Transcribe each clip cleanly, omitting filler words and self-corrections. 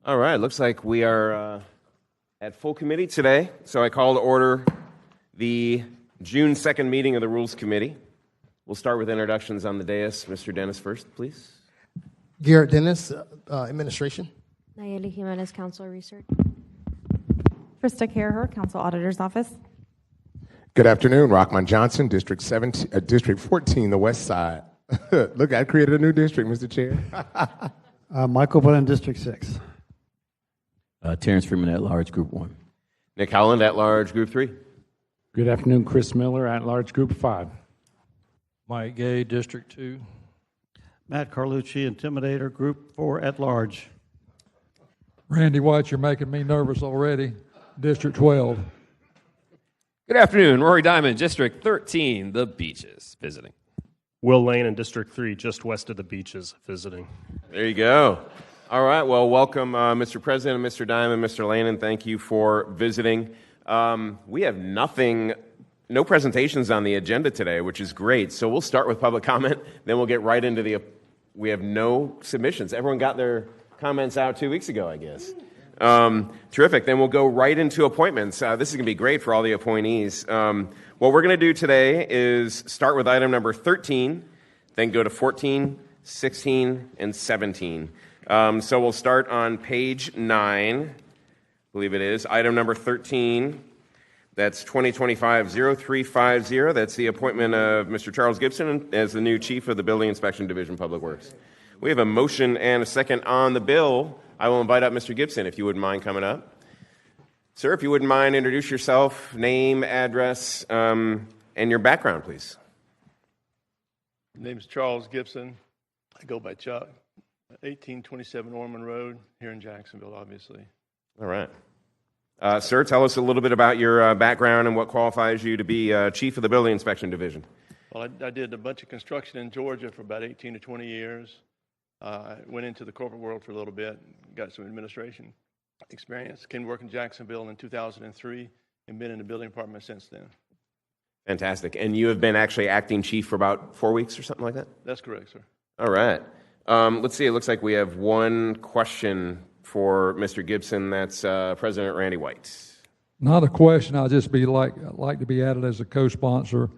All right, looks like we are at full committee today, so I call to order the June 2nd meeting of the Rules Committee. We'll start with introductions on the dais. Mr. Dennis first, please. Garrett Dennis, Administration. Nayeli Jimenez, Council Research. Krista Caraher, Council Auditor's Office. Good afternoon, Rockman Johnson, District 14, the West Side. Look, I created a new district, Mr. Chair. Michael Bullen, District 6. Terrence Freeman at large, Group 1. Nick Howland at large, Group 3. Good afternoon, Chris Miller at large, Group 5. Mike Gay, District 2. Matt Carlucci, Intimidator, Group 4 at large. Randy White, you're making me nervous already. District 12. Good afternoon, Rory Diamond, District 13, the Beaches, visiting. Will Lane in District 3, just west of the Beaches, visiting. There you go. All right, well, welcome, Mr. President, Mr. Diamond, Mr. Lane, and thank you for visiting. We have no presentations on the agenda today, which is great. So we'll start with public comment, then we'll get right into we have no submissions. Everyone got their comments out 2 weeks ago, I guess. Terrific. Then we'll go right into appointments. This is going to be great for all the appointees. What we're going to do today is start with item number 13, then go to 14, 16, and 17. So we'll start on page 9, I believe it is, item number 13. That's 2025-0350. That's the appointment of Mr. Charles Gibson as the new Chief of the Building Inspection Division, Public Works. We have a motion and a second on the bill. I will invite up Mr. Gibson, if you wouldn't mind coming up. Sir, if you wouldn't mind, introduce yourself, name, address, and your background, please. My name is Charles Gibson. I go by Chuck. 1827 Ormond Road here in Jacksonville, obviously. All right. Sir, tell us a little bit about your background and what qualifies you to be Chief of the Building Inspection Division. Well, I did a bunch of construction in Georgia for about 18 to 20 years. I went into the corporate world for a little bit, got some administration experience, came to work in Jacksonville in 2003, and been in the building department since then. Fantastic. And you have been actually acting chief for about 4 weeks or something like that? That's correct, sir. All right. Let's see. It looks like we have one question for Mr. Gibson. That's President Randy White. Not a question. I'll just like to be added as a co-sponsor,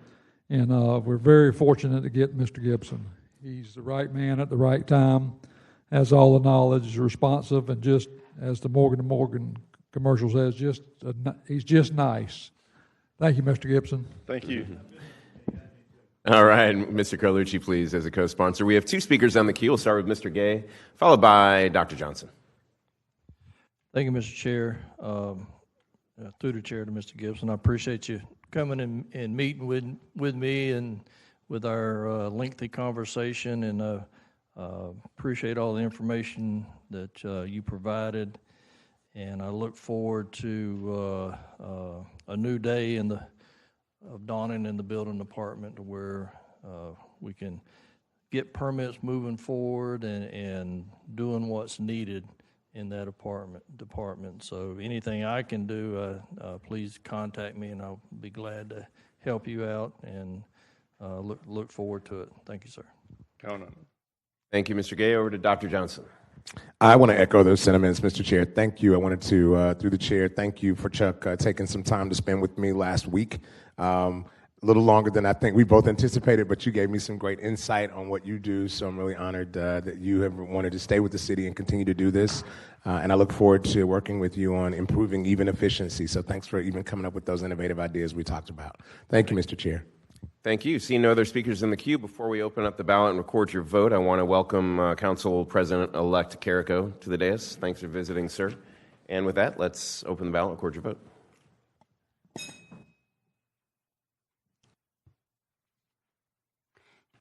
and we're very fortunate to get Mr. Gibson. He's the right man at the right time, has all the knowledge, is responsive, and just as the Morgan & Morgan commercial says, he's just nice. Thank you, Mr. Gibson. Thank you. All right, Mr. Carlucci, please, as a co-sponsor. We have two speakers on the queue. We'll start with Mr. Gay, followed by Dr. Johnson. Thank you, Mr. Chair. Through the chair to Mr. Gibson, I appreciate you coming and meeting with me and with our lengthy conversation, and appreciate all the information that you provided. And I look forward to a new day of dawning in the building department, to where we can get permits moving forward and doing what's needed in that department. So anything I can do, please contact me, and I'll be glad to help you out, and look forward to it. Thank you, sir. Count on it. Thank you, Mr. Gay. Over to Dr. Johnson. I want to echo those sentiments, Mr. Chair. Thank you. I wanted to, through the chair, thank you for Chuck taking some time to spend with me last week. A little longer than I think we both anticipated, but you gave me some great insight on what you do, so I'm really honored that you have wanted to stay with the city and continue to do this. And I look forward to working with you on improving even efficiency. So thanks for even coming up with those innovative ideas we talked about. Thank you, Mr. Chair. Thank you. Seeing no other speakers in the queue, before we open up the ballot and record your vote, I want to welcome Council President-elect Carrico to the dais. Thanks for visiting, sir. And with that, let's open the ballot and record your vote.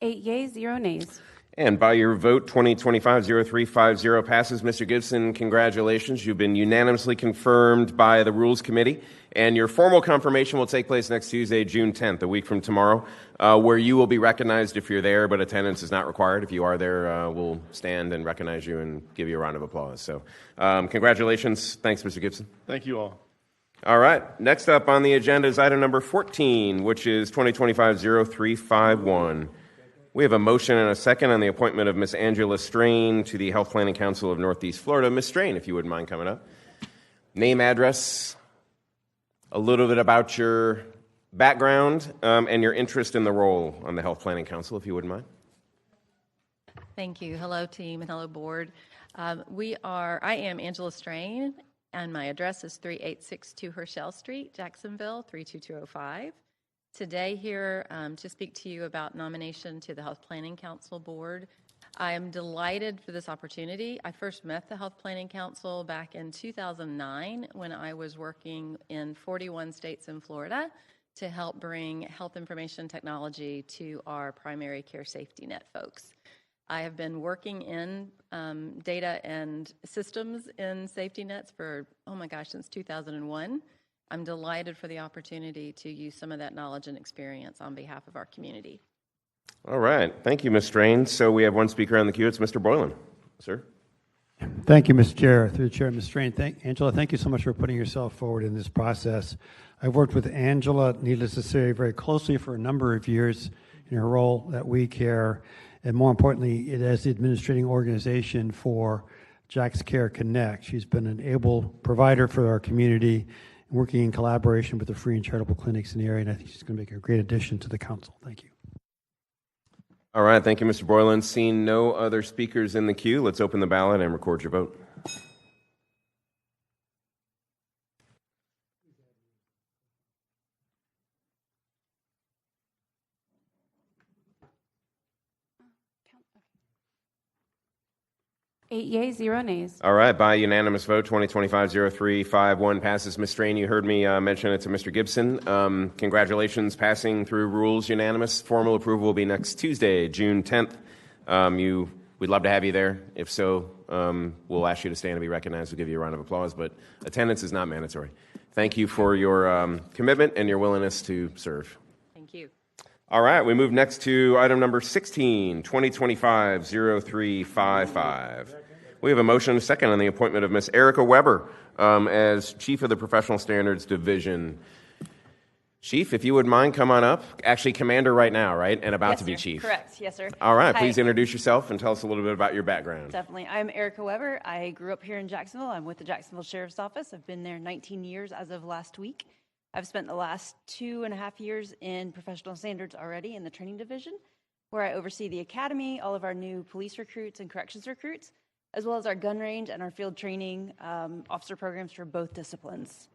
Eight yeas, 0 nays. And by your vote, 2025-0350 passes. Mr. Gibson, congratulations. You've been unanimously confirmed by the Rules Committee, and your formal confirmation will take place next Tuesday, June 10th, a week from tomorrow, where you will be recognized if you're there, but attendance is not required. If you are there, we'll stand and recognize you and give you a round of applause. So congratulations. Thanks, Mr. Gibson. Thank you all. All right. Next up on the agenda is item number 14, which is 2025-0351. We have a motion and a second on the appointment of Ms. Angela Strain to the Health Planning Council of Northeast Florida. Ms. Strain, if you wouldn't mind coming up. Name, address, a little bit about your background, and your interest in the role on the Health Planning Council, if you wouldn't mind. Thank you. Hello, team, and hello, board. I am Angela Strain, and my address is 3862 Herschel Street, Jacksonville, 32205. Today here to speak to you about nomination to the Health Planning Council Board. I am delighted for this opportunity. I first met the Health Planning Council back in 2009 when I was working in 41 states in Florida to help bring health information technology to our primary care safety net folks. I have been working in data and systems in safety nets for, since 2001. I'm delighted for the opportunity to use some of that knowledge and experience on behalf of our community. All right. Thank you, Ms. Strain. So we have one speaker on the queue. It's Mr. Boylan. Sir? Thank you, Mr. Chair. Through the Chair, Ms. Strain. Angela, thank you so much for putting yourself forward in this process. I've worked with Angela, needless to say, very closely for a number of years in her role at We Care, and more importantly, it as the administrating organization for Jack's Care Connect. She's been an able provider for our community, working in collaboration with the free and charitable clinics in the area, and I think she's going to make a great addition to the council. Thank you. All right. Thank you, Mr. Boylan. Seeing no other speakers in the queue, let's open the ballot and record your vote. Eight yeas, 0 nays. All right, by unanimous vote, 2025-0351 passes. Ms. Strain, you heard me mention it to Mr. Gibson. Congratulations, passing through rules unanimous. Formal approval will be next Tuesday, June 10th. We'd love to have you there. If so, we'll ask you to stand and be recognized. We'll give you a round of applause, but attendance is not mandatory. Thank you for your commitment and your willingness to serve. Thank you. All right, we move next to item number 16, 2025-0355. We have a motion and a second on the appointment of Ms. Erica Weber as Chief of the Professional Standards Division. Chief, if you would mind, come on up. Actually, Commander right now, right? And about Yes, to be sir. Chief. Correct. Yes, sir. All right, Hi. please introduce yourself and tell us a little bit about your background. Definitely. I'm Erica Weber. I grew up here in Jacksonville. I'm with the Jacksonville Sheriff's Office. I've been there 19 years as of last week. I've spent the last 2.5 years in professional standards already in the training division, where I oversee the academy, all of our new police recruits and corrections recruits, as well as our gun range and our field training officer programs for both disciplines.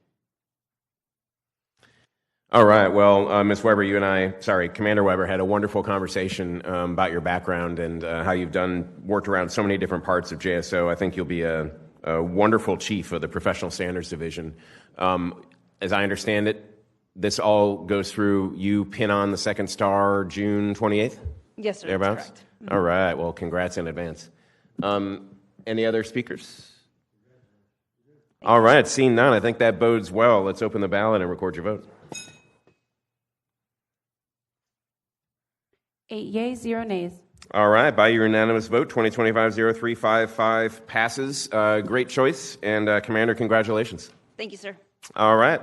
All right. Well, Ms. Weber, Commander Weber, had a wonderful conversation about your background and how you've worked around so many different parts of JSO. I think you'll be a wonderful chief of the Professional Standards Division. As I understand it, this all goes through you pin on the second star June 28th? Yes, sir. Thereabouts? That's correct. Mm-hmm. All right. Well, congrats in advance. Any other speakers? All right. Seeing none, I think that bodes well. Let's open the ballot and record your vote. 8 yeas, 0 nays. All right. By your unanimous vote, 2025-0355 passes. Great choice. And Commander, congratulations. Thank you, sir. All right.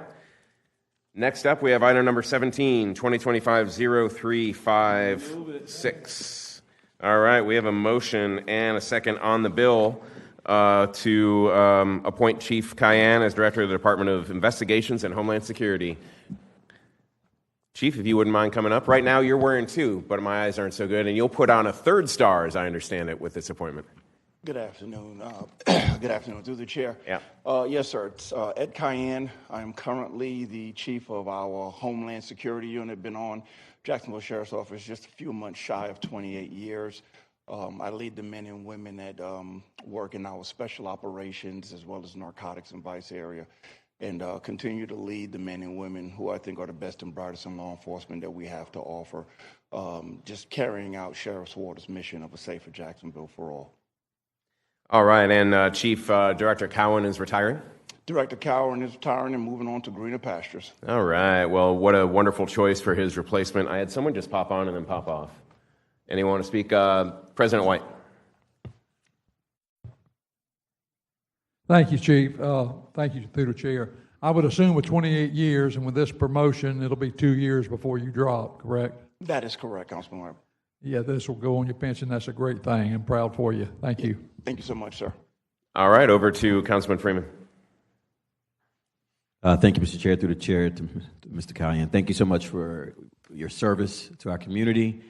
Next up, we have item number 17, 2025-0356. All right. We have a motion and a second on the bill to appoint Chief Cayenne as Director of the Department of Investigations and Homeland Security. Chief, if you wouldn't mind coming up. Right now, you're wearing 2, but my eyes aren't so good, and you'll put on a 3rd star, as I understand it, with this appointment. Good afternoon. Good afternoon, through the chair. Yeah. Yes, sir. It's Ed Cayenne. I am currently the chief of our Homeland Security Unit. Been on Jacksonville Sheriff's Office just a few months shy of 28 years. I lead the men and women that work in our special operations as well as narcotics and vice area, and continue to lead the men and women who I think are the best and brightest in law enforcement that we have to offer, just carrying out Sheriff Swarter's mission of a safer Jacksonville for all. All right, and Chief Director Cowan is retiring? Director Cowan is retiring and moving on to greener pastures. All right, well, what a wonderful choice for his replacement. I had someone just pop on and then pop off. Anyone want to speak? President White. Thank you, Chief. Thank you, through the chair. I would assume with 28 years and with this promotion, it'll be 2 years before you drop, correct? That is correct, Councilman White. yeah, this will go on your pension. That's a great thing. I'm proud for you. Thank you. Thank you so much, sir. All right, over to Councilman Freeman. Thank you, Mr. Chair. Through the chair to Mr. Callahan. Thank you so much for your service to our community.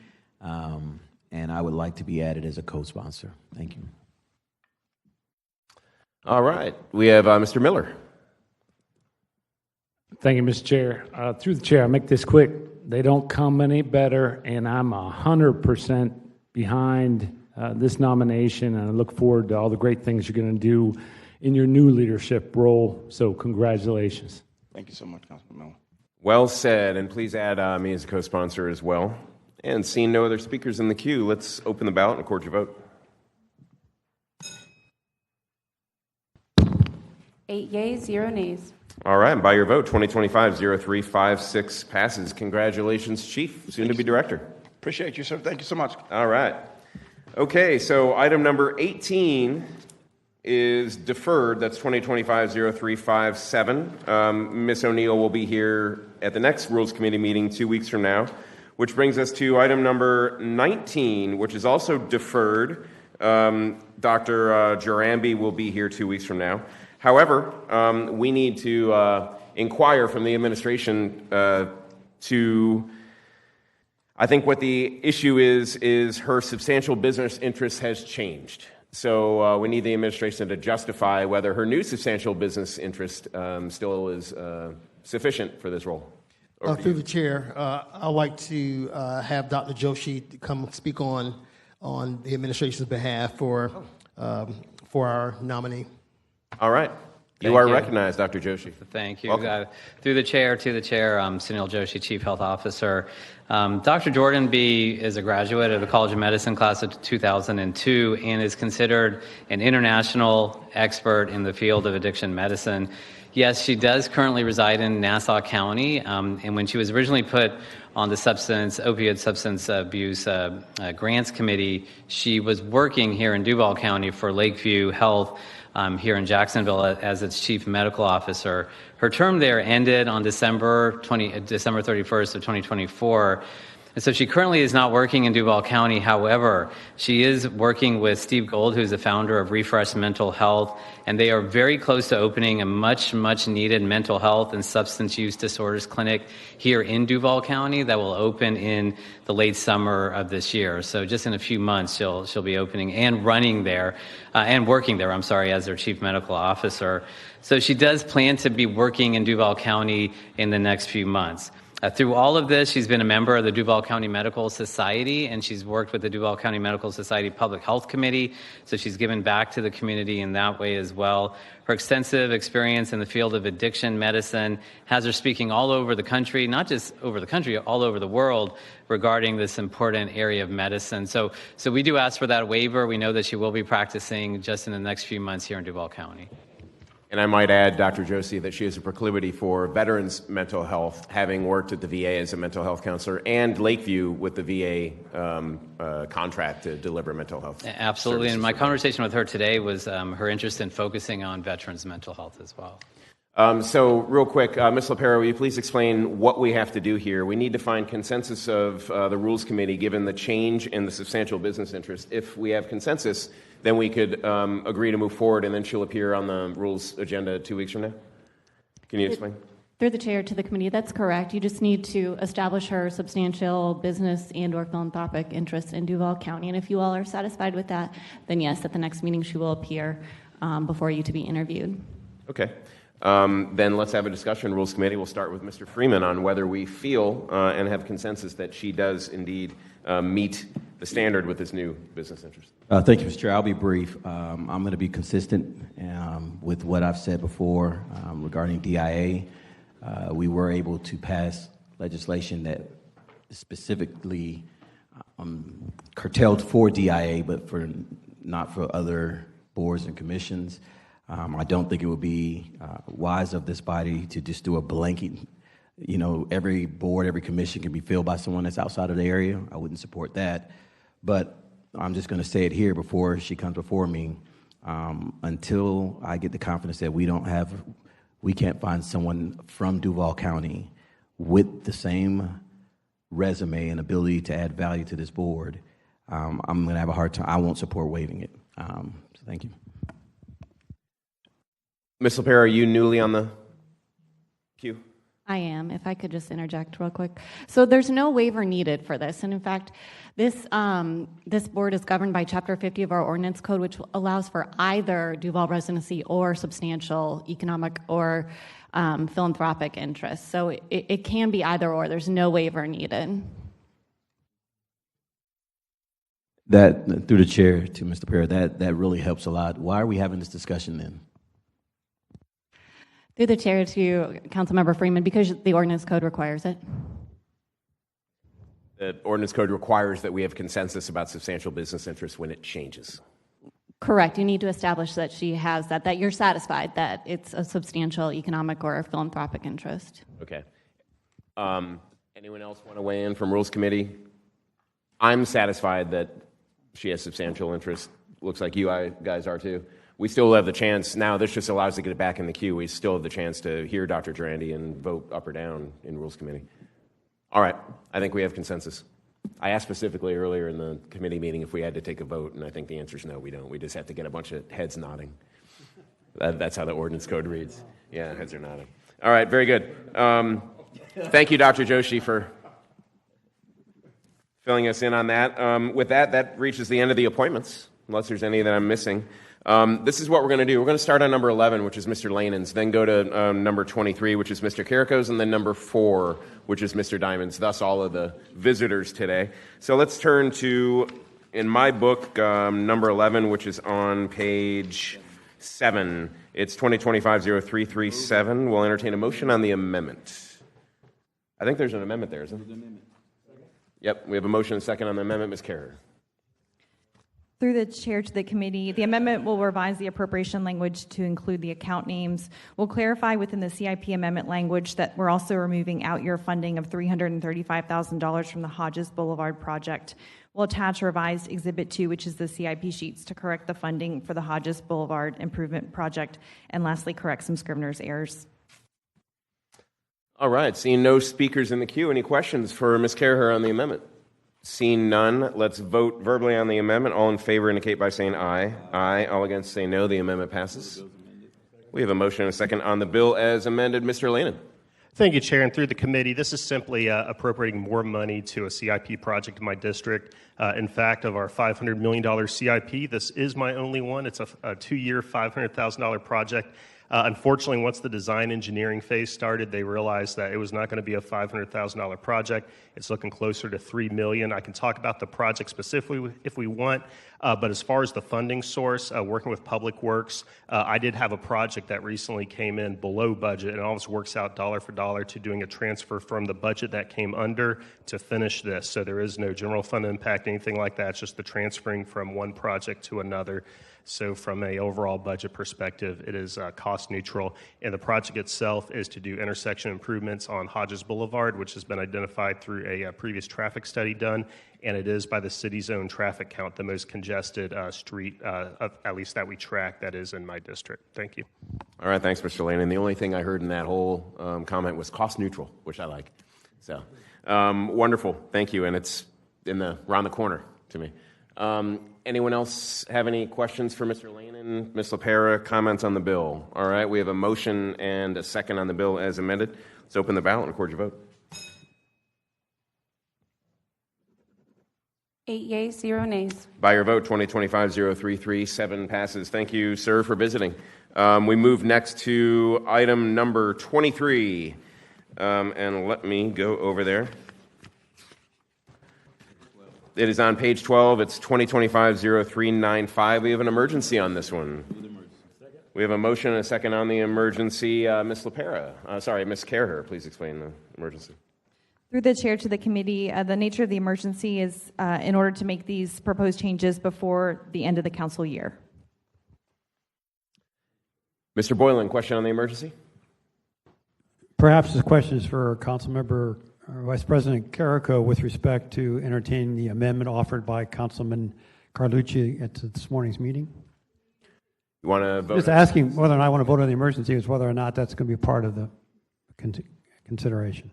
And I would like to be added as a co-sponsor. Thank you. All right, we have Mr. Miller. Thank you, Mr. Chair. Through the chair, I'll make this quick. They don't come any better, and I'm 100% behind this nomination, and I look forward to all the great things you're going to do in your new leadership role. So congratulations. Thank you so much, Councilman Miller. Well said, and please add me as a co-sponsor as well. And seeing no other speakers in the queue, let's open the ballot and record your vote. 8 yeas, 0 nays. All right, and by your vote, 2025-0356 passes. Congratulations, Chief, soon to be Director. Appreciate you, sir. Thank you so much. All right. Okay, so item number 18 is deferred. That's 2025-0357. Ms. O'Neill will be here at the next Rules Committee meeting 2 weeks from now, which brings us to item number 19, which is also deferred. Dr. Jarambi will be here 2 weeks from now. However, we need to inquire from the administration I think what the issue is her substantial business interest has changed. So we need the administration to justify whether her new substantial business interest still is sufficient for this role. Through the chair, I'd like to have Dr. Joshi to come speak on the administration's behalf for our nominee. All right. You are recognized, Dr. Joshi. Thank you. Through the chair, to the chair, I'm Sunil Joshi, Chief Health Officer. Dr. Jordan B. is a graduate of the College of Medicine class of 2002 and is considered an international expert in the field of addiction medicine. Yes, she does currently reside in Nassau County, and when she was originally put on the opioid substance abuse grants committee, she was working here in Duval County for Lakeview Health here in Jacksonville as its chief medical officer. Her term there ended on December 31st of 2024. And so she currently is not working in Duval County. However, she is working with Steve Gold, who's the founder of Refresh Mental Health, and they are very close to opening a much needed mental health and substance use disorders clinic here in Duval County that will open in the late summer of this year. So just in a few months, she'll be opening and running there, and working there, as their chief medical officer. So she does plan to be working in Duval County in the next few months. Through all of this, she's been a member of the Duval County Medical Society, and she's worked with the Duval County Medical Society Public Health Committee, so she's given back to the community in that way as well. Her extensive experience in the field of addiction medicine has her speaking all over the country, not just over the country, all over the world regarding this important area of medicine. So we do ask for that waiver. We know that she will be practicing just in the next few months here in Duval County. And I might add, Dr. Joshi, that she has a proclivity for veterans' mental health, having worked at the VA as a mental health counselor and Lakeview with the VA contract to deliver mental health. Absolutely. And my conversation with her today was her interest in focusing on veterans' mental health as well. So real quick, Ms. LaPera, will you please explain what we have to do here? We need to find consensus of the Rules Committee given the change in the substantial business interest. If we have consensus, then we could agree to move forward, and then she'll appear on the Rules agenda 2 weeks from now. Can you explain? Through the chair to the committee, that's correct. You just need to establish her substantial business and or philanthropic interest in Duval County. And if you all are satisfied with that, then yes, at the next meeting she will appear before you to be interviewed. Okay. Then let's have a discussion. Rules Committee will start with Mr. Freeman on whether we feel and have consensus that she does indeed meet the standard with this new business interest. Thank you, Mr. Chair. I'll be brief. I'm going to be consistent with what I've said before regarding DIA. We were able to pass legislation that specifically curtailed for DIA, but not for other boards and commissions. I don't think it would be wise of this body to just do a blanket, every board, every commission can be filled by someone that's outside of the area. I wouldn't support that. But I'm just going to say it here before she comes before me. Until I get the confidence that we can't find someone from Duval County with the same resume and ability to add value to this board, I'm going to have a hard time. I won't support waiving it. So thank you. Ms. LaPera, are you newly on the queue? I am. If I could just interject real quick. So there's no waiver needed for this. And in fact, this board is governed by Chapter 50 of our ordinance code, which allows for either Duval residency or substantial economic or philanthropic interest. So it can be either or. There's no waiver needed. That, through the chair to Mr. Perry, that really helps a lot. Why are we having this discussion then? Through the chair to Councilmember Freeman, because the ordinance code requires it. The ordinance code requires that we have consensus about substantial business interests when it changes. Correct. You need to establish that she has that you're satisfied that it's a substantial economic or philanthropic interest. Okay. Anyone else want to weigh in from Rules Committee? I'm satisfied that she has substantial interest. Looks like you guys are too. We still have the chance. Now, this just allows us to get it back in the queue. We still have the chance to hear Dr. Durandi and vote up or down in Rules Committee. All right. I think we have consensus. I asked specifically earlier in the committee meeting if we had to take a vote, and I think the answer is no, we don't. We just have to get a bunch of heads nodding. That's how the ordinance code reads. Yeah, heads are nodding. All right, very good. Thank you, Dr. Joshi, for filling us in on that. With that, that reaches the end of the appointments, unless there's any that I'm missing. This is what we're going to do. We're going to start on number 11, which is Mr. Lanon's, then go to number 23, which is Mr. Carrico's, and then number 4, which is Mr. Diamond's, thus all of the visitors today. So let's turn to, in my book, number 11, which is on page 7. It's 2025-0337. We'll entertain a motion on the amendment. I think there's an amendment there, isn't there? Yep, we have a motion and a second on the amendment. Ms. Carrier. Through the chair to the committee, the amendment will revise the appropriation language to include the account names. We'll clarify within the CIP amendment language that we're also removing out-year funding of $335,000 from the Hodges Boulevard project. We'll attach revised Exhibit 2, which is the CIP sheets, to correct the funding for the Hodges Boulevard improvement project, and lastly, correct some Scrivener's errors. All right, seeing no speakers in the queue, any questions for Ms. Carrier on the amendment? Seeing none, let's vote verbally on the amendment. All in favor indicate by saying aye. Aye. All against say no. The amendment passes. We have a motion and a second on the bill as amended. Mr. Lanon. Thank you, Chair. And through the committee, this is simply appropriating more money to a CIP project in my district. In fact, of our $500 million CIP, this is my only one. It's a 2-year, $500,000 project. Unfortunately, once the design engineering phase started, they realized that it was not going to be a $500,000 project. It's looking closer to $3 million. I can talk about the project specifically if we want, but as far as the funding source, working with Public Works, I did have a project that recently came in below budget, and it always works out dollar for dollar to doing a transfer from the budget that came under to finish this. So there is no general fund impact, anything like that. It's just the transferring from one project to another. So from an overall budget perspective, it is cost neutral. And the project itself is to do intersection improvements on Hodges Boulevard, which has been identified through a previous traffic study done. And it is, by the city's own traffic count, the most congested street, at least that we track, that is in my district. Thank you. All right, thanks, Mr. Lane. And the only thing I heard in that whole comment was cost neutral, which I like. So wonderful. Thank you. And it's around the corner to me. Anyone else have any questions for Mr. Lanon? Ms. LaPera, comments on the bill? All right, we have a motion and a second on the bill as amended. Let's open the ballot and record your vote. 8 yeas, 0 nays. By your vote, 2025-0337 passes. Thank you, sir, for visiting. We move next to item number 23. And let me go over there. It is on page 12. It's 2025-0395. We have an emergency on this one. We have a motion and a second on the emergency. Ms. LaPera, Ms. Carrier, please explain the emergency. Through the chair to the committee, the nature of the emergency is in order to make these proposed changes before the end of the council year. Mr. Boylan, question on the emergency? Perhaps this question is for Councilmember Vice President Carrico with respect to entertaining the amendment offered by Councilman Carlucci at this morning's meeting. You want to vote? Just asking whether or not I want to vote on the emergency is whether or not that's going to be part of the consideration.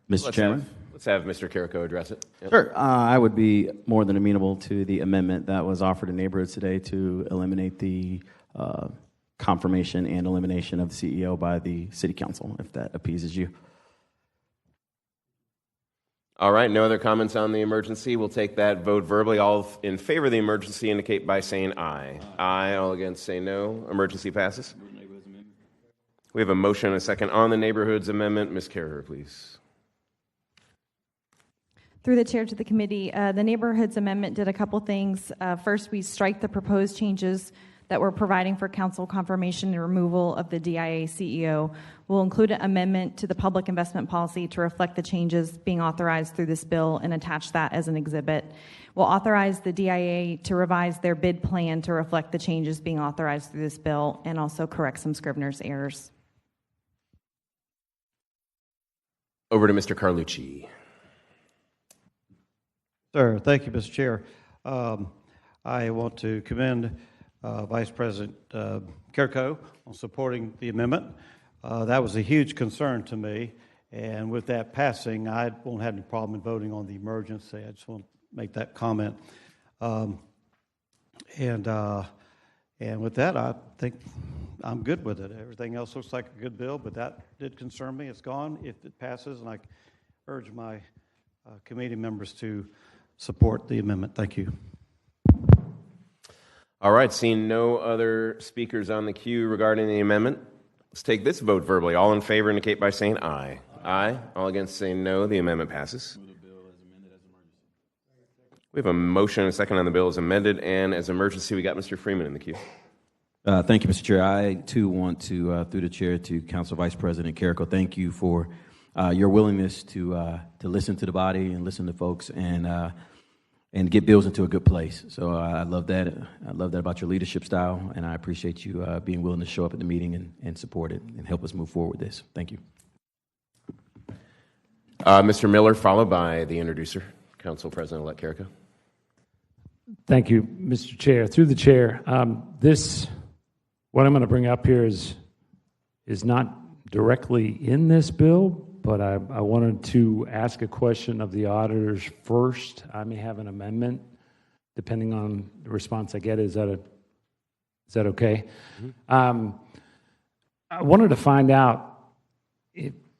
Mr. Chairman? Let's have Mr. Carrico address it. Yep. Sure. I would be more than amenable to the amendment that was offered in neighborhoods today to eliminate the confirmation and elimination of the CEO by the City Council, if that appeases you. All right, no other comments on the emergency. We'll take that vote verbally. All in favor of the emergency indicate by saying aye. Aye. All against say no. Emergency passes. We have a motion and a second on the neighborhoods amendment. Ms. Carrier, please. Through the chair to the committee, the neighborhoods amendment did a couple things. First, we strike the proposed changes that we're providing for council confirmation and removal of the DIA CEO. We'll include an amendment to the public investment policy to reflect the changes being authorized through this bill and attach that as an exhibit. We'll authorize the DIA to revise their bid plan to reflect the changes being authorized through this bill and also correct some Scrivener's errors. Over to Mr. Carlucci. Sir, thank you, Mr. Chair. I want to commend Vice President Carrico on supporting the amendment. That was a huge concern to me, and with that passing, I won't have any problem in voting on the emergency. I just want to make that comment. And with that, I think I'm good with it. Everything else looks like a good bill, but that did concern me. It's gone if it passes, and I urge my committee members to support the amendment. Thank you. All right, seeing no other speakers on the queue regarding the amendment, let's take this vote verbally. All in favor indicate by saying aye. Aye. All against saying no. The amendment passes. We have a motion and a second on the bill as amended, and as emergency, we got Mr. Freeman in the queue. Thank you, Mr. Chair. I, too, want to, through the chair, to Council Vice President Carrico, thank you for your willingness to listen to the body and listen to folks and get bills into a good place. So I love that. I love that about your leadership style, and I appreciate you being willing to show up at the meeting and support it and help us move forward with this. Thank you. Mr. Miller, followed by the introducer, Council President-elect Carrico. Thank you, Mr. Chair. Through the chair, what I'm going to bring up here is not directly in this bill, but I wanted to ask a question of the auditors first. I may have an amendment, depending on the response I get. Is that okay? Mm-hmm. I wanted to find out,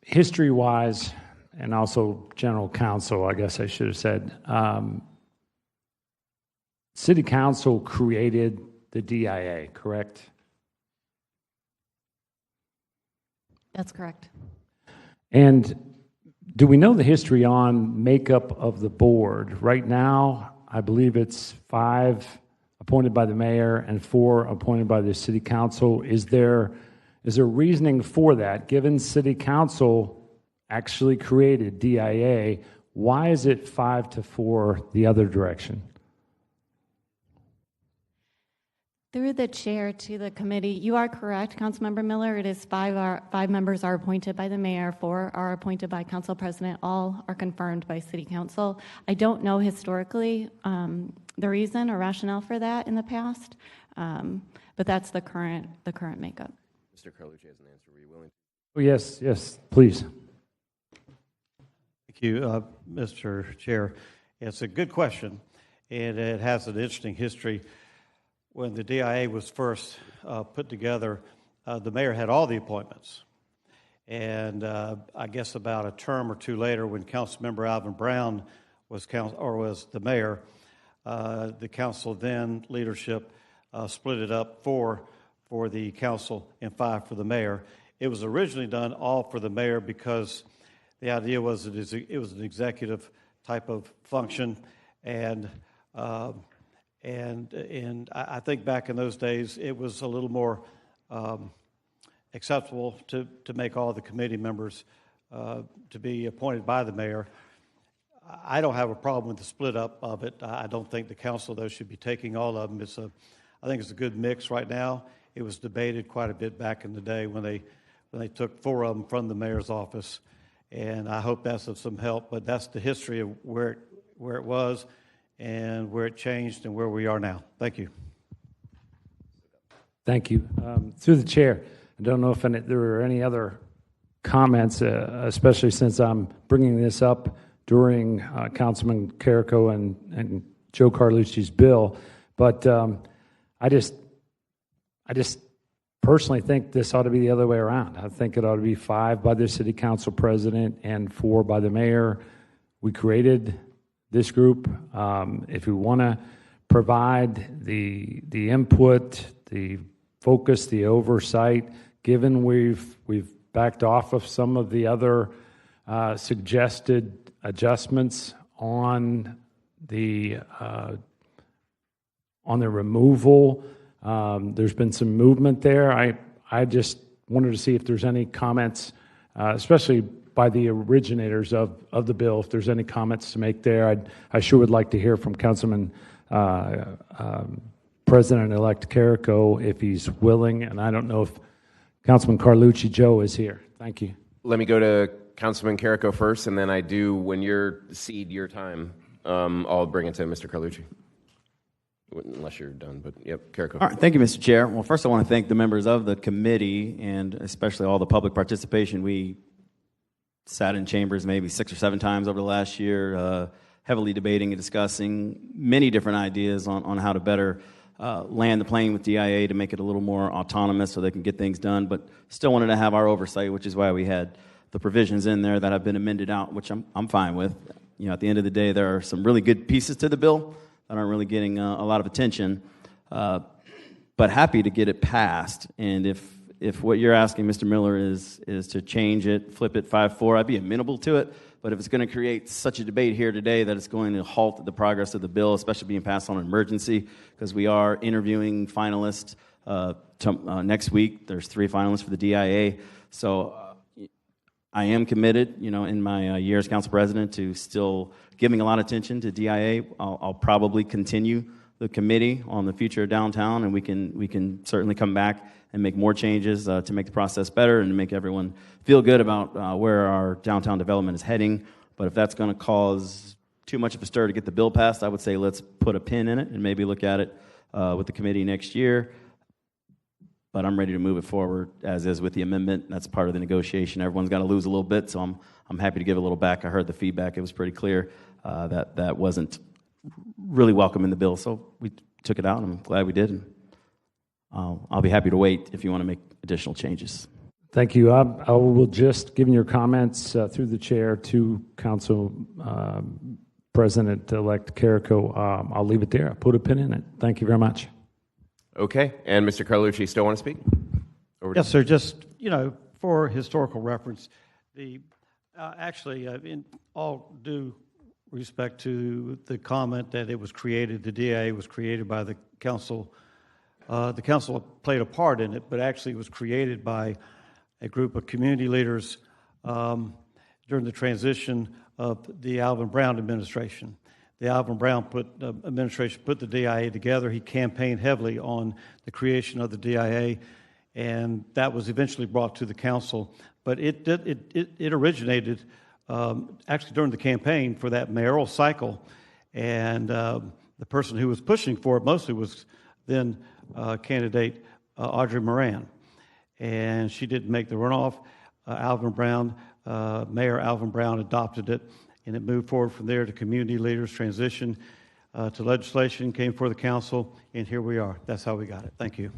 history-wise, and also general counsel, I guess I should have said, City Council created the DIA, correct? That's correct. And do we know the history on makeup of the board? Right now, I believe it's 5 appointed by the mayor and 4 appointed by the city council. Is there reasoning for that? Given city council actually created DIA, why is it 5-4 the other direction? Through the chair to the committee, you are correct, Councilmember Miller. It is 5 members are appointed by the mayor, 4 are appointed by council president, all are confirmed by city council. I don't know historically the reason or rationale for that in the past, but that's the current makeup. Mr. Carlucci has an answer. Were you willing? Oh, yes, please. Thank you, Mr. Chair. It's a good question, and it has an interesting history. When the DIA was first put together, the mayor had all the appointments. And I guess about a term or 2 later, when Councilmember Alvin Brown was the mayor, the council then leadership split it up 4 for the council and 5 for the mayor. It was originally done all for the mayor because the idea was it was an executive type of function, and I think back in those days, it was a little more acceptable to make all the committee members to be appointed by the mayor. I don't have a problem with the split up of it. I don't think the council, though, should be taking all of them. I think it's a good mix right now. It was debated quite a bit back in the day when they took 4 of them from the mayor's office, and I hope that's of some help. But that's the history of where it was, and where it changed, and where we are now. Thank you. Thank you. Through the chair, I don't know if there are any other comments, especially since I'm bringing this up during Councilman Carrico and Joe Carlucci's bill. But I just personally think this ought to be the other way around. I think it ought to be 5 by the city council president and 4 by the mayor. We created this group. If we want to provide the input, the focus, the oversight, given we've backed off of some of the other suggested adjustments on the removal. There's been some movement there. I just wanted to see if there's any comments, especially by the originators of the bill, if there's any comments to make there. I sure would like to hear from Councilman President-elect Carrico if he's willing, and I don't know if Councilman Carlucci Joe is here. Thank you. Let me go to Councilman Carrico first, and then I do, when you're cede your time, I'll bring it to Mr. Carlucci. Unless you're done, but yep, Carrico. All right, thank you, Mr. Chair. Well, first I want to thank the members of the committee and especially all the public participation. We sat in chambers maybe 6 or 7 times over the last year, heavily debating and discussing many different ideas on how to better land the plane with DIA to make it a little more autonomous so they can get things done, but still wanted to have our oversight, which is why we had the provisions in there that have been amended out, which I'm fine with. You know, at the end of the day, there are some really good pieces to the bill that aren't really getting a lot of attention, but happy to get it passed. And if what you're asking, Mr. Miller, is to change it, flip it 5-4, I'd be amenable to it. But if it's going to create such a debate here today that it's going to halt the progress of the bill, especially being passed on an emergency, because we are interviewing finalists next week. There's 3 finalists for the DIA. So I am committed, you know, in my year as council president to still giving a lot of attention to DIA. I'll probably continue the committee on the future of downtown, and we can certainly come back and make more changes to make the process better and to make everyone feel good about where our downtown development is heading. But if that's going to cause too much of a stir to get the bill passed, I would say let's put a pin in it and maybe look at it with the committee next year. But I'm ready to move it forward as is with the amendment. That's part of the negotiation. Everyone's got to lose a little bit, so I'm happy to give a little back. I heard the feedback. It was pretty clear that wasn't really welcome in the bill, so we took it out, and I'm glad we did. I'll be happy to wait if you want to make additional changes. Thank you. I will just, given your comments through the chair to Council President-elect Carrico, I'll leave it there. I'll put a pin in it. Thank you very much. Okay, and Mr. Carlucci, still want to speak? Yes, sir. Just, you know, for historical reference, the actually, in all due respect to the comment that it was created, the DIA was created by the council. The council played a part in it, but actually it was created by a group of community leaders during the transition of the Alvin Brown administration. The Alvin Brown administration put the DIA together. He campaigned heavily on the creation of the DIA, and that was eventually brought to the council. But it originated actually during the campaign for that mayoral cycle, and the person who was pushing for it mostly was then candidate Audrey Moran, and she didn't make the runoff. Mayor Alvin Brown adopted it, and it moved forward from there to community leaders, transition to legislation, came before the council, and here we are. That's how we got it. Thank you.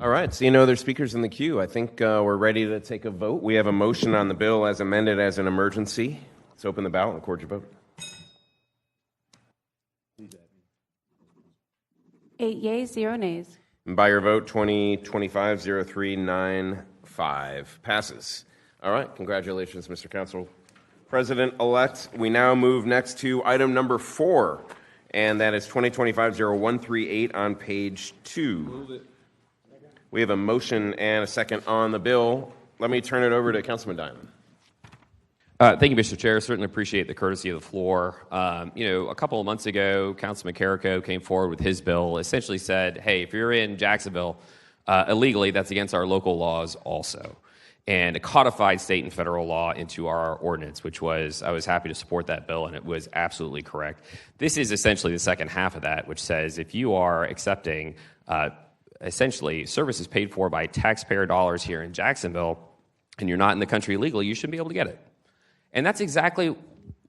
All right, seeing no other speakers in the queue, I think we're ready to take a vote. We have a motion on the bill as amended as an emergency. Let's open the ballot and record your vote. 8 yeas, 0 nays. And by your vote, 2025-0395 passes. All right, congratulations, Mr. Council President-elect. We now move next to item number 4, and that is 2025-0138 on page 2. We have a motion and a second on the bill. Let me turn it over to Councilman Diamond. Thank you, Mr. Chair. Certainly appreciate the courtesy of the floor. You know, a couple of months ago, Councilman Carrico came forward with his bill, essentially said, hey, if you're in Jacksonville illegally, that's against our local laws also. And it codified state and federal law into our ordinance, which was, I was happy to support that bill, and it was absolutely correct. This is essentially the second half of that, which says if you are accepting essentially services paid for by taxpayer dollars here in Jacksonville, and you're not in the country legally, you shouldn't be able to get it. And that's exactly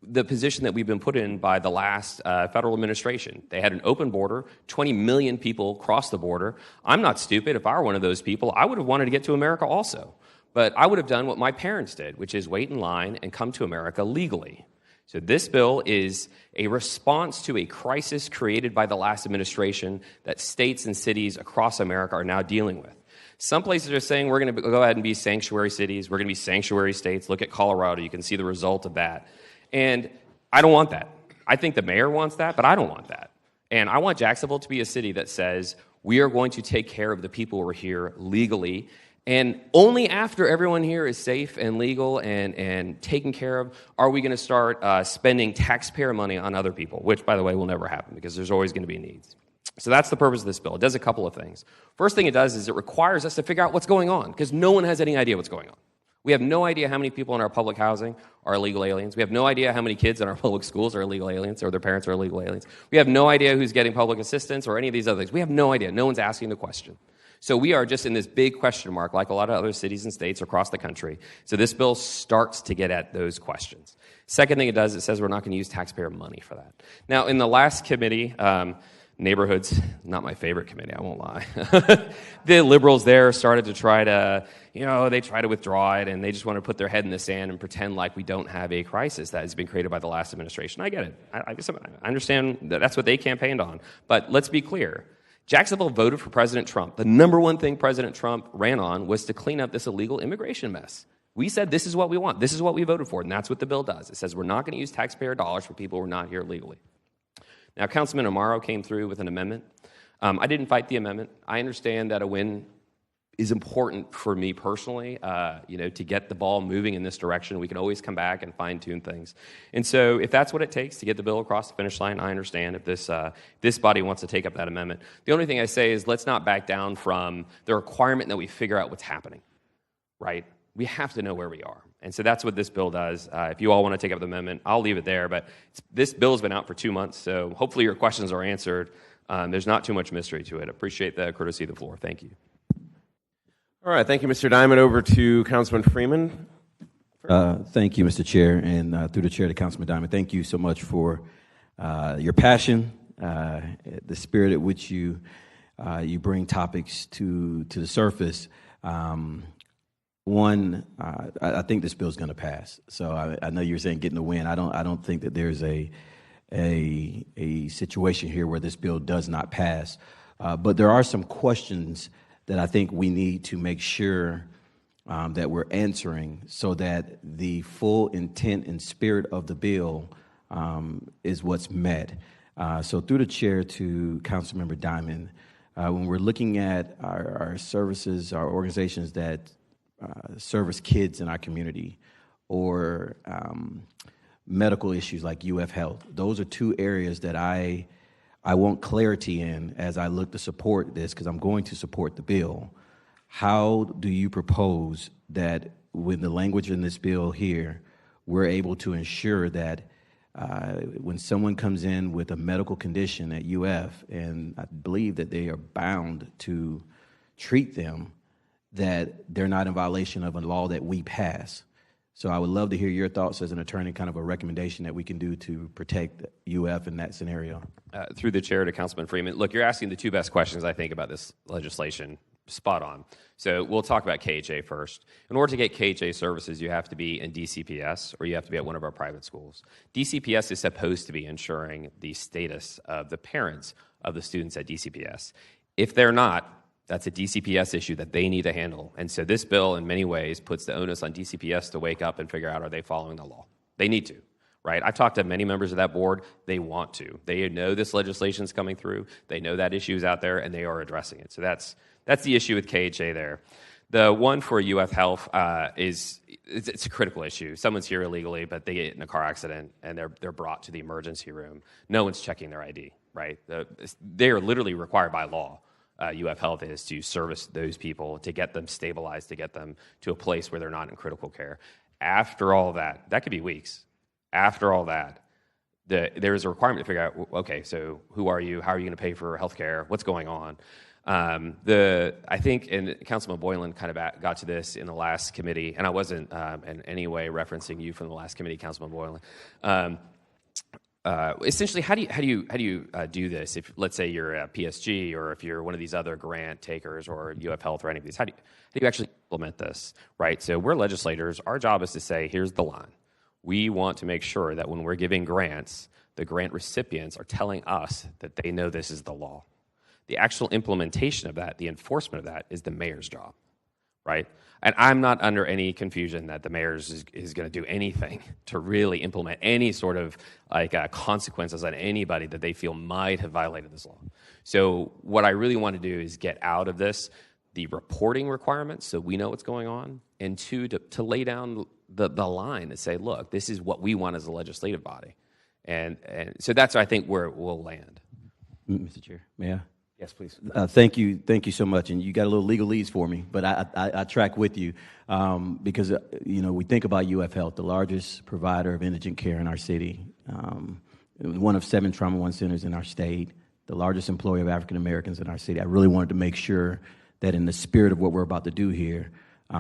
the position that we've been put in by the last federal administration. They had an open border, 20 million people crossed the border. I'm not stupid. If I were one of those people, I would have wanted to get to America also. But I would have done what my parents did, which is wait in line and come to America legally. So this bill is a response to a crisis created by the last administration that states and cities across America are now dealing with. Some places are saying we're going to go ahead and be sanctuary cities. We're going to be sanctuary states. Look at Colorado. You can see the result of that. And I don't want that. I think the mayor wants that, but I don't want that. And I want Jacksonville to be a city that says we are going to take care of the people who are here legally. And only after everyone here is safe and legal and taken care of are we going to start spending taxpayer money on other people, which, by the way, will never happen because there's always going to be needs. So that's the purpose of this bill. It does a couple of things. First thing it does is it requires us to figure out what's going on because no one has any idea what's going on. We have no idea how many people in our public housing are illegal aliens. We have no idea how many kids in our public schools are illegal aliens or their parents are illegal aliens. We have no idea who's getting public assistance or any of these other things. We have no idea. No one's asking the question. So we are just in this big question mark like a lot of other cities and states across the country. So this bill starts to get at those questions. Second thing it does, it says we're not going to use taxpayer money for that. Now, in the last committee, neighborhoods, not my favorite committee, I won't lie. The liberals there started to try to, they try to withdraw it, and they just want to put their head in the sand and pretend like we don't have a crisis that has been created by the last administration. I get it. I understand that that's what they campaigned on. But let's be clear. Jacksonville voted for President Trump. The number one thing President Trump ran on was to clean up this illegal immigration mess. We said this is what we want. This is what we voted for, and that's what the bill does. It says we're not going to use taxpayer dollars for people who are not here legally. Now, Councilman Amaro came through with an amendment. I didn't fight the amendment. I understand that a win is important for me personally, to get the ball moving in this direction. We can always come back and fine-tune things. And so if that's what it takes to get the bill across the finish line, I understand if this body wants to take up that amendment. The only thing I say is let's not back down from the requirement that we figure out what's happening, right? We have to know where we are. And so that's what this bill does. If you all want to take up the amendment, I'll leave it there. But this bill has been out for 2 months, so hopefully your questions are answered. There's not too much mystery to it. Appreciate the courtesy of the floor. Thank you. All right. Thank you, Mr. Diamond. Over to Councilman Freeman. Thank you, Mr. Chair, and through the chair to Councilman Diamond. Thank you so much for your passion, the spirit at which you bring topics to the surface. I think this bill is going to pass. So I know you're saying getting a win. I don't think that there's a situation here where this bill does not pass. But there are some questions that I think we need to make sure that we're answering so that the full intent and spirit of the bill is what's met. So through the chair to Councilmember Diamond, when we're looking at our services, our organizations that service kids in our community, or medical issues like UF Health. Those are two areas that I want clarity in as I look to support this, because I'm going to support the bill. How do you propose that with the language in this bill here, we're able to ensure that when someone comes in with a medical condition at UF, and I believe that they are bound to treat them, that they're not in violation of a law that we pass? So I would love to hear your thoughts as an attorney, kind of a recommendation that we can do to protect UF in that scenario. Through the chair to Councilman Freeman. Look, you're asking the two best questions, I think, about this legislation. Spot on. So we'll talk about KHA first. In order to get KHA services, you have to be in DCPS or you have to be at one of our private schools. DCPS is supposed to be ensuring the status of the parents of the students at DCPS. If they're not, that's a DCPS issue that they need to handle. And so this bill, in many ways, puts the onus on DCPS to wake up and figure out, are they following the law? They need to, right? I've talked to many members of that board. They want to. They know this legislation is coming through. They know that issue is out there, and they are addressing it. So that's the issue with KHA there. The one for UF Health it's a critical issue. Someone's here illegally, but they get in a car accident, and they're brought to the emergency room. No one's checking their ID, right? They are literally required by law. UF Health is to service those people, to get them stabilized, to get them to a place where they're not in critical care. After all that could be weeks. After all that, there is a requirement to figure out, okay, so who are you? How are you going to pay for health care? What's going on? I think, and Councilman Boylan kind of got to this in the last committee, and I wasn't in any way referencing you from the last committee, Councilman Boylan. Essentially, how do you do this? If let's say you're a PSG, or if you're one of these other grant takers, or UF Health, or any of these, how do you actually implement this, right? So we're legislators. Our job is to say, here's the line. We want to make sure that when we're giving grants, the grant recipients are telling us that they know this is the law. The actual implementation of that, the enforcement of that, is the mayor's job, right? And I'm not under any confusion that the mayor is going to do anything to really implement any sort of consequences on anybody that they feel might have violated this law. So what I really want to do is get out of this the reporting requirements so we know what's going on, and two, to lay down the line and say, look, this is what we want as a legislative body. And so that's, I think, where we'll land. Mr. Chair, may I? Yes, please. Thank you so much. And you got a little legalese for me, but I track with you because we think about UF Health, the largest provider of indigent care in our city, one of 7 Trauma One centers in our state, the largest employer of African Americans in our city. I really wanted to make sure that in the spirit of what we're about to do here,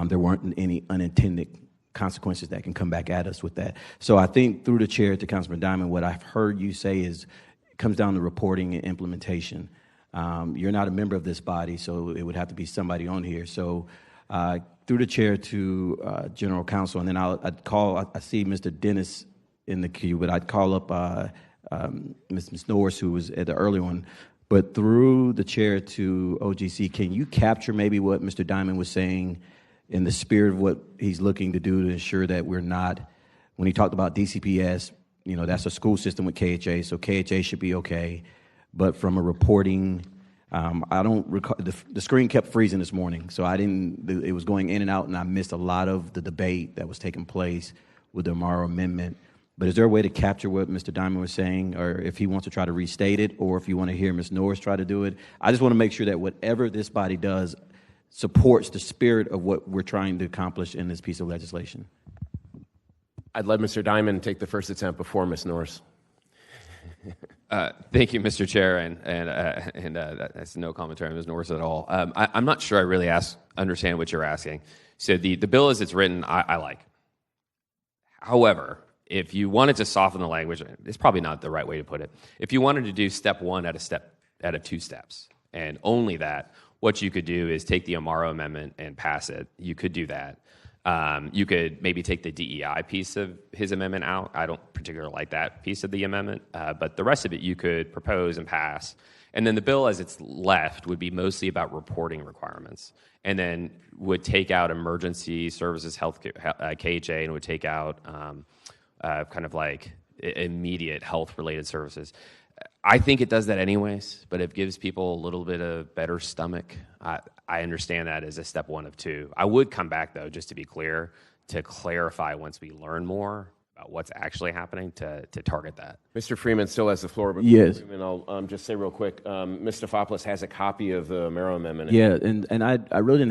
there weren't any unintended consequences that can come back at us with that. So I think through the chair to Councilman Diamond, what I've heard you say is it comes down to reporting and implementation. You're not a member of this body, so it would have to be somebody on here. So through the chair to General Counsel, and then I see Mr. Dennis in the queue, but I'd call up Ms. Norris, who was at the early one. But through the chair to OGC, can you capture maybe what Mr. Diamond was saying in the spirit of what he's looking to do to ensure that we're not, when he talked about DCPS, that's a school system with KHA, so KHA should be okay. But from a reporting, I don't recall, the screen kept freezing this morning, so it was going in and out, and I missed a lot of the debate that was taking place with the Amaro Amendment. But is there a way to capture what Mr. Diamond was saying, or if he wants to try to restate it, or if you want to hear Ms. Norris try to do it? I just want to make sure that whatever this body does supports the spirit of what we're trying to accomplish in this piece of legislation. I'd let Mr. Diamond take the first attempt before Ms. Norris. Thank you, Mr. Chair, and that's no commentary on Ms. Norris at all. I'm not sure I really understand what you're asking. So the bill as it's written, I like. However, if you wanted to soften the language, it's probably not the right way to put it. If you wanted to do step one out of 2 steps, and only that, what you could do is take the Amaro Amendment and pass it. You could do that. You could maybe take the DEI piece of his amendment out. I don't particularly like that piece of the amendment, but the rest of it you could propose and pass. And then the bill as it's left would be mostly about reporting requirements, and then would take out emergency services, health KHA, and would take out kind of like immediate health-related services. I think it does that anyways, but it gives people a little bit of better stomach. I understand that as a step 1 of 2. I would come back, though, just to be clear, to clarify once we learn more about what's actually happening to target that. Mr. Freeman still has the floor, but yes. Freeman, I'll just say real quick, Ms. Stefopoulos has a copy of the Amaro Amendment. Yeah, and I really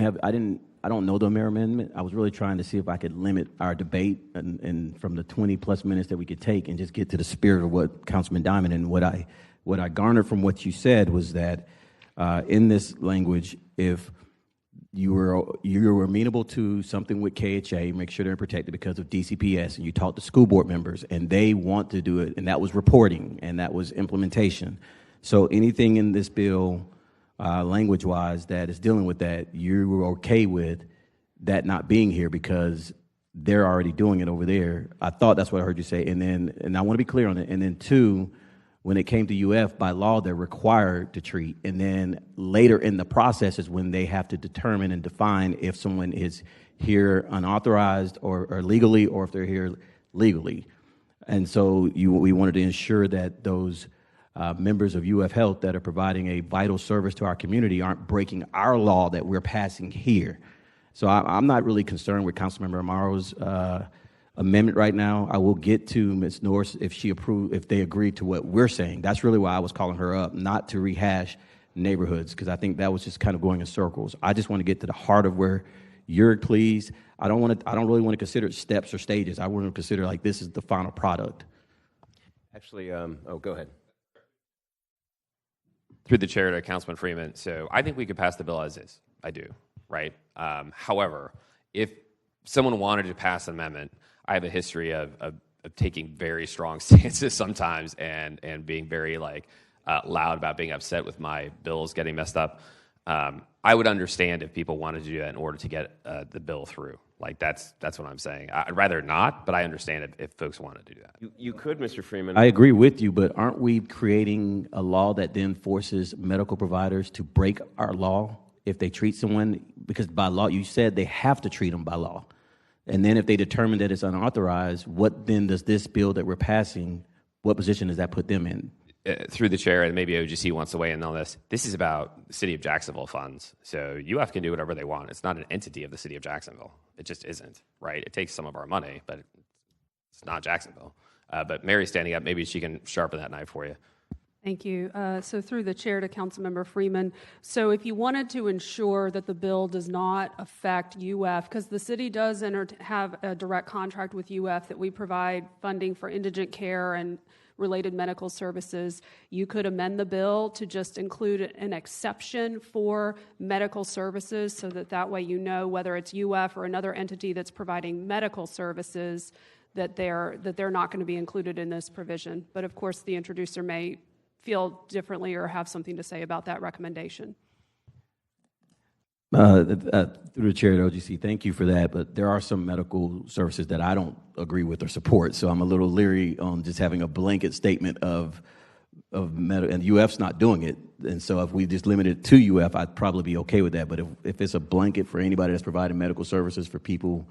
I don't know the Amaro Amendment. I was really trying to see if I could limit our debate and from the 20+ minutes that we could take and just get to the spirit of what Councilman Diamond, and what I garnered from what you said was that in this language, if you were amenable to something with KHA, make sure they're protected because of DCPS, and you talked to school board members, and they want to do it, and that was reporting, and that was implementation. So anything in this bill, language-wise, that is dealing with that, you were okay with that not being here because they're already doing it over there. I thought that's what I heard you say, and I want to be clear on it. And then 2, when it came to UF, by law, they're required to treat. And then later in the process is when they have to determine and define if someone is here unauthorized or legally, or if they're here legally. And so we wanted to ensure that those members of UF Health that are providing a vital service to our community aren't breaking our law that we're passing here. So I'm not really concerned with Councilmember Amaro's amendment right now. I will get to Ms. Norris if they agree to what we're saying. That's really why I was calling her up, not to rehash neighborhoods, because I think that was just kind of going in circles. I just want to get to the heart of where you're pleased. I don't really want to consider it steps or stages. I want to consider like this is the final product. Actually, go ahead. Through the chair to Councilman Freeman. So I think we could pass the bill as is. I do, right? However, if someone wanted to pass an amendment, I have a history of taking very strong stances sometimes and being very loud about being upset with my bills getting messed up. I would understand if people wanted to do that in order to get the bill through. That's what I'm saying. I'd rather not, but I understand if folks want to do that. You could, Mr. Freeman. I agree with you, but aren't we creating a law that then forces medical providers to break our law if they treat someone? Because by law, you said they have to treat them by law. And then if they determine that it's unauthorized, what then does this bill that we're passing, what position does that put them in? Through the chair, and maybe OGC wants to weigh in on this, this is about the city of Jacksonville funds. So UF can do whatever they want. It's not an entity of the city of Jacksonville. It just isn't, right? It takes some of our money, but it's not Jacksonville. But Mary's standing up. Maybe she can sharpen that knife for you. Thank you. So through the chair to Councilmember Freeman. So if you wanted to ensure that the bill does not affect UF, because the city does have a direct contract with UF that we provide funding for indigent care and related medical services, you could amend the bill to just include an exception for medical services so that way you know whether it's UF or another entity that's providing medical services that they're not going to be included in this provision. But of course, the introducer may feel differently or have something to say about that recommendation. Through the chair at OGC, thank you for that, but there are some medical services that I don't agree with or support, so I'm a little leery on just having a blanket statement of medical, and UF's not doing it, and so if we just limit it to UF, I'd probably be okay with that, but if it's a blanket for anybody that's providing medical services for people,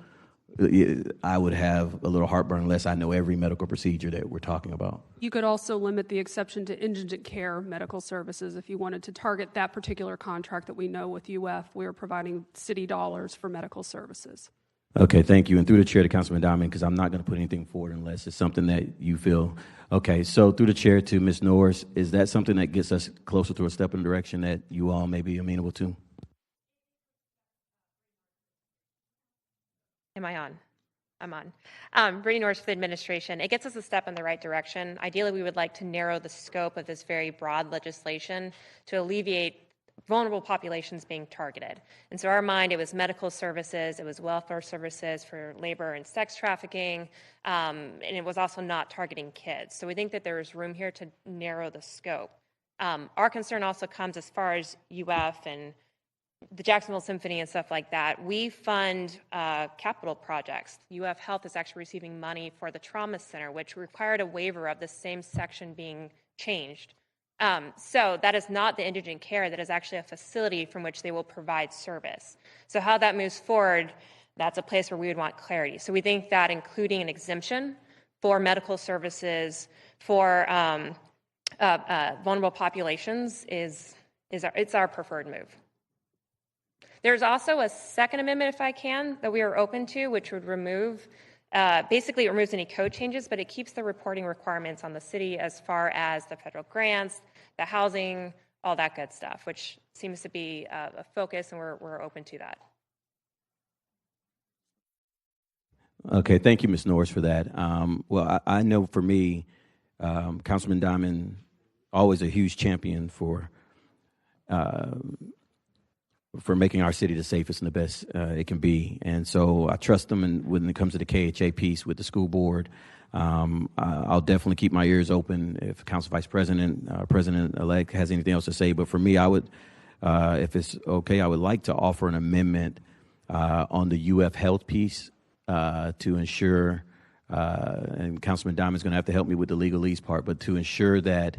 I would have a little heartburn unless I know every medical procedure that we're talking about. You could also limit the exception to indigent care medical services if you wanted to target that particular contract that we know with UF. We're providing city dollars for medical services. Okay, thank you. And through the chair to Councilman Diamond, because I'm not going to put anything forward unless it's something that you feel. Okay, so through the chair to Ms. Norris, is that something that gets us closer to a step in the direction that you all may be amenable to? Am I on? I'm on. Brittany Norris for the administration. It gets us a step in the right direction. Ideally, we would like to narrow the scope of this very broad legislation to alleviate vulnerable populations being targeted. And so, in our mind, it was medical services, it was welfare services for labor and sex trafficking, and it was also not targeting kids. So we think that there is room here to narrow the scope. Our concern also comes as far as UF and the Jacksonville Symphony and stuff like that. We fund capital projects. UF Health is actually receiving money for the trauma center, which required a waiver of the same section being changed. So that is not the indigent care. That is actually a facility from which they will provide service. So how that moves forward, that's a place where we would want clarity. So we think that including an exemption for medical services for vulnerable populations is our preferred move. There's also a second amendment, if I can, that we are open to, which would remove, basically it removes any code changes, but it keeps the reporting requirements on the city as far as the federal grants, the housing, all that good stuff, which seems to be a focus, and we're open to that. Okay, thank you, Ms. Norris, for that. Well, I know for me, Councilman Diamond, always a huge champion for making our city the safest and the best it can be. And so I trust them, and when it comes to the KHA piece with the school board, I'll definitely keep my ears open if Council Vice President, President-elect has anything else to say. But for me, I would, if it's okay, I would like to offer an amendment on the UF Health piece to ensure, and Councilman Diamond's going to have to help me with the legalese part, but to ensure that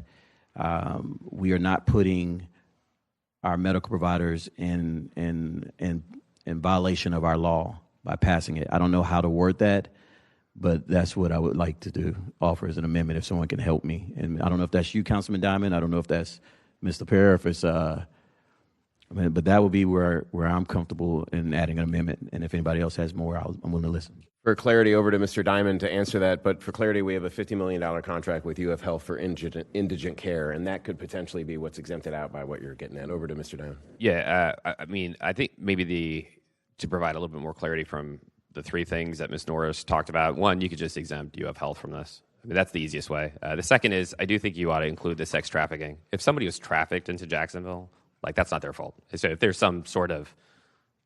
we are not putting our medical providers in violation of our law by passing it. I don't know how to word that, but that's what I would like to do, offer as an amendment if someone can help me. And I don't know if that's you, Councilman Diamond. I don't know if that's Mr. Perry, if it's, but that would be where I'm comfortable in adding an amendment. And if anybody else has more, I'm willing to listen. For clarity, over to Mr. Diamond to answer that. But for clarity, we have a $50 million contract with UF Health for indigent care, and that could potentially be what's exempted out by what you're getting at. Over to Mr. Diamond. Yeah, I mean, I think maybe to provide a little bit more clarity from the three things that Ms. Norris talked about. One, you could just exempt UF Health from this. I mean, that's the easiest way. The second is, I do think you ought to include the sex trafficking. If somebody was trafficked into Jacksonville, like, that's not their fault. So if there's some sort of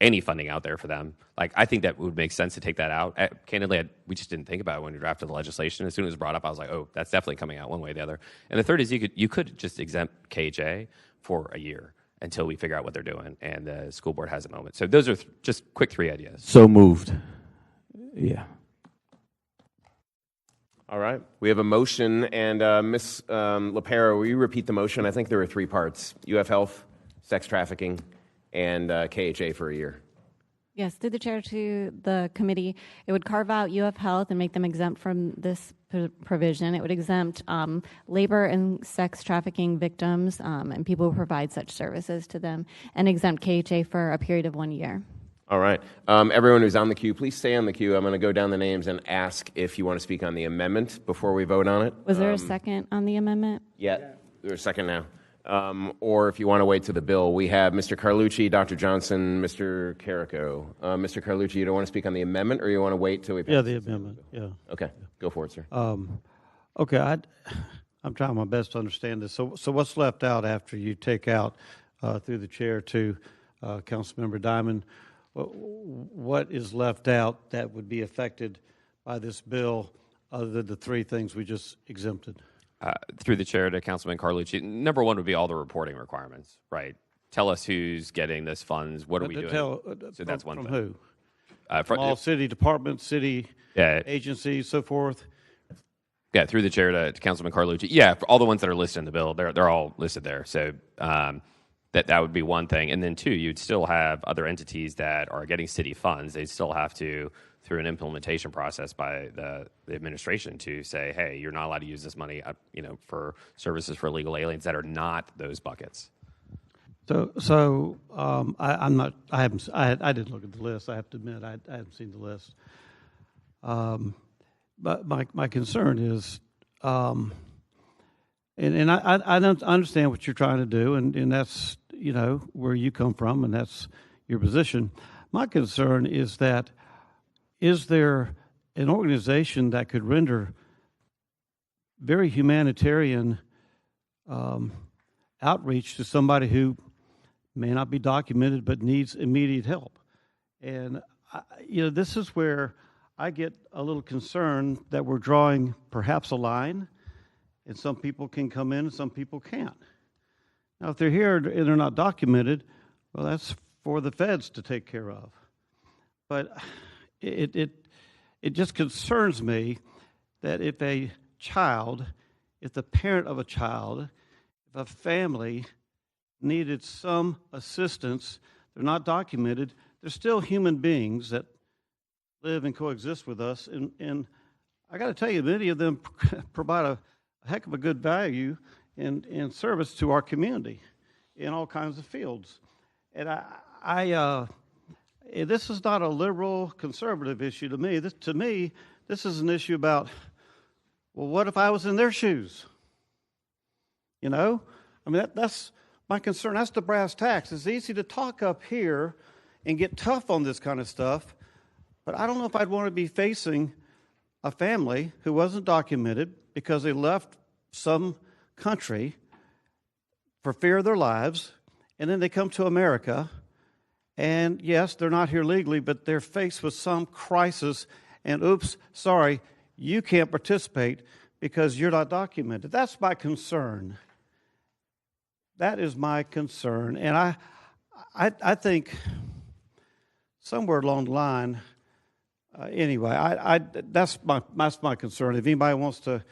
any funding out there for them, like, I think that would make sense to take that out. Candidly, we just didn't think about it when we drafted the legislation. As soon as it was brought up, I was like, oh, that's definitely coming out one way or the other. And the third is you could just exempt KHA for a year until we figure out what they're doing and the school board has a moment. So those are just quick 3 ideas. So moved. Yeah. All right. We have a motion, and Ms. LaPera, will you repeat the motion? I think there were 3 parts: UF Health, sex trafficking, and KHA for a year. Yes, through the chair to the committee, it would carve out UF Health and make them exempt from this provision. It would exempt labor and sex trafficking victims and people who provide such services to them, and exempt KHA for a period of 1 year. All right. Everyone who's on the queue, please stay on the queue. I'm going to go down the names and ask if you want to speak on the amendment before we vote on it. Was there a second on the amendment? Yeah, there's a second now. Or if you want to wait to the bill, we have Mr. Carlucci, Dr. Johnson, Mr. Carrico. Mr. Carlucci, you don't want to speak on the amendment, or you want to wait till we pass? Yeah, the amendment, yeah. Okay, go for it, sir. Okay, I'm trying my best to understand this. So what's left out after you take out, through the chair to Councilmember Diamond, what is left out that would be affected by this bill other than the 3 things we just exempted? Through the chair to Councilman Carlucci, number one would be all the reporting requirements, right? Tell us who's getting this funds. What are we doing? So that's one from thing. Who? From all city departments, city agencies, so forth? Yeah, through the chair to Councilman Carlucci. Yeah, for all the ones that are listed in the bill, they're all listed there. So that would be one thing. And then 2, you'd still have other entities that are getting city funds. They'd still have to, through an implementation process by the administration, to say, hey, you're not allowed to use this money, for services for illegal aliens that are not those buckets. So I'm not. I didn't look at the list. I have to admit, I haven't seen the list. But my concern is, and I don't understand what you're trying to do, and that's where you come from, and that's your position. My concern is that, is there an organization that could render very humanitarian outreach to somebody who may not be documented but needs immediate help? And this is where I get a little concerned that we're drawing perhaps a line, and some people can come in and some people can't. Now, if they're here and they're not documented, well, that's for the feds to take care of. But it just concerns me that if the parent of a child, if a family needed some assistance, they're not documented, they're still human beings that live and coexist with us. And I got to tell you, many of them provide a heck of a good value in service to our community in all kinds of fields. And this is not a liberal conservative issue to me. This is an issue about, well, what if I was in their shoes? That's my concern. That's the brass tacks. It's easy to talk up here and get tough on this kind of stuff, but I don't know if I'd want to be facing a family who wasn't documented because they left some country for fear of their lives, and then they come to America, and yes, they're not here legally, but they're faced with some crisis, and oops, sorry, you can't participate because you're not documented. That's my concern. That is my concern. And I think somewhere along the line, anyway, that's my concern. If anybody wants to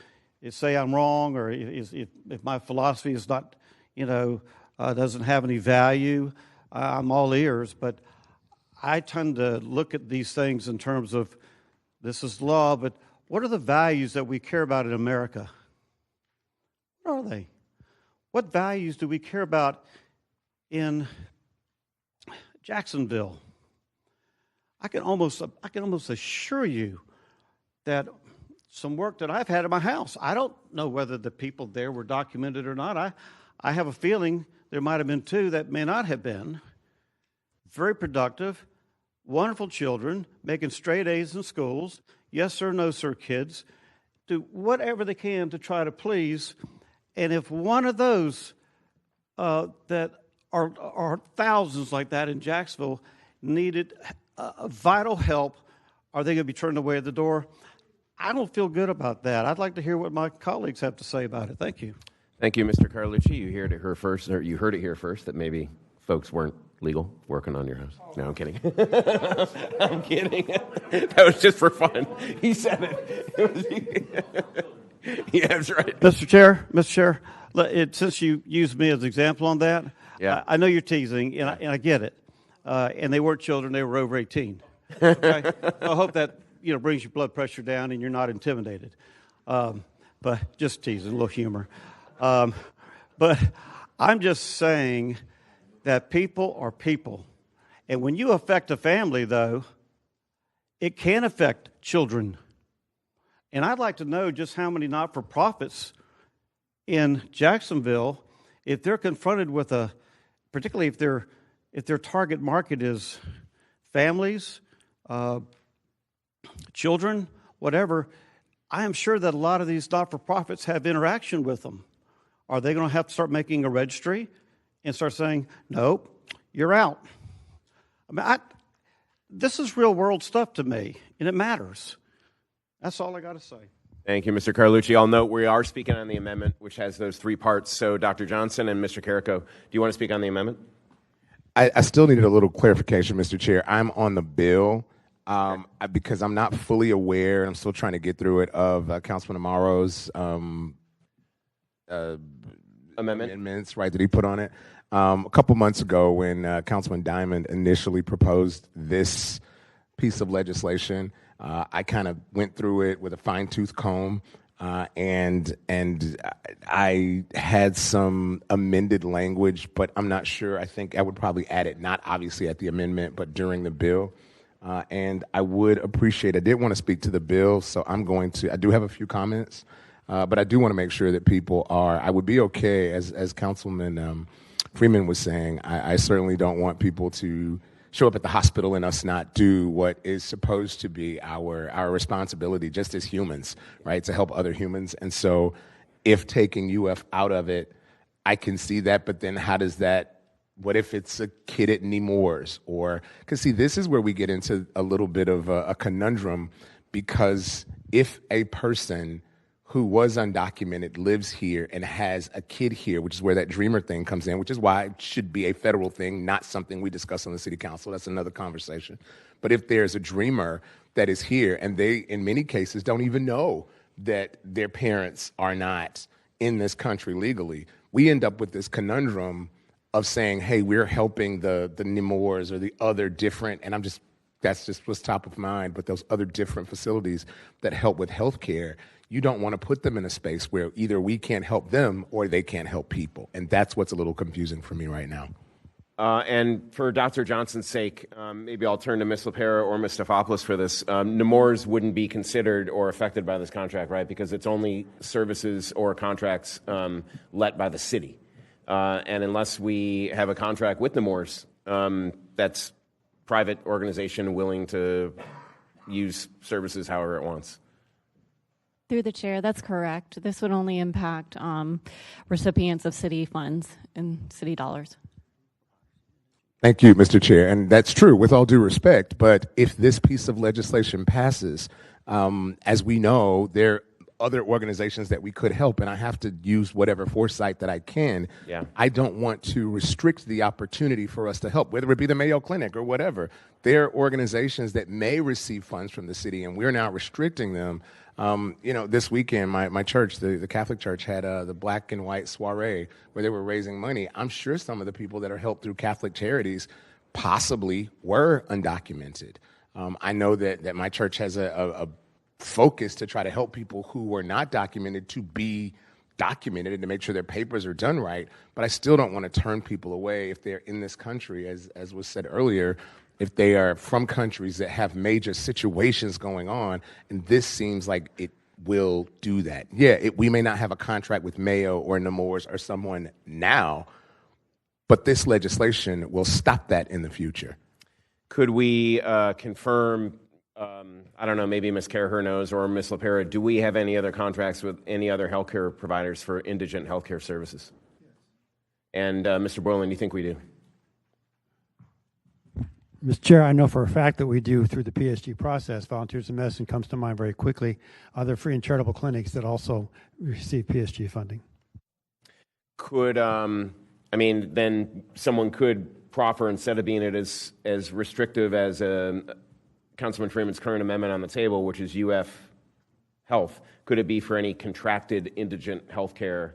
say I'm wrong, or if my philosophy is not, doesn't have any value, I'm all ears. But I tend to look at these things in terms of, this is law, but what are the values that we care about in America? What are they? What values do we care about in Jacksonville? I can almost assure you that some work that I've had at my house, I don't know whether the people there were documented or not. I have a feeling there might have been 2 that may not have been. Very productive, wonderful children, making straight A's in schools, yes sir, no sir kids, do whatever they can to try to please. And if one of those that are thousands like that in Jacksonville needed vital help, are they going to be turned away at the door? I don't feel good about that. I'd like to hear what my colleagues have to say about it. Thank you. Thank you, Mr. Carlucci. You heard it here first, or you heard it here first, that maybe folks weren't legal working on your house. No, I'm kidding. I'm kidding. That was just for fun. He said it. Yeah, that's right. Mr. Chair, since you used me as an example on that, yeah. I know you're teasing, and I get it. And they weren't children; they were over 18. Okay? So I hope that brings your blood pressure down and you're not intimidated. But just teasing, a little humor. But I'm just saying that people are people. And when you affect a family, though, it can affect children. And I'd like to know just how many not-for-profits in Jacksonville, if they're confronted with particularly if their target market is families, children, whatever, I am sure that a lot of these not-for-profits have interaction with them. Are they going to have to start making a registry and start saying, nope, you're out? I mean, this is real-world stuff to me, and it matters. That's all I got to say. Thank you, Mr. Carlucci. I'll note we are speaking on the amendment, which has those three parts. So, Dr. Johnson and Mr. Carrico, do you want to speak on the amendment? I still needed a little clarification, Mr. Chair. I'm on the bill because I'm not fully aware, and I'm still trying to get through it, of Councilman Amaro's amendments, right, that he put on it. A couple months ago when Councilman Diamond initially proposed this piece of legislation, I kind of went through it with a fine-tooth comb, and I had some amended language, but I'm not sure. I think I would probably add it, not obviously at the amendment, but during the bill. And I would appreciate, I did want to speak to the bill, so I do have a few comments, but I do want to make sure that people I would be okay, as Councilman Freeman was saying, I certainly don't want people to show up at the hospital and us not do what is supposed to be our responsibility just as humans, right, to help other humans. And so if taking UF out of it, I can see that, but then what if it's a kid at Nemours? Because see, this is where we get into a little bit of a conundrum, because if a person who was undocumented lives here and has a kid here, which is where that dreamer thing comes in, which is why it should be a federal thing, not something we discuss on the city council. That's another conversation. But if there's a dreamer that is here and they, in many cases, don't even know that their parents are not in this country legally, we end up with this conundrum of saying, hey, we're helping the Nemours or the other different, and that's just what's top of mind, but those other different facilities that help with health care, you don't want to put them in a space where either we can't help them or they can't help people. And that's what's a little confusing for me right now. And for Dr. Johnson's sake, maybe I'll turn to Ms. LaPera or Ms. Stefopoulos for this. Nemours wouldn't be considered or affected by this contract, right? Because it's only services or contracts let by the city. And unless we have a contract with Nemours, that's private organization willing to use services however it wants. Through the chair, that's correct. This would only impact recipients of city funds and city dollars. Thank you, Mr. Chair. And that's true, with all due respect. But if this piece of legislation passes, as we know, there are other organizations that we could help, and I have to use whatever foresight that I can. Yeah. I don't want to restrict the opportunity for us to help, whether it be the Mayo Clinic or whatever. There are organizations that may receive funds from the city, and we're now restricting them. This weekend, my church, the Catholic Church, had the black and white soiree where they were raising money. I'm sure some of the people that are helped through Catholic charities possibly were undocumented. I know that my church has a focus to try to help people who were not documented to be documented and to make sure their papers are done right. But I still don't want to turn people away if they're in this country, as was said earlier, if they are from countries that have major situations going on, and this seems like it will do that. Yeah, we may not have a contract with Mayo or Nemours or someone now, but this legislation will stop that in the future. Could we confirm I don't know, maybe Ms. Caraher knows or Ms. LaPera, do we have any other contracts with any other healthcare providers for indigent healthcare services? And Mr. Boylan, you think we do? Mr. Chair, I know for a fact that we do through the PSG process. Volunteers in Medicine comes to mind very quickly. Other free and charitable clinics that also receive PSG funding. Could, then someone could proffer, instead of being it as restrictive as Councilman Freeman's current amendment on the table, which is UF Health, could it be for any contracted indigent healthcare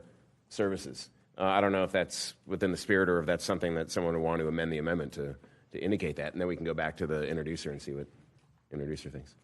services? I don't know if that's within the spirit or if that's something that someone would want to amend the amendment to indicate that, and then we can go back to the introducer and see what introducer thinks.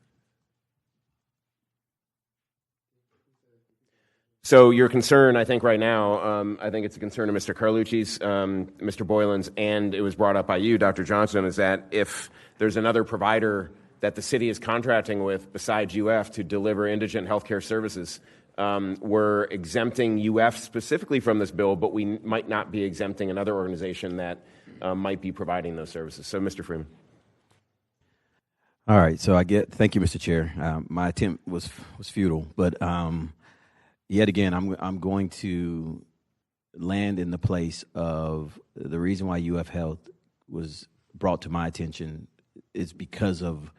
So your concern, I think right now, I think it's a concern of Mr. Carlucci's, Mr. Boylan's, and it was brought up by you, Dr. Johnson, is that if there's another provider that the city is contracting with besides UF to deliver indigent healthcare services, we're exempting UF specifically from this bill, but we might not be exempting another organization that might be providing those services. So, Mr. Freeman. All right, so thank you, Mr. Chair. My attempt was futile, but yet again, I'm going to land in the place of the reason why UF Health was brought to my attention is because of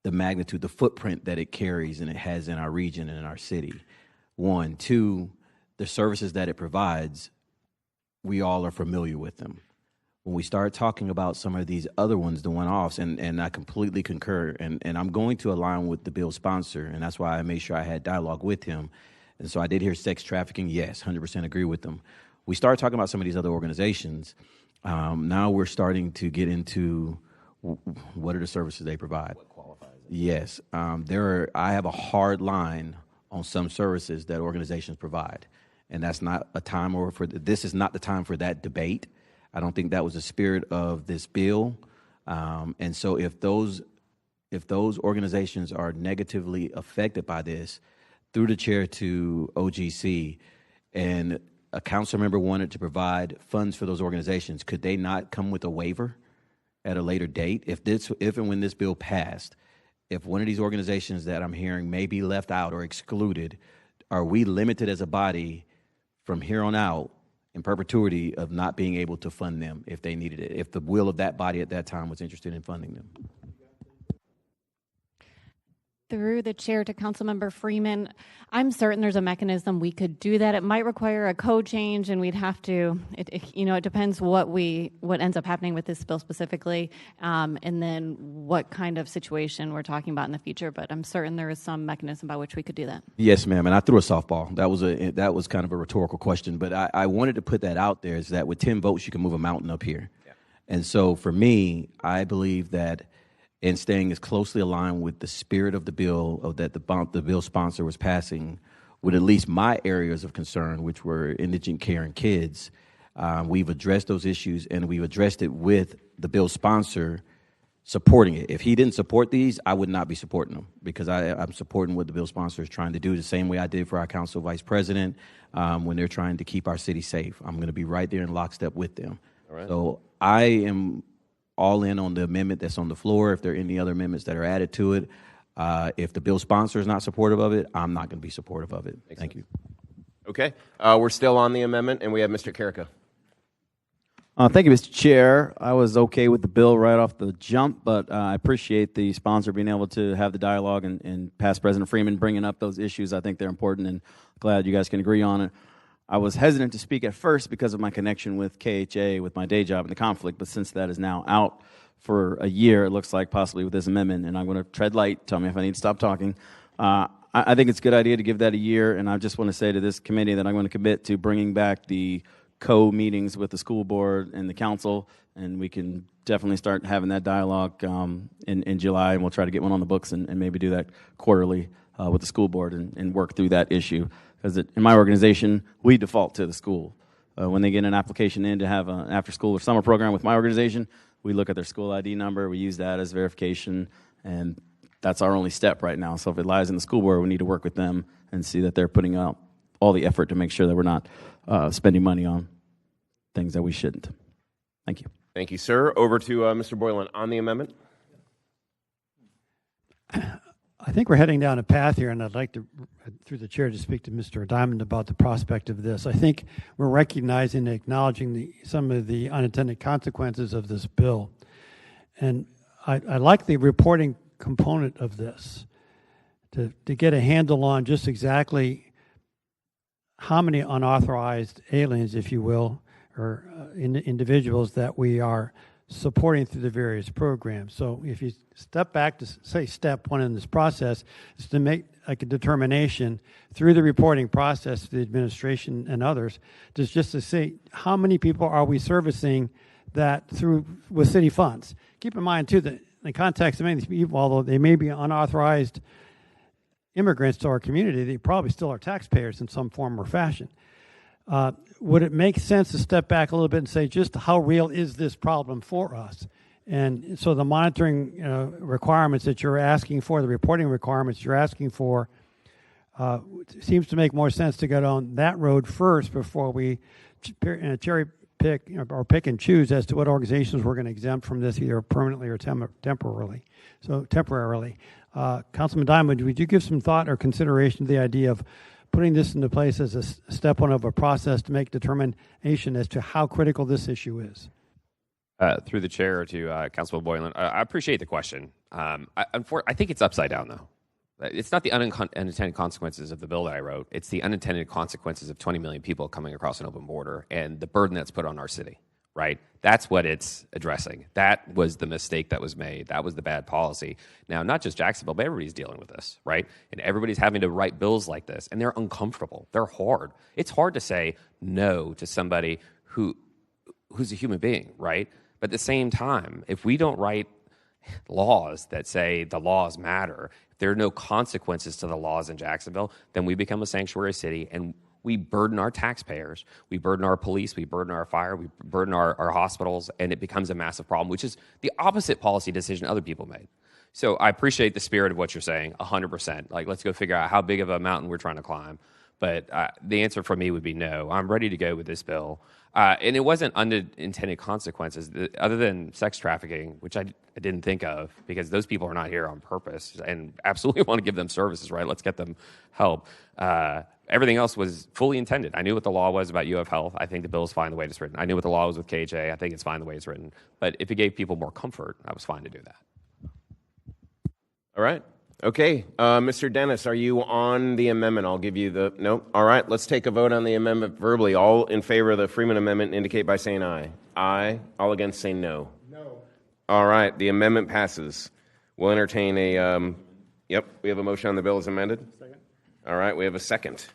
the magnitude, the footprint that it carries and it has in our region and in our city. One. Two, the services that it provides, we all are familiar with them. When we start talking about some of these other ones, the one-offs, and I completely concur, and I'm going to align with the bill sponsor, and that's why I made sure I had dialogue with him. And so I did hear sex trafficking, yes, 100% agree with them. We start talking about some of these other organizations, now we're starting to get into what are the services they provide. What qualifies it? Yes, I have a hard line on some services that organizations provide, and that's not a time this is not the time for that debate. I don't think that was the spirit of this bill, and so if those organizations are negatively affected by this, through the chair to OGC, and a council member wanted to provide funds for those organizations, could they not come with a waiver at a later date? If and when this bill passed, if one of these organizations that I'm hearing may be left out or excluded, are we limited as a body from here on out in perpetuity of not being able to fund them if they needed it, if the will of that body at that time was interested in funding them? Through the chair to Councilmember Freeman, I'm certain there's a mechanism we could do that. It might require a code change, and we'd have to. It depends what ends up happening with this bill specifically, and then what kind of situation we're talking about in the future. But I'm certain there is some mechanism by which we could do that. Yes, ma'am. And I threw a softball. That was kind of a rhetorical question, but I wanted to put that out there. Is that with 10 votes you can move a mountain up here, and so for me, I believe that. And staying as closely aligned with the spirit of the bill that the bill sponsor was passing, with at least my areas of concern, which were indigent care and kids, we've addressed those issues, and we've addressed it with the bill sponsor supporting it. If he didn't support these, I would not be supporting them, because I'm supporting what the bill sponsor is trying to do, the same way I did for our council vice president when they're trying to keep our city safe. I'm going to be right there in lockstep with them. All right. So I am all in on the amendment that's on the floor. If there are any other amendments that are added to it, if the bill sponsor is not supportive of it, I'm not going to be supportive of it. Thank you. Okay. We're still on the amendment, and we have Mr. Carrico. Thank you, Mr. Chair. I was okay with the bill right off the jump, but I appreciate the sponsor being able to have the dialogue and past President Freeman bringing up those issues. I think they're important, and glad you guys can agree on it. I was hesitant to speak at first because of my connection with KHA, with my day job and the conflict, but since that is now out for a year, it looks like possibly with this amendment, and I'm going to tread light, tell me if I need to stop talking. I think it's a good idea to give that a year, and I just want to say to this committee that I'm going to commit to bringing back the co-meetings with the school board and the council, and we can definitely start having that dialogue in July, and we'll try to get one on the books and maybe do that quarterly with the school board and work through that issue. Because in my organization, we default to the school. When they get an application in to have an after-school or summer program with my organization, we look at their school ID number, we use that as verification, and that's our only step right now. So if it lies in the school board, we need to work with them and see that they're putting out all the effort to make sure that we're not spending money on things that we shouldn't. Thank you. Thank you, sir. Over to Mr. Boylan on the amendment. I think we're heading down a path here, and I'd like to, through the chair, to speak to Mr. Diamond about the prospect of this. I think we're recognizing and acknowledging some of the unintended consequences of this bill. And I like the reporting component of this, to get a handle on just exactly how many unauthorized aliens, if you will, or individuals that we are supporting through the various programs. So if you step back to say step one in this process is to make like a determination through the reporting process to the administration and others, just to say how many people are we servicing that through with city funds. Keep in mind too that in the context of many of these people, although they may be unauthorized immigrants to our community, they probably still are taxpayers in some form or fashion. Would it make sense to step back a little bit and say just how real is this problem for us? And so the monitoring requirements that you're asking for, the reporting requirements you're asking for, seems to make more sense to go down that road first before we cherry pick or pick and choose as to what organizations we're going to exempt from this either permanently or temporarily. So temporarily. Councilman Diamond, would you give some thought or consideration to the idea of putting this into place as a step one of a process to make determination as to how critical this issue is? Through the chair to Councilman Boylan, I appreciate the question. I think it's upside down, though. It's not the unintended consequences of the bill that I wrote. It's the unintended consequences of 20 million people coming across an open border and the burden that's put on our city, right? That's what it's addressing. That was the mistake that was made. That was the bad policy. Now, not just Jacksonville, but everybody's dealing with this, right? And everybody's having to write bills like this, and they're uncomfortable. They're hard. It's hard to say no to somebody who's a human being, right? But at the same time, if we don't write laws that say the laws matter, if there are no consequences to the laws in Jacksonville, then we become a sanctuary city, and we burden our taxpayers, we burden our police, we burden our fire, we burden our hospitals, and it becomes a massive problem, which is the opposite policy decision other people made. So I appreciate the spirit of what you're saying, 100%. Like, let's go figure out how big of a mountain we're trying to climb. But the answer for me would be no. I'm ready to go with this bill. And it wasn't unintended consequences, other than sex trafficking, which I didn't think of, because those people are not here on purpose and absolutely want to give them services, right? Let's get them help. Everything else was fully intended. I knew what the law was about UF Health. I think the bill is fine the way it's written. I knew what the law was with KJ. I think it's fine the way it's written. But if it gave people more comfort, I was fine to do that. All right. Okay. Mr. Dennis, are you on the amendment? I'll give you the... No? All right. Let's take a vote on the amendment verbally. All in favor of the Freeman amendment indicate by saying aye. Aye. All against say no. No. All right. The amendment passes. We'll entertain a... Yep. We have a motion on the bill as amended. Second. All right. We have a second.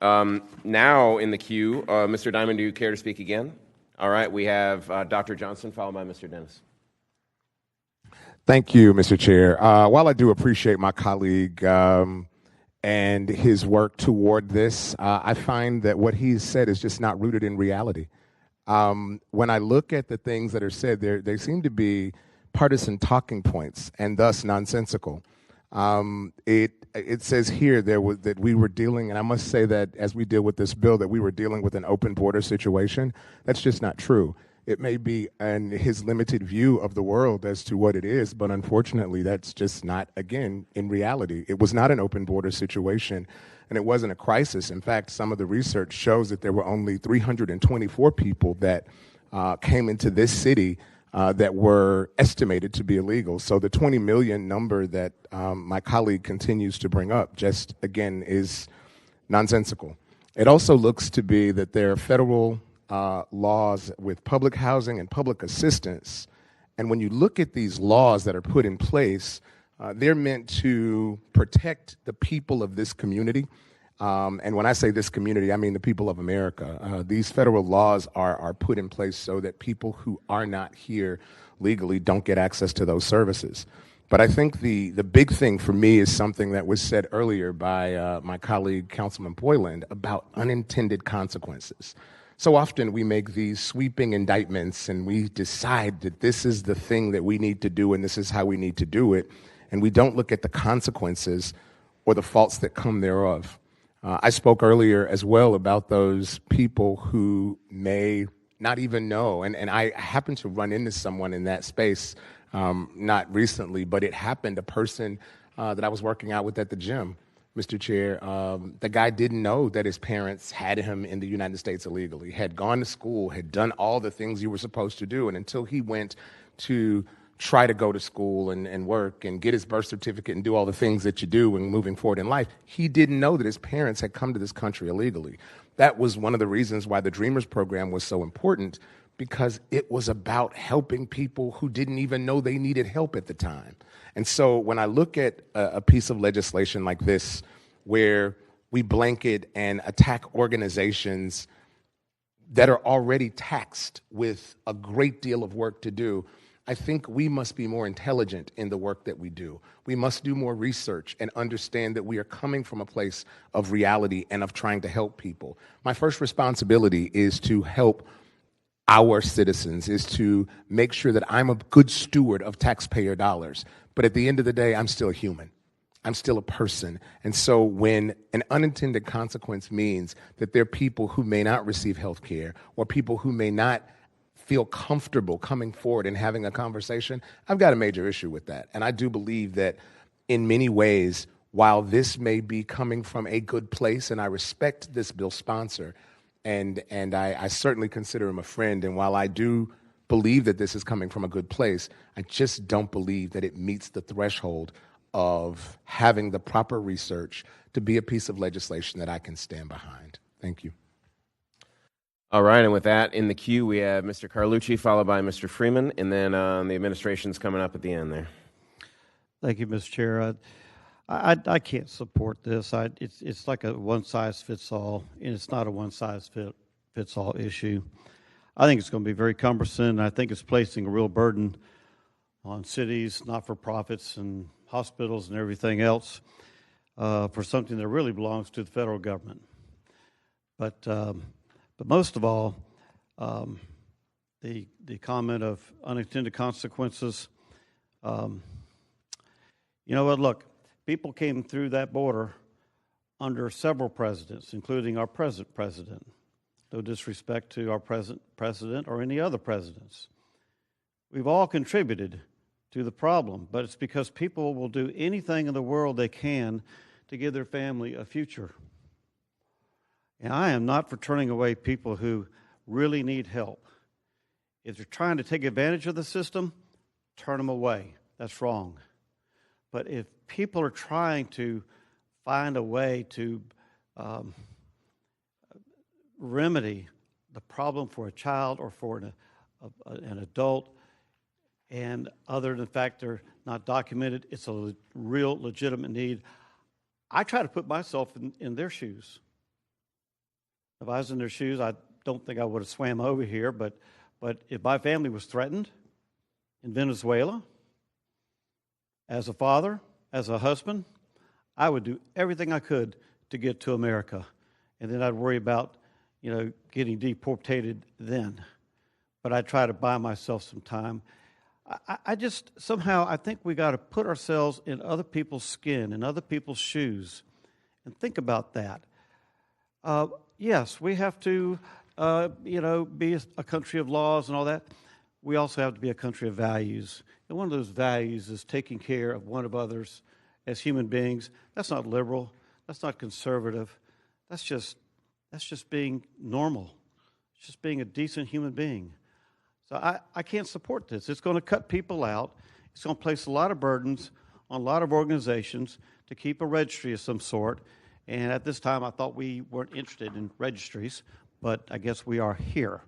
Now in the queue, Mr. Diamond, do you care to speak again? All right. We have Dr. Johnson followed by Mr. Dennis. Thank you, Mr. Chair. While I do appreciate my colleague and his work toward this, I find that what he's said is just not rooted in reality. When I look at the things that are said, they seem to be partisan talking points and thus nonsensical. It says here that we were dealing, and I must say that as we deal with this bill, that we were dealing with an open border situation. That's just not true. It may be in his limited view of the world as to what it is, but unfortunately, that's just not, again, in reality. It was not an open border situation, and it wasn't a crisis. In fact, some of the research shows that there were only 324 people that came into this city that were estimated to be illegal. So the 20 million number that my colleague continues to bring up just, again, is nonsensical. It also looks to be that there are federal laws with public housing and public assistance. And when you look at these laws that are put in place, they're meant to protect the people of this community. And when I say this community, I mean the people of America. These federal laws are put in place so that people who are not here legally don't get access to those services. But I think the big thing for me is something that was said earlier by my colleague, Councilman Boylan, about unintended consequences. So often we make these sweeping indictments and we decide that this is the thing that we need to do and this is how we need to do it, and we don't look at the consequences or the faults that come thereof. I spoke earlier as well about those people who may not even know, and I happened to run into someone in that space, not recently, but it happened. A person that I was working out with at the gym, Mr. Chair, the guy didn't know that his parents had him in the United States illegally, had gone to school, had done all the things you were supposed to do. And until he went to try to go to school and work and get his birth certificate and do all the things that you do when moving forward in life, he didn't know that his parents had come to this country illegally. That was one of the reasons why the Dreamers program was so important, because it was about helping people who didn't even know they needed help at the time. And so when I look at a piece of legislation like this, where we blanket and attack organizations that are already taxed with a great deal of work to do, I think we must be more intelligent in the work that we do. We must do more research and understand that we are coming from a place of reality and of trying to help people. My first responsibility is to help our citizens, is to make sure that I'm a good steward of taxpayer dollars. But at the end of the day, I'm still human. I'm still a person. And so when an unintended consequence means that there are people who may not receive health care, or people who may not feel comfortable coming forward and having a conversation, I've got a major issue with that. And I do believe that in many ways, while this may be coming from a good place, and I respect this bill's sponsor, and I certainly consider him a friend, and while I do believe that this is coming from a good place, I just don't believe that it meets the threshold of having the proper research to be a piece of legislation that I can stand behind. Thank you. All right, and with that, in the queue, we have Mr. Carlucci, followed by Mr. Freeman, and then the administration's coming up at the end there. Thank you, Mr. Chair. I can't support this. It's like a one-size-fits-all, and it's not a one-size-fits-all issue. I think it's going to be very cumbersome, and I think it's placing a real burden on cities, not-for-profits, and hospitals and everything else for something that really belongs to the federal government. But most of all, the comment of unintended consequences. You know what? Look, people came through that border under several presidents, including our present president. No disrespect to our present president or any other presidents. We've all contributed to the problem, but it's because people will do anything in the world they can to give their family a future. And I am not for turning away people who really need help. If they're trying to take advantage of the system, turn them away. That's wrong. But if people are trying to find a way to remedy the problem for a child or for an adult, and other than the fact they're not documented, it's a real legitimate need, I try to put myself in their shoes. If I was in their shoes, I don't think I would have swam over here, but if my family was threatened in Venezuela, as a father, as a husband, I would do everything I could to get to America. And then I'd worry about, getting deportated then. But I'd try to buy myself some time. I just, somehow, I think we got to put ourselves in other people's skin, in other people's shoes, and think about that. Yes, we have to, be a country of laws and all that. We also have to be a country of values. And one of those values is taking care of one of others as human beings. That's not liberal. That's not conservative. That's just being normal. It's just being a decent human being. So I can't support this. It's going to cut people out. It's going to place a lot of burdens on a lot of organizations to keep a registry of some sort. And at this time, I thought we weren't interested in registries, but I guess we are here.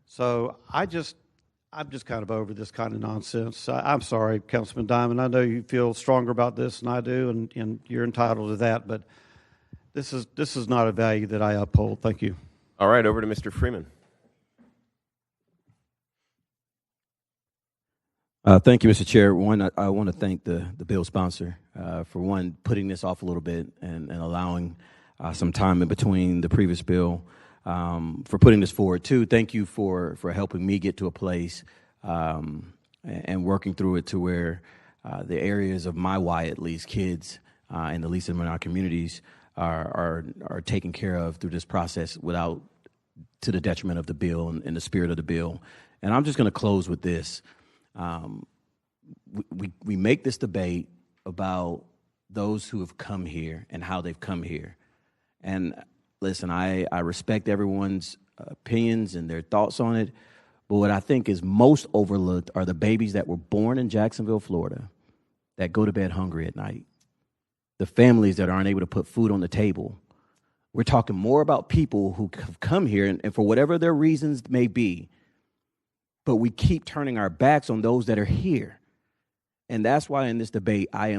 So I'm just kind of over this kind of nonsense. I'm sorry, Councilman Diamond. I know you feel stronger about this than I do, and you're entitled to that, but this is not a value that I uphold. Thank you. All right, over to Mr. Freeman. Thank you, Mr. Chair. One, I want to thank the bill sponsor for one, putting this off a little bit and allowing some time in between the previous bill for putting this forward. Two, thank you for helping me get to a place and working through it to where the areas of my why, at least, kids and the least in our communities are taken care of through this process without to the detriment of the bill and the spirit of the bill. And I'm just going to close with this. We make this debate about those who have come here and how they've come here. And listen, I respect everyone's opinions and their thoughts on it, but what I think is most overlooked are the babies that were born in Jacksonville, Florida, that go to bed hungry at night, the families that aren't able to put food on the table. We're talking more about people who have come here and for whatever their reasons may be, but we keep turning our backs on those that are here. And that's why in this debate, I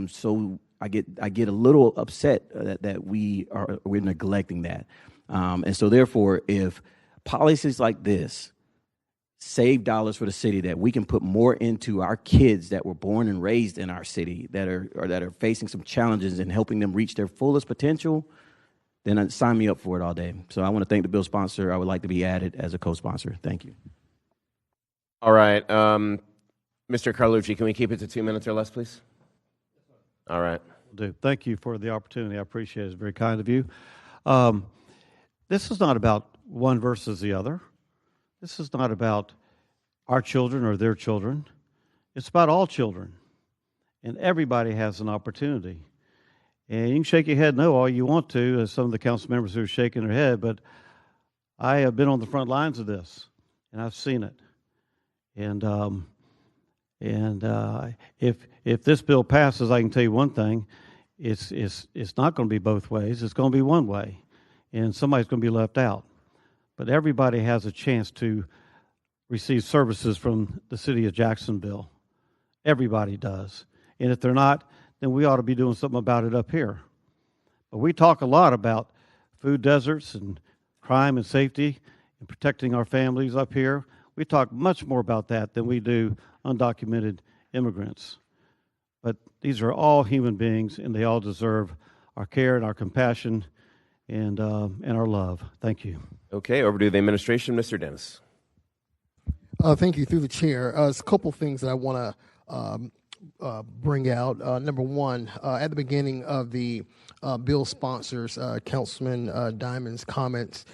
get a little upset that we're neglecting that. And so therefore, if policies like this save dollars for the city, that we can put more into our kids that were born and raised in our city that are facing some challenges and helping them reach their fullest potential, then sign me up for it all day. So I want to thank the bill sponsor. I would like to be added as a co-sponsor. Thank you. All right. Mr. Carlucci, can we keep it to 2 minutes or less, please? All right. Thank you for the opportunity. I appreciate it. It's very kind of you. This is not about one versus the other. This is not about our children or their children. It's about all children. And everybody has an opportunity. And you can shake your head no all you want to, as some of the council members who are shaking their head, but I have been on the front lines of this, and I've seen it. And if this bill passes, I can tell you one thing: it's not going to be both ways. It's going to be one way, and somebody's going to be left out. But everybody has a chance to receive services from the city of Jacksonville. Everybody does, and if they're not, then we ought to be doing something about it up here. But we talk a lot about food deserts and crime and safety and protecting our families up here. We talk much more about that than we do undocumented immigrants. But these are all human beings, and they all deserve our care and our compassion and our love. Thank you. Okay, over to the administration, Mr. Dennis. Thank you. Through the chair, there's a couple things that I want to bring out. Number one, at the beginning of the bill sponsors, Councilman Diamond's comments,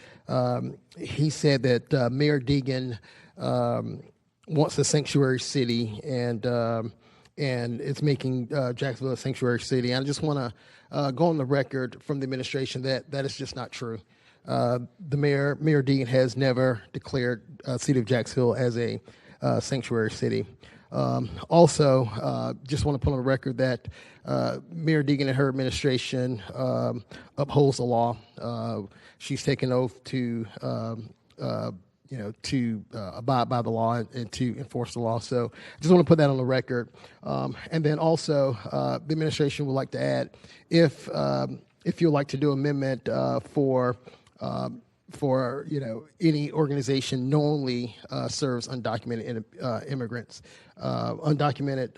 he said that Mayor Deegan wants a sanctuary city, and it's making Jacksonville a sanctuary city. I just want to go on the record from the administration that is just not true. The Mayor Deegan has never declared city of Jacksonville as a sanctuary city. Also, just want to put on the record that Mayor Deegan and her administration upholds the law. She's taken oath to abide by the law and to enforce the law. So I just want to put that on the record. And then also, the administration would like to add, if you'd like to do amendment for any organization knowingly serves undocumented immigrants, undocumented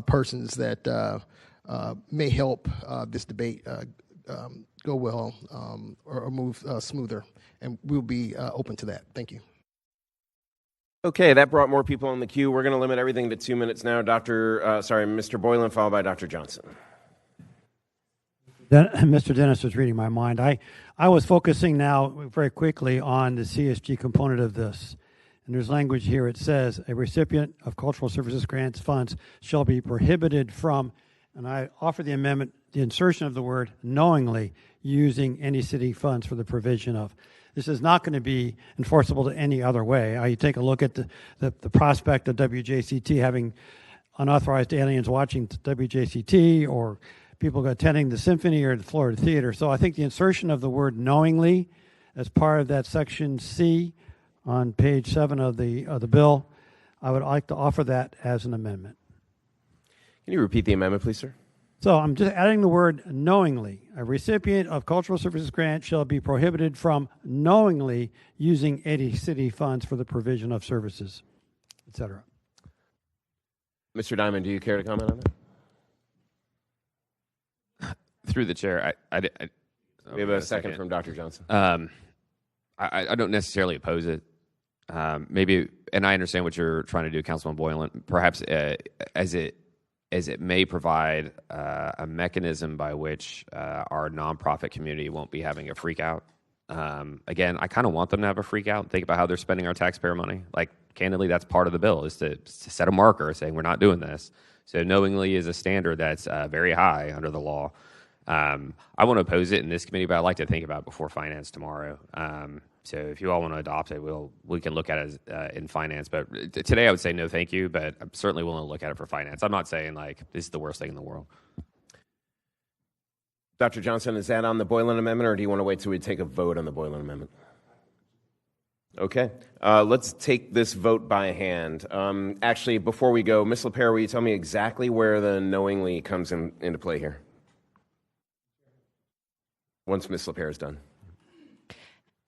persons that may help this debate go well or move smoother, and we'll be open to that. Thank you. Okay, that brought more people on the queue. We're going to limit everything to 2 minutes now. Mr. Boylan, followed by Dr. Johnson. Mr. Dennis was reading my mind. I was focusing now very quickly on the CSG component of this. And there's language here. It says, a recipient of cultural services grants funds shall be prohibited from, and I offer the amendment, the insertion of the word knowingly using any city funds for the provision of. This is not going to be enforceable to any other way. You take a look at the prospect of WJCT having unauthorized aliens watching WJCT, or people attending the symphony or the Florida Theater. So I think the insertion of the word knowingly as part of that section C on page 7 of the bill, I would like to offer that as an amendment. Can you repeat the amendment, please, sir? So I'm just adding the word knowingly. A recipient of cultural services grant shall be prohibited from knowingly using any city funds for the provision of services, etc. Mr. Diamond, do you care to comment on that? Through the chair, we have a second from Dr. Johnson. I don't necessarily oppose it. Maybe, and I understand what you're trying to do, Councilman Boylan. Perhaps as it may provide a mechanism by which our nonprofit community won't be having a freak out. Again, I kind of want them to have a freak out and think about how they're spending our taxpayer money. Like, candidly, that's part of the bill, is to set a marker saying we're not doing this. So knowingly is a standard that's very high under the law. I want to oppose it in this committee, but I'd like to think about it before finance tomorrow. So if you all want to adopt it, we can look at it in finance. But today I would say no thank you, but I'm certainly willing to look at it for finance. I'm not saying like this is the worst thing in the world. Dr. Johnson, is that on the Boylan Amendment, or do you want to wait till we take a vote on the Boylan Amendment? Okay. Let's take this vote by hand. Actually, before we go, Ms. LaPera, will you tell me exactly where the knowingly comes into play here? Once Ms. LaPera is done.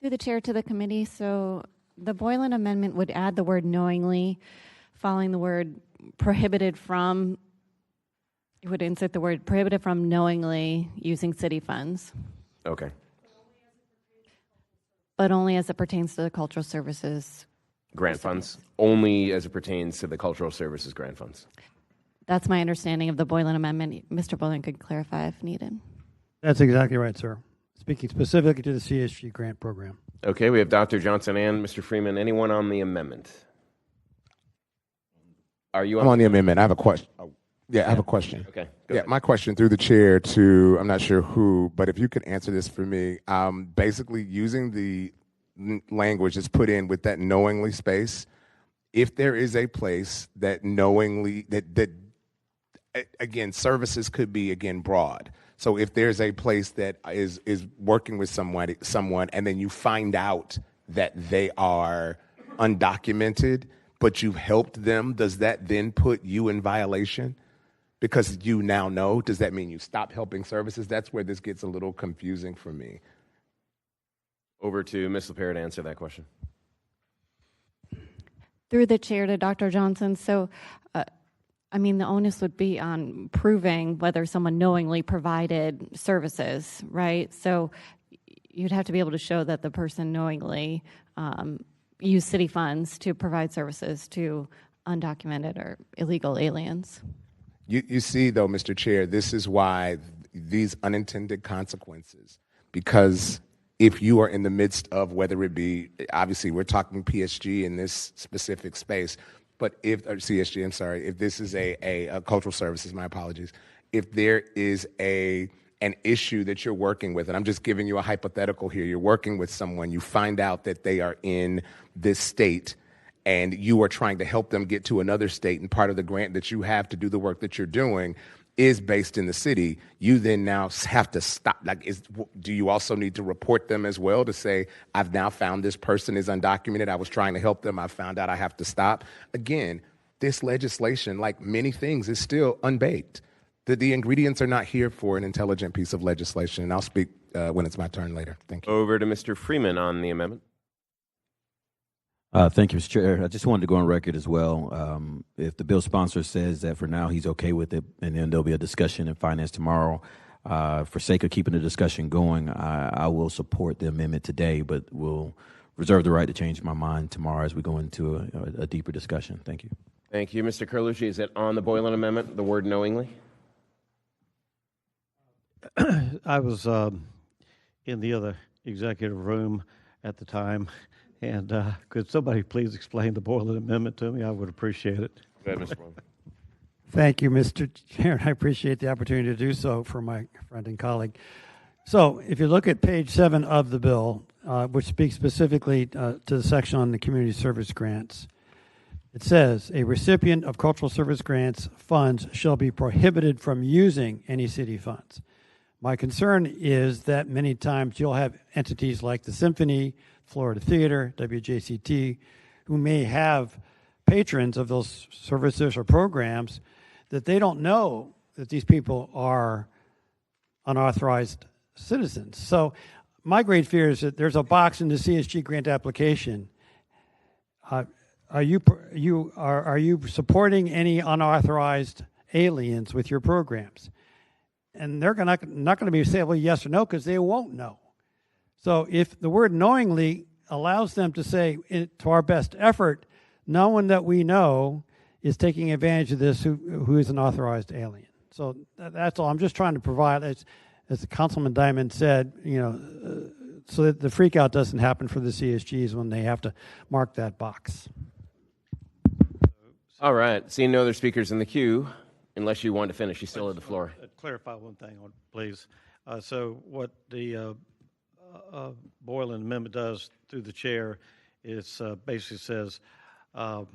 Through the chair to the committee, so the Boylan Amendment would add the word knowingly, following the word prohibited from. It would insert the word prohibited from knowingly using city funds. Okay. But only as it pertains to the cultural services. Grant funds, only as it pertains to the cultural services grant funds. That's my understanding of the Boylan Amendment. Mr. Boylan could clarify if needed. That's exactly right, sir. Speaking specifically to the CSG grant program. Okay, we have Dr. Johnson and Mr. Freeman. Anyone on the amendment? Are you on? I'm on the amendment. I have a question. Yeah, I have a question. Okay. Yeah, my question through the chair to, I'm not sure who, but if you could answer this for me, basically using the language that's put in with that knowingly space, if there is a place that knowingly, that again, services could be, again, broad. So if there's a place that is working with someone, and then you find out that they are undocumented, but you've helped them, does that then put you in violation? Because you now know, does that mean you stop helping services? That's where this gets a little confusing for me. Over to Ms. LaPera to answer that question. Through the chair to Dr. Johnson, so the onus would be on proving whether someone knowingly provided services, right? So you'd have to be able to show that the person knowingly used city funds to provide services to undocumented or illegal aliens. You see, though, Mr. Chair, this is why these unintended consequences, because if you are in the midst of, whether it be, obviously we're talking PSG in this specific space, but if, or CSG, I'm sorry, if this is a cultural services, my apologies, if there is an issue that you're working with, and I'm just giving you a hypothetical here, you're working with someone, you find out that they are in this state, and you are trying to help them get to another state, and part of the grant that you have to do the work that you're doing is based in the city, you then now have to stop. Do you also need to report them as well to say, I've now found this person is undocumented, I was trying to help them, I found out I have to stop? Again, this legislation, like many things, is still unbaked. The ingredients are not here for an intelligent piece of legislation, and I'll speak when it's my turn later. Thank you. Over to Mr. Freeman on the amendment. Thank you, Mr. Chair. I just wanted to go on record as well. If the bill sponsor says that for now he's okay with it, and then there'll be a discussion in finance tomorrow, for sake of keeping the discussion going, I will support the amendment today, but will reserve the right to change my mind tomorrow as we go into a deeper discussion. Thank you. Thank you. Mr. Carlucci, is it on the Boylan Amendment, the word knowingly? I was in the other executive room at the time. And could somebody please explain the Boylan Amendment to me? I would appreciate it. Go ahead, Mr. Boylan. Thank you, Mr. Chair. I appreciate the opportunity to do so for my friend and colleague. So if you look at page 7 of the bill, which speaks specifically to the section on the community service grants, it says, a recipient of cultural service grants funds shall be prohibited from using any city funds. My concern is that many times you'll have entities like the Symphony, Florida Theater, WJCT, who may have patrons of those services or programs that they don't know that these people are unauthorized citizens. So my great fear is that there's a box in the CSG grant application. Are you supporting any unauthorized aliens with your programs? And they're not going to be saying, well, yes or no, because they won't know. So if the word knowingly allows them to say, to our best effort, no one that we know is taking advantage of this who is an authorized alien. So that's all. I'm just trying to provide, as Councilman Diamond said, so that the freak out doesn't happen for the CSGs when they have to mark that box. All right. Seeing no other speakers in the queue, unless you want to finish. You still have the floor. Clarify one thing, please. So what the Boylan amendment does through the chair is basically says a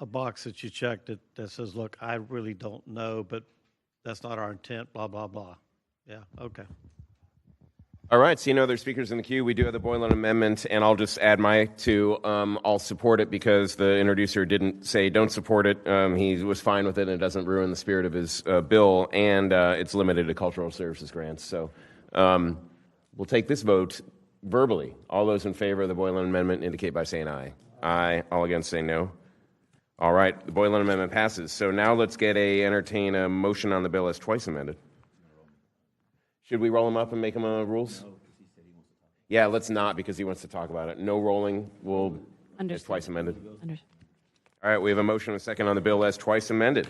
box that you check that says, look, I really don't know, but that's not our intent, blah, blah, blah. Yeah, okay. All right, seeing no other speakers in the queue, we do have the Boylan Amendment, and I'll just add my two. I'll support it because the introducer didn't say don't support it. He was fine with it, and it doesn't ruin the spirit of his bill, and it's limited to cultural services grants. So we'll take this vote verbally. All those in favor of the Boylan Amendment indicate by saying aye. Aye. All against say no. All right, the Boylan Amendment passes. So now let's entertain a motion on the bill as twice amended. Should we roll him up and make him rules? Yeah, let's not because he wants to talk about it. No rolling. We'll as twice amended. All right, we have a motion and a second on the bill as twice amended.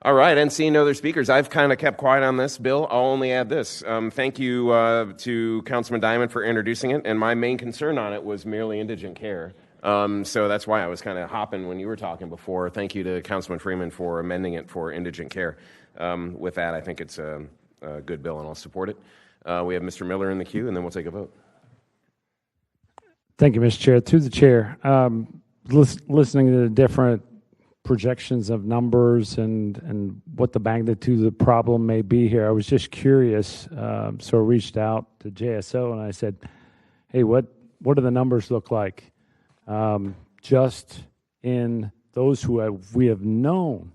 All right, and seeing no other speakers, I've kind of kept quiet on this bill. I'll only add this. Thank you to Councilman Diamond for introducing it, and my main concern on it was merely indigent care. So that's why I was kind of hopping when you were talking before. Thank you to Councilman Freeman for amending it for indigent care. With that, I think it's a good bill, and I'll support it. We have Mr. Miller in the queue, and then we'll take a vote. Thank you, Mr. Chair. Through the chair, listening to the different projections of numbers and what the magnitude of the problem may be here, I was just curious. So I reached out to JSO and I said, "Hey, what do the numbers look like just in those who we have known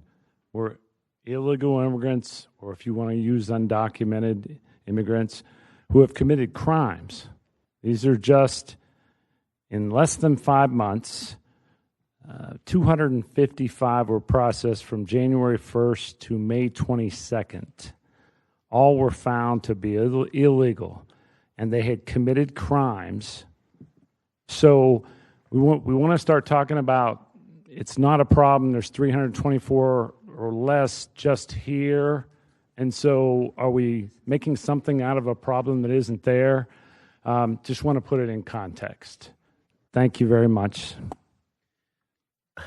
were illegal immigrants, or if you want to use undocumented immigrants who have committed crimes?" These are just in less than 5 months. 255 were processed from January 1st to May 22nd. All were found to be illegal, and they had committed crimes. So we want to start talking about it's not a problem. There's 324 or less just here. And so are we making something out of a problem that isn't there? Just want to put it in context. Thank you very much.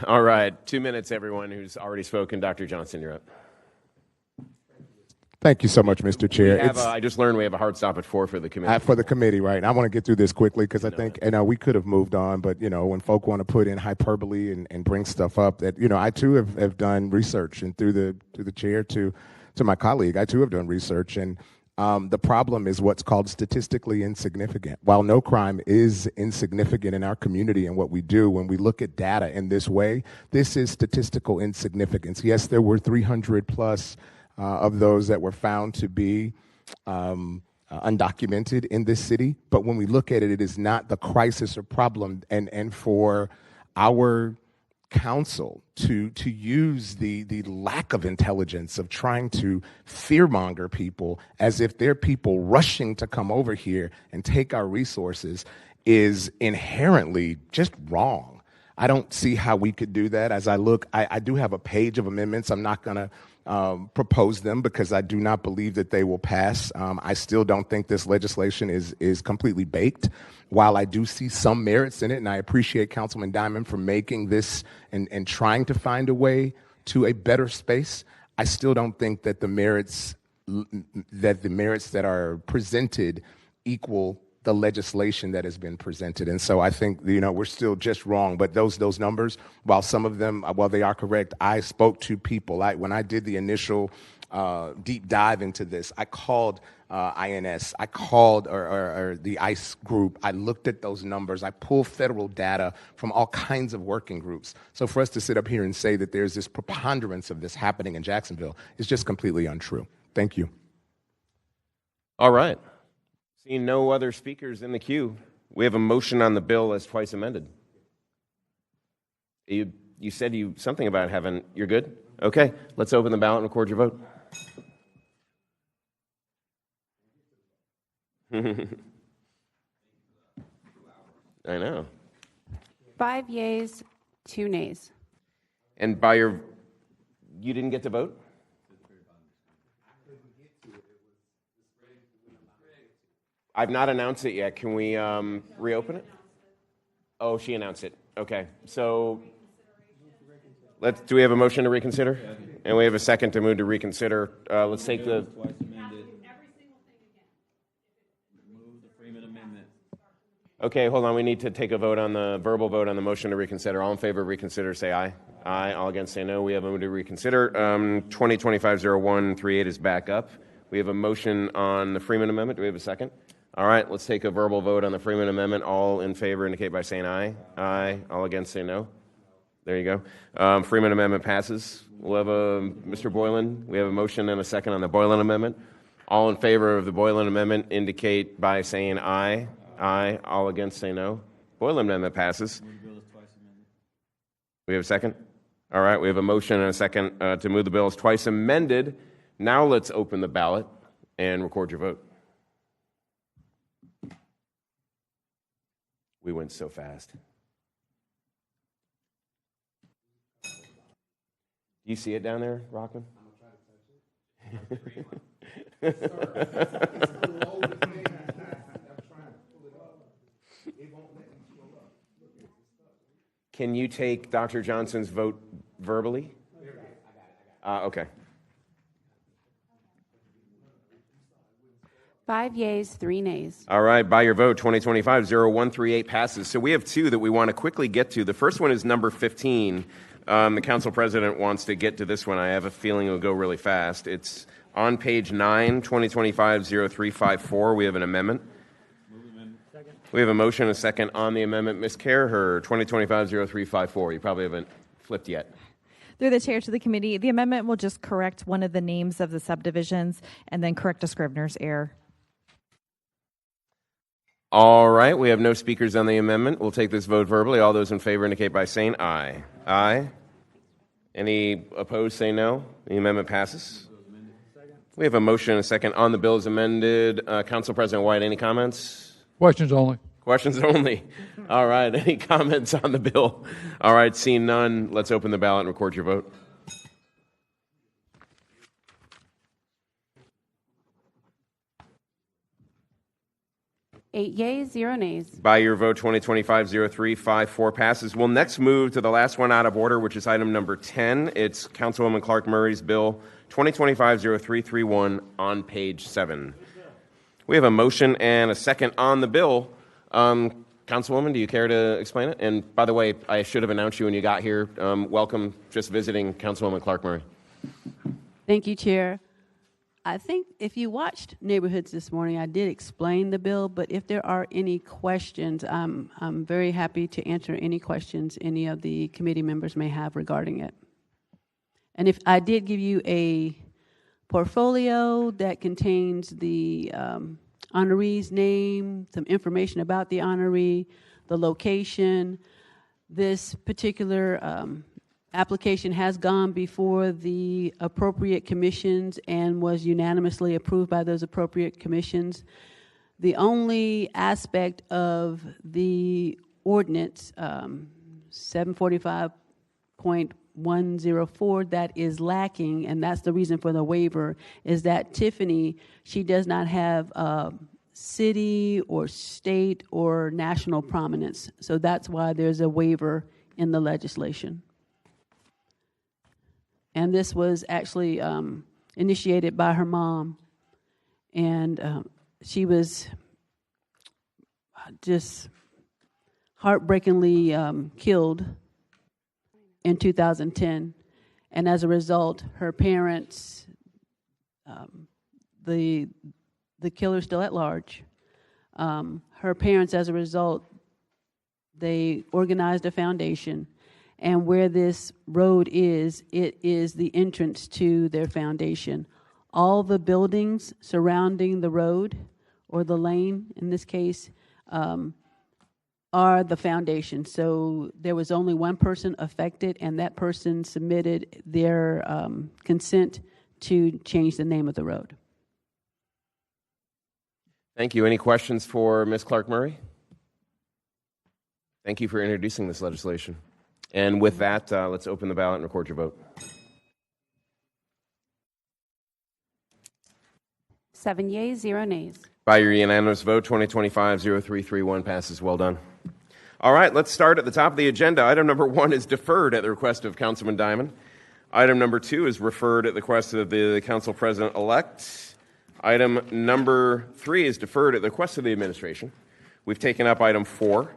All right, 2 minutes, everyone who's already spoken. Dr. Johnson, you're up. Thank you so much, Mr. Chair. I just learned we have a hard stop at 4 for the committee. For the committee, right. I want to get through this quickly because I think we could have moved on, but, when folk want to put in hyperbole and bring stuff up that, I too have done research, and through the chair to my colleague, I too have done research, and the problem is what's called statistically insignificant. While no crime is insignificant in our community and what we do, when we look at data in this way, this is statistical insignificance. Yes, there were 300 plus of those that were found to be undocumented in this city, but when we look at it, it is not the crisis or problem, and for our council to use the lack of intelligence of trying to fearmonger people as if they're people rushing to come over here and take our resources is inherently just wrong. I don't see how we could do that. As I look, I do have a page of amendments. I'm not going to propose them because I do not believe that they will pass. I still don't think this legislation is completely baked. While I do see some merits in it, and I appreciate Councilman Diamond for making this and trying to find a way to a better space, I still don't think that the merits that are presented equal the legislation that has been presented. And so I think, we're still just wrong. But those numbers, while some of them, while they are correct, I spoke to people. When I did the initial deep dive into this, I called INS, I called or the ICE group. I looked at those numbers. I pulled federal data from all kinds of working groups. So for us to sit up here and say that there's this preponderance of this happening in Jacksonville is just completely untrue. Thank you. All right. Seeing no other speakers in the queue, we have a motion on the bill as twice amended. You said something about you're good? Okay, let's open the ballot and record your vote. I know. 5 yeas, 2 nays. And you didn't get to vote? I've not announced it yet. Can we reopen it? Oh, she announced it. Okay. So do we have a motion to reconsider? And we have a second to move to reconsider. Let's take the... Okay, hold on. We need to take a vote on the verbal vote on the motion to reconsider. All in favor of reconsider, say aye. Aye. All against, say no. We have a move to reconsider. 2025-0138 is back up. We have a motion on the Freeman Amendment. Do we have a second? All right, let's take a verbal vote on the Freeman Amendment. All in favor indicate by saying aye. Aye. All against, say no. There you go. Freeman Amendment passes. We'll have Mr. Boylan. We have a motion and a second on the Boylan Amendment. All in favor of the Boylan Amendment indicate by saying aye. Aye. All against, say no. Boylan Amendment passes. We have a second? All right, we have a motion and a second to move the bill as twice amended. Now let's open the ballot and record your vote. We went so fast. Do you see it down there, Rockman? Can you take Dr. Johnson's vote verbally? Okay. 5 yeas, 3 nays. All right, by your vote, 2025-0138 passes. So we have two that we want to quickly get to. The first one is number 15. The council president wants to get to this one. I have a feeling it will go really fast. It's on page 9, 2025-0354. We have an amendment. We have a motion and a second on the amendment. Ms. Caraher, 2025-0354. You probably haven't flipped yet. Through the chair to the committee, the amendment will just correct one of the names of the subdivisions and then correct a Scrivener's error. All right, we have no speakers on the amendment. We'll take this vote verbally. All those in favor indicate by saying aye. Aye. Any opposed say no. The amendment passes. We have a motion and a second on the bill as amended. Council President White, any comments? Questions only. Questions only. All right, any comments on the bill? All right, seeing none, let's open the ballot and record your vote. Eight yeas, 0 nays. By your vote, 2025-0354 passes. We'll next move to the last one out of order, which is item number 10. It's Councilwoman Clark Murray's bill, 2025-0331 on page 7. We have a motion and a second on the bill. Councilwoman, do you care to explain it? And by the way, I should have announced you when you got here. Welcome, just visiting Councilwoman Clark Murray. Thank you, Chair. I think if you watched Neighborhoods this morning, I did explain the bill, but if there are any questions, I'm very happy to answer any questions any of the committee members may have regarding it. And if I did give you a portfolio that contains the honoree's name, some information about the honoree, the location. This particular application has gone before the appropriate commissions and was unanimously approved by those appropriate commissions. The only aspect of the ordinance, 745.104, that is lacking, and that's the reason for the waiver, is that Tiffany, she does not have city or state or national prominence. So that's why there's a waiver in the legislation. And this was actually initiated by her mom, and she was just heartbreakingly killed in 2010. And as a result, her parents, the killer's still at large. Her parents, as a result, they organized a foundation. And where this road is, it is the entrance to their foundation. All the buildings surrounding the road, or the lane in this case, are the foundation. So there was only one person affected, and that person submitted their consent to change the name of the road. Thank you. Any questions for Ms. Clark Murray? Thank you for introducing this legislation. And with that, let's open the ballot and record your vote. 7 yeas, 0 nays. By your unanimous vote, 2025-0331 passes. Well done. All right, let's start at the top of the agenda. Item number 1 is deferred at the request of Councilman Diamond. Item number 2 is referred at the request of the council president-elect. Item number 3 is deferred at the request of the administration. We've taken up item 4.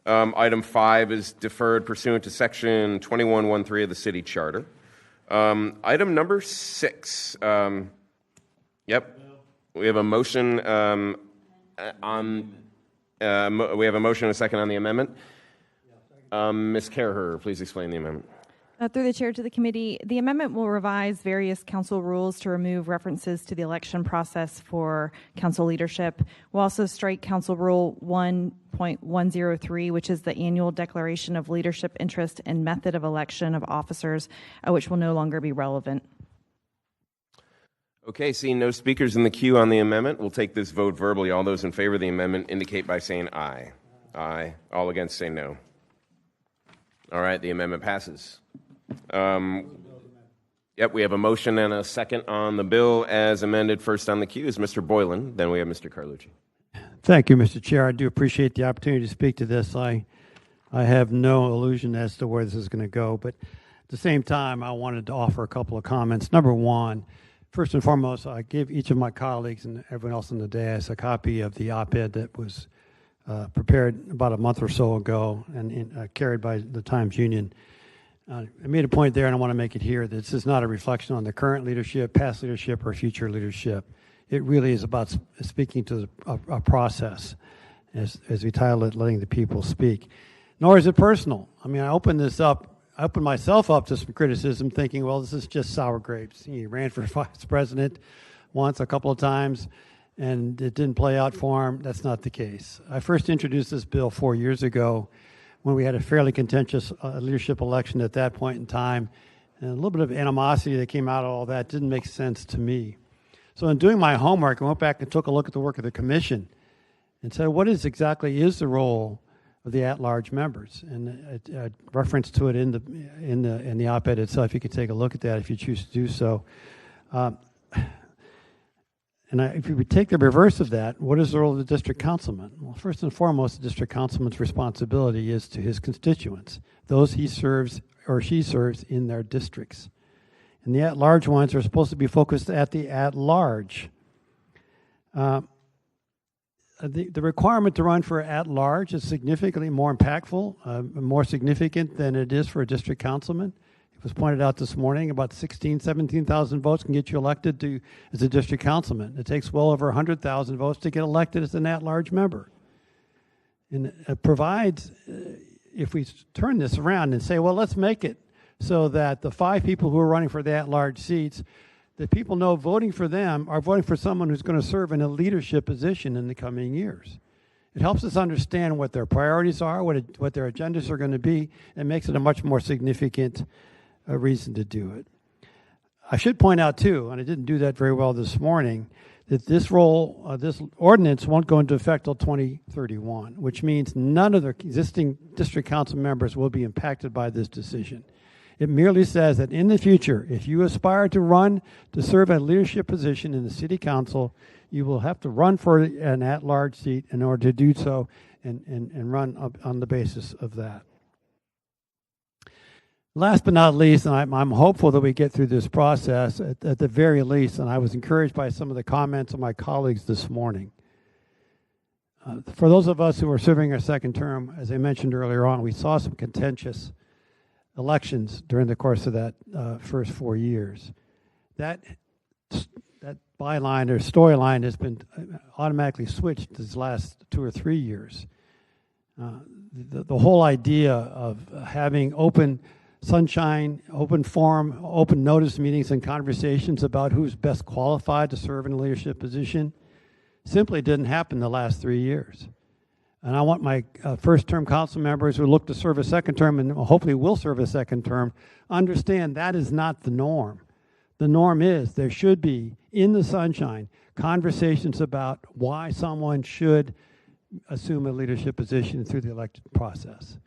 Item 5 is deferred pursuant to section 2113 of the city charter. Item number 6. We have a motion we have a motion and a second on the amendment. Ms. Carher, please explain the amendment. Through the chair to the committee, the amendment will revise various council rules to remove references to the election process for council leadership. We'll also strike Council Rule 1.103, which is the annual declaration of leadership interest and method of election of officers, which will no longer be relevant. Okay, seeing no speakers in the queue on the amendment, we'll take this vote verbally. All those in favor of the amendment indicate by saying aye. Aye. All against say no. All right, the amendment passes. We have a motion and a second on the bill as amended. First on the queue is Mr. Boylan. Then we have Mr. Carlucci. Thank you, Mr. Chair. I do appreciate the opportunity to speak to this. I have no illusion as to where this is going to go, but at the same time, I wanted to offer a couple of comments. Number one, first and foremost, I give each of my colleagues and everyone else on the dais a copy of the op-ed that was prepared about a month or so ago and carried by the Times Union. I made a point there, and I want to make it here, that this is not a reflection on the current leadership, past leadership, or future leadership. It really is about speaking to a process, as we title it, letting the people speak. Nor is it personal. I mean, I opened myself up to some criticism, thinking, well, this is just sour grapes. He ran for vice president once, a couple of times, and it didn't play out for him. That's not the case. I first introduced this bill 4 years ago when we had a fairly contentious leadership election at that point in time, and a little bit of animosity that came out of all that didn't make sense to me. So in doing my homework, I went back and took a look at the work of the commission and said, what exactly is the role of the at-large members? And a reference to it in the op-ed itself. You can take a look at that if you choose to do so. If you would take the reverse of that, what is the role of the district councilman? Well, first and foremost, the district councilman's responsibility is to his constituents, those he serves or she serves in their districts. And the at-large ones are supposed to be focused at the at-large. The requirement to run for at-large is significantly more impactful, more significant than it is for a district councilman. It was pointed out this morning, about 17,000 votes can get you elected as a district councilman. It takes well over 100,000 votes to get elected as an at-large member. And it provides, if we turn this around and say, well, let's make it so that the 5 people who are running for the at-large seats, that people know voting for them are voting for someone who's going to serve in a leadership position in the coming years. It helps us understand what their priorities are, what their agendas are going to be, and makes it a much more significant reason to do it. I should point out, too, and I didn't do that very well this morning, that this ordinance won't go into effect till 2031, which means none of the existing district council members will be impacted by this decision. It merely says that in the future, if you aspire to run to serve a leadership position in the city council, you will have to run for an at-large seat in order to do so and run on the basis of that. Last but not least, and I'm hopeful that we get through this process at the very least, and I was encouraged by some of the comments of my colleagues this morning. For those of us who are serving our second term, as I mentioned earlier on, we saw some contentious elections during the course of that first 4 years. That byline or storyline has been automatically switched these last 2 or 3 years. The whole idea of having open sunshine, open forum, open notice meetings and conversations about who's best qualified to serve in a leadership position simply didn't happen the last 3 years. And I want my first-term council members who look to serve a second term and hopefully will serve a second term understand that is not the norm. The norm is there should be, in the sunshine, conversations about why someone should assume a leadership position through the elected process.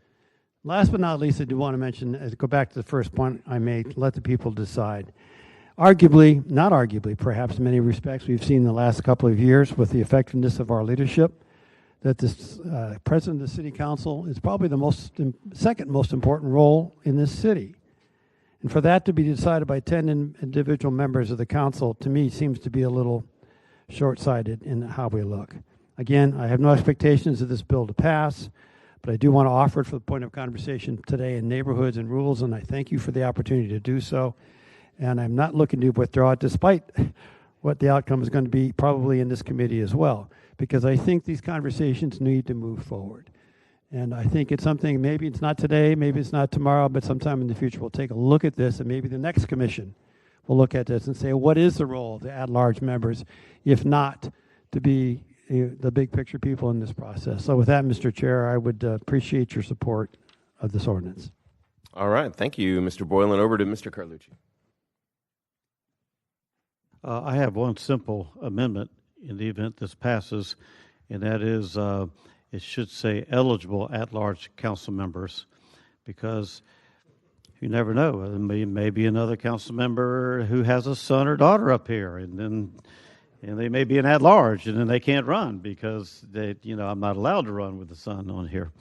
Last but not least, I do want to mention, go back to the first point I made, let the people decide. Arguably, not arguably, perhaps in many respects, we've seen in the last couple of years with the effectiveness of our leadership, that this president of the city council is probably the second most important role in this city. And for that to be decided by 10 individual members of the council, to me, seems to be a little short-sighted in how we look. Again, I have no expectations of this bill to pass, but I do want to offer it for the point of conversation today in neighborhoods and rules, and I thank you for the opportunity to do so. And I'm not looking to withdraw it, despite what the outcome is going to be probably in this committee as well, because I think these conversations need to move forward. And I think it's something, maybe it's not today, maybe it's not tomorrow, but sometime in the future we'll take a look at this, and maybe the next commission will look at this and say, what is the role of the at-large members, if not to be the big picture people in this process. So with that, Mr. Chair, I would appreciate your support of this ordinance. All right. Thank you, Mr. Boylan. Over to Mr. Carlucci. I have one simple amendment in the event this passes, and that is it should say eligible at-large council members, because you never know. There may be another council member who has a son or daughter up here, and they may be an at-large, and then they can't run because I'm not allowed to run with the son on here.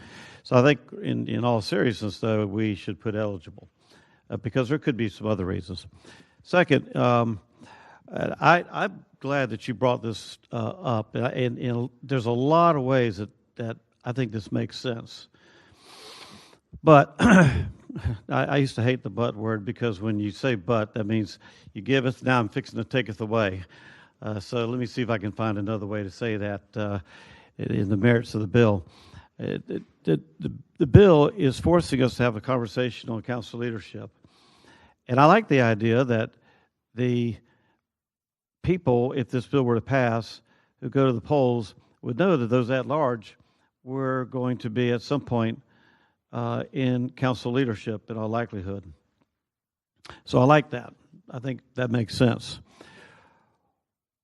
So I think, in all seriousness, though, we should put eligible, because there could be some other reasons. Second, I'm glad that you brought this up, and there's a lot of ways that I think this makes sense. But I used to hate the "but" word, because when you say "but," that means you giveth, now I'm fixing to taketh away. So let me see if I can find another way to say that in the merits of the bill. The bill is forcing us to have a conversation on council leadership. And I like the idea that the people, if this bill were to pass, who go to the polls would know that those at large were going to be at some point in council leadership in all likelihood. So I like that. I think that makes sense.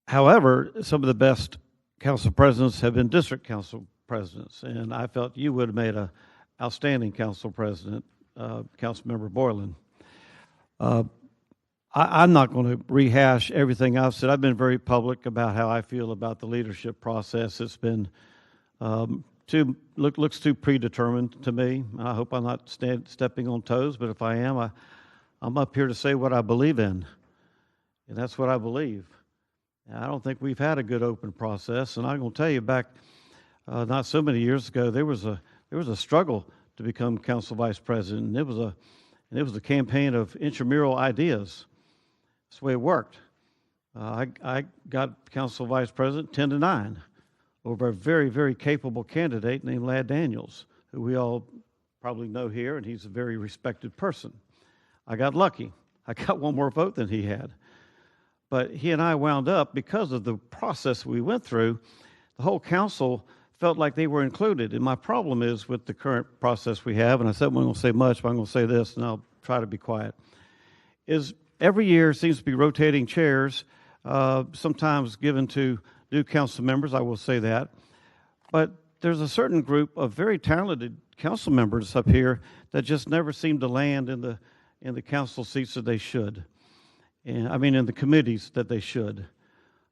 However, some of the best council presidents have been district council presidents, and I felt you would have made an outstanding council president, Councilmember Boylan. I'm not going to rehash everything I've said. I've been very public about how I feel about the leadership process. It's been looks too predetermined to me. I hope I'm not stepping on toes, but if I am, I'm up here to say what I believe in, and that's what I believe. I don't think we've had a good open process, and I'm going to tell you, back not so many years ago, there was a struggle to become council vice president, and it was a campaign of intramural ideas. That's the way it worked. I got council vice president 10-9 over a very, very capable candidate named Lad Daniels, who we all probably know here, and he's a very respected person. I got lucky. I got one more vote than he had. But he and I wound up, because of the process we went through, the whole council felt like they were included. And my problem is with the current process we have, and I said I'm not going to say much, but I'm going to say this, and I'll try to be quiet, is every year seems to be rotating chairs, sometimes given to new council members, I will say that. But there's a certain group of very talented council members up here that just never seem to land in the council seats that they should. And I mean, in the committees that they should.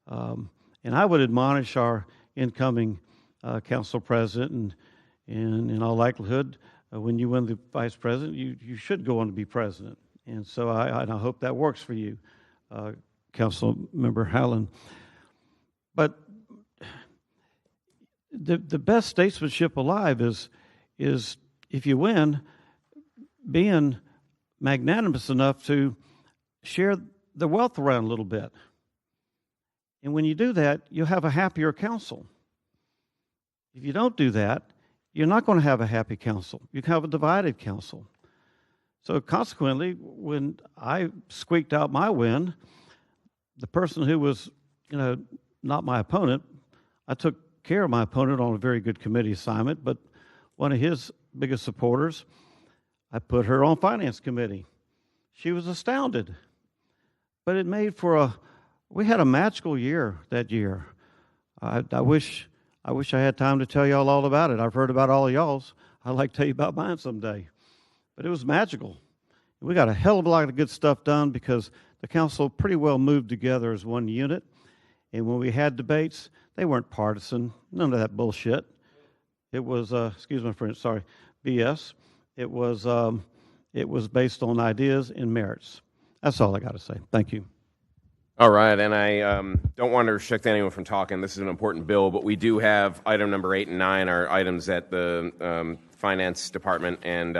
And I would admonish our incoming council president, and in all likelihood, when you win the vice president, you should go on to be president. And so I hope that works for you, Council Member Howland. But the best statesmanship alive is if you win, being magnanimous enough to share the wealth around a little bit. And when you do that, you'll have a happier council. If you don't do that, you're not going to have a happy council. You can have a divided council. So consequently, when I squeaked out my win, the person who was, not my opponent, I took care of my opponent on a very good committee assignment, but one of his biggest supporters, I put her on finance committee. She was astounded. But it made for we had a magical year that year. I wish I had time to tell y'all all about it. I've heard about all of y'all's. I'd like to tell you about mine someday. But it was magical. We got a hell of a lot of good stuff done because the council pretty well moved together as one unit. And when we had debates, they weren't partisan. None of that bullshit. It was, excuse my French, sorry, BS. It was It was based on ideas and merits. That's all I got to say. Thank you. All right, and I don't want to restrict anyone from talking. This is an important bill, but we do have item number 8 and 9 are items that the Finance Department and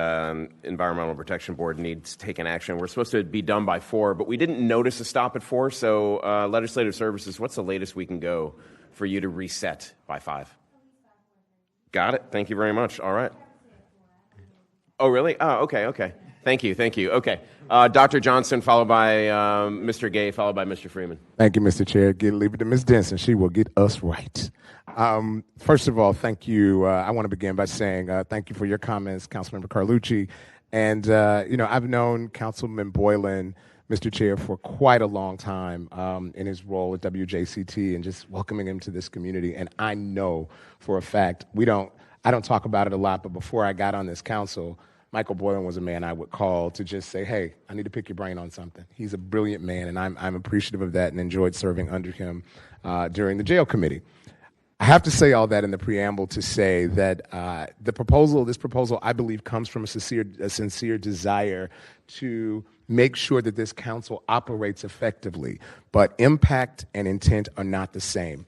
Environmental Protection Board needs taken action. We're supposed to be done by 4, but we didn't notice a stop at 4, so Legislative Services, what's the latest we can go for you to reset by 5? Got it. Thank you very much. All right. Oh, really? Oh, okay. Thank you. Okay. Dr. Johnson, followed by Mr. Gay, followed by Mr. Freeman. Thank you, Mr. Chair. Leave it to Ms. Denson. She will get us right. First of all, thank you. I want to begin by saying thank you for your comments, Councilmember Carlucci. And, I've known Councilman Boylan, Mr. Chair, for quite a long time in his role at WJCT and just welcoming him to this community. And I know for a fact, I don't talk about it a lot, but before I got on this council, Michael Boylan was a man I would call to just say, hey, I need to pick your brain on something. He's a brilliant man, and I'm appreciative of that and enjoyed serving under him during the jail committee. I have to say all that in the preamble to say that this proposal, I believe, comes from a sincere desire to make sure that this council operates effectively, but impact and intent are not the same.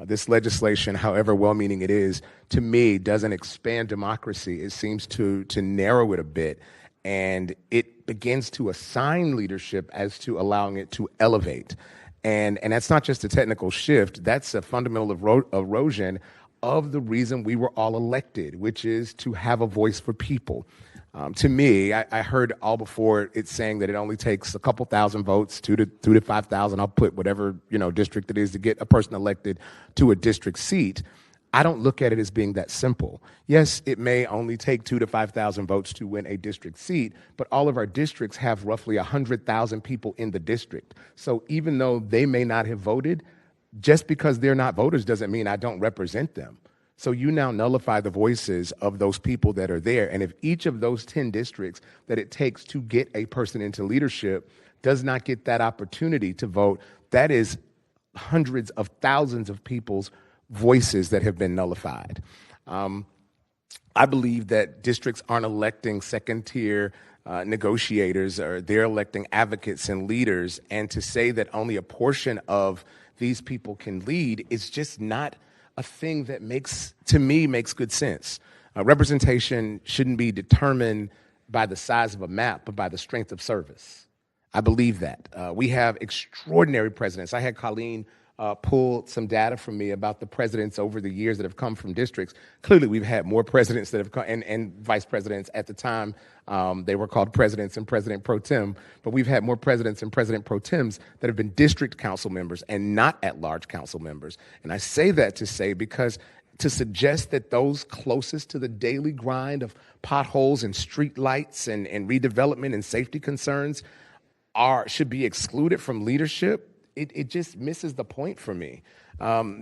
This legislation, however well-meaning it is, to me, doesn't expand democracy. It seems to narrow it a bit, and it begins to assign leadership as to allowing it to elevate. And that's not just a technical shift. That's a fundamental erosion of the reason we were all elected, which is to have a voice for people. To me, I heard all before it saying that it only takes a couple thousand votes, 2,000 to 5,000. I'll put whatever district it is to get a person elected to a district seat. I don't look at it as being that simple. Yes, it may only take 2,000 to 5,000 votes to win a district seat, but all of our districts have roughly 100,000 people in the district. So even though they may not have voted, just because they're not voters doesn't mean I don't represent them. So you now nullify the voices of those people that are there. And if each of those 10 districts that it takes to get a person into leadership does not get that opportunity to vote, that is hundreds of thousands of people's voices that have been nullified. I believe that districts aren't electing second-tier negotiators, or they're electing advocates and leaders. And to say that only a portion of these people can lead is just not a thing that makes good sense. Representation shouldn't be determined by the size of a map, but by the strength of service. I believe that. We have extraordinary presidents. I had Colleen pull some data from me about the presidents over the years that have come from districts. Clearly, we've had more presidents that have come, and vice presidents at the time. They were called presidents and president pro tem, but we've had more presidents and president pro tems that have been district council members and not at-large council members. And I say that to say because to suggest that those closest to the daily grind of potholes and street lights and redevelopment and safety concerns should be excluded from leadership, it just misses the point for me.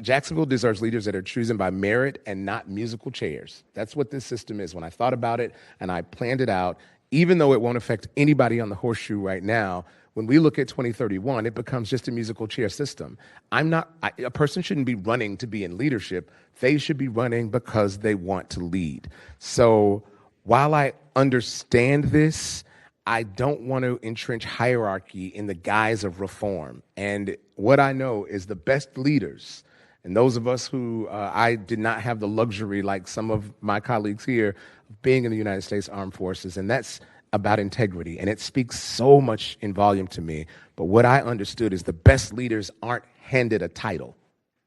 Jacksonville deserves leaders that are chosen by merit and not musical chairs. That's what this system is. When I thought about it and I planned it out, even though it won't affect anybody on the horseshoe right now, when we look at 2031, it becomes just a musical chair system. A person shouldn't be running to be in leadership. They should be running because they want to lead. So while I understand this, I don't want to entrench hierarchy in the guise of reform. And what I know is the best leaders, and those of us who I did not have the luxury, like some of my colleagues here, of being in the United States Armed Forces, and that's about integrity. And it speaks so much in volume to me. But what I understood is the best leaders aren't handed a title.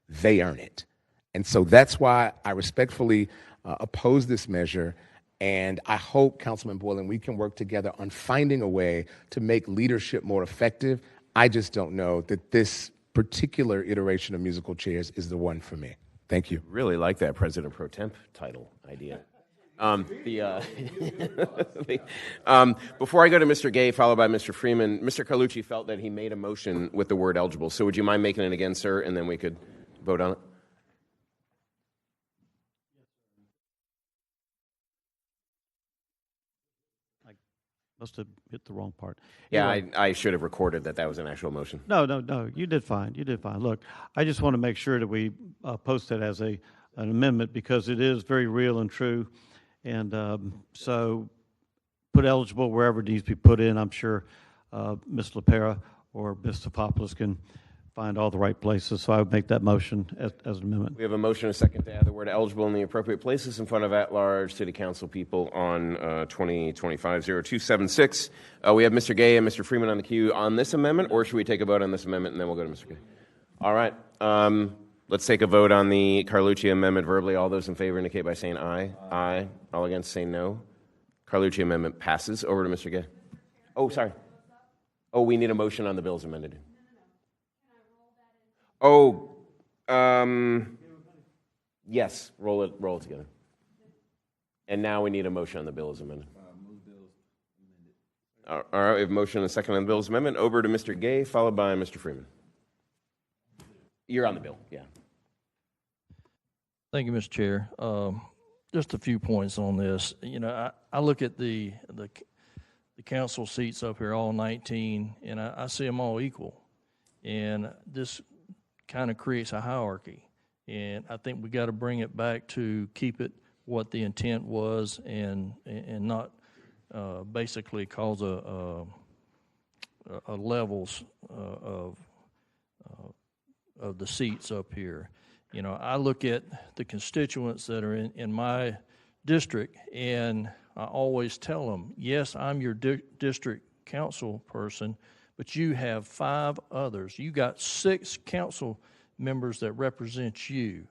They earn it. And so that's why I respectfully oppose this measure. And I hope, Councilman Boylan, we can work together on finding a way to make leadership more effective. I just don't know that this particular iteration of musical chairs is the one for me. Thank you. Really like that President Pro Temp title idea. Before I go to Mr. Gay, followed by Mr. Freeman, Mr. Carlucci felt that he made a motion with the word eligible. So would you mind making it again, sir, and then we could vote on it? Must have hit the wrong part. Yeah, Anyway. I should have recorded that was an actual motion. No, you did fine. You did fine. Look, I just want to make sure that we post it as an amendment because it is very real and true. And so put eligible wherever it needs to be put in. I'm sure Ms. LaPera or Ms. Topopoulos can find all the right places. So I would make that motion as an amendment. We have a motion and a second to add the word eligible in the appropriate places in front of at-large city council people on 2025-0276. We have Mr. Gay and Mr. Freeman on the queue on this amendment, or should we take a vote on this amendment and then we'll go to Mr. Gay? All right. Let's take a vote on the Carlucci amendment verbally. All those in favor indicate by saying aye. Aye. All against say no. Carlucci amendment passes. Over to Mr. Gay. Oh, sorry. Oh, we need a motion on the bill as amended. Oh, yes, roll it together. And now we need a motion on the bill as amended. All right, we have a motion and a second on the bill as amendment. Over to Mr. Gay, followed by Mr. Freeman. You're on the bill, yeah. Thank you, Mr. Chair. Just a few points on this. You know, I look at the council seats up here, all 19, and I see them all equal. And this kind of creates a hierarchy. And I think we got to bring it back to keep it what the intent was and not basically cause a levels of the seats up here. You know, I look at the constituents that are in my district, and I always tell them, yes, I'm your district council person, but you have 5 others. You got 6 council members that represent you.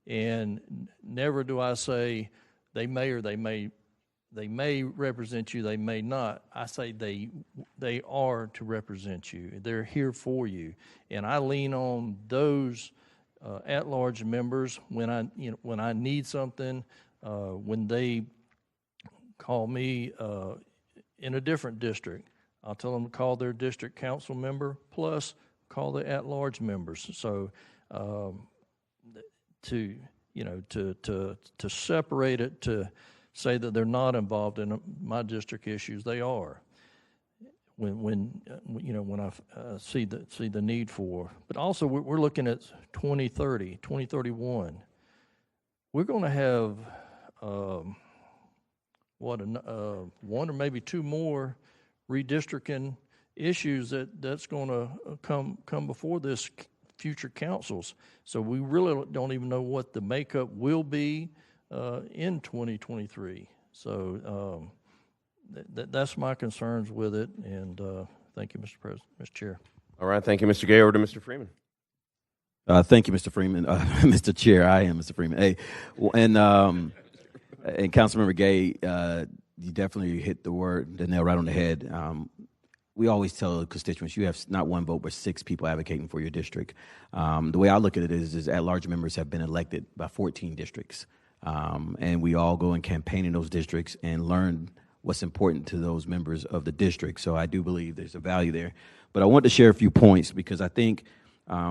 And never do I say they may or they may represent you, they may not. I say they are to represent you. They're here for you. And I lean on those at-large members when I need something, when they call me in a different district. I'll tell them to call their district council member, plus call the at-large members. So to separate it, to say that they're not involved in my district issues, they are. When I see the need for, but also we're looking at 2030, 2031. We're going to have one or maybe 2 more redistricting issues that's going to come before this future councils. So we really don't even know what the makeup will be in 2023. So that's my concerns with it, and thank you, Mr. Chair. All right, thank you, Mr. Gay. Over to Mr. Freeman. Thank you, Mr. Freeman. Mr. Chair, I am Mr. Freeman. Hey, and Councilmember Gay, you definitely hit the nail right on the head. We always tell constituents you have not 1 vote, but 6 people advocating for your district. The way I look at it is at-large members have been elected by 14 districts, and we all go and campaign in those districts and learn what's important to those members of the district. So I do believe there's a value there. But I want to share a few points because I think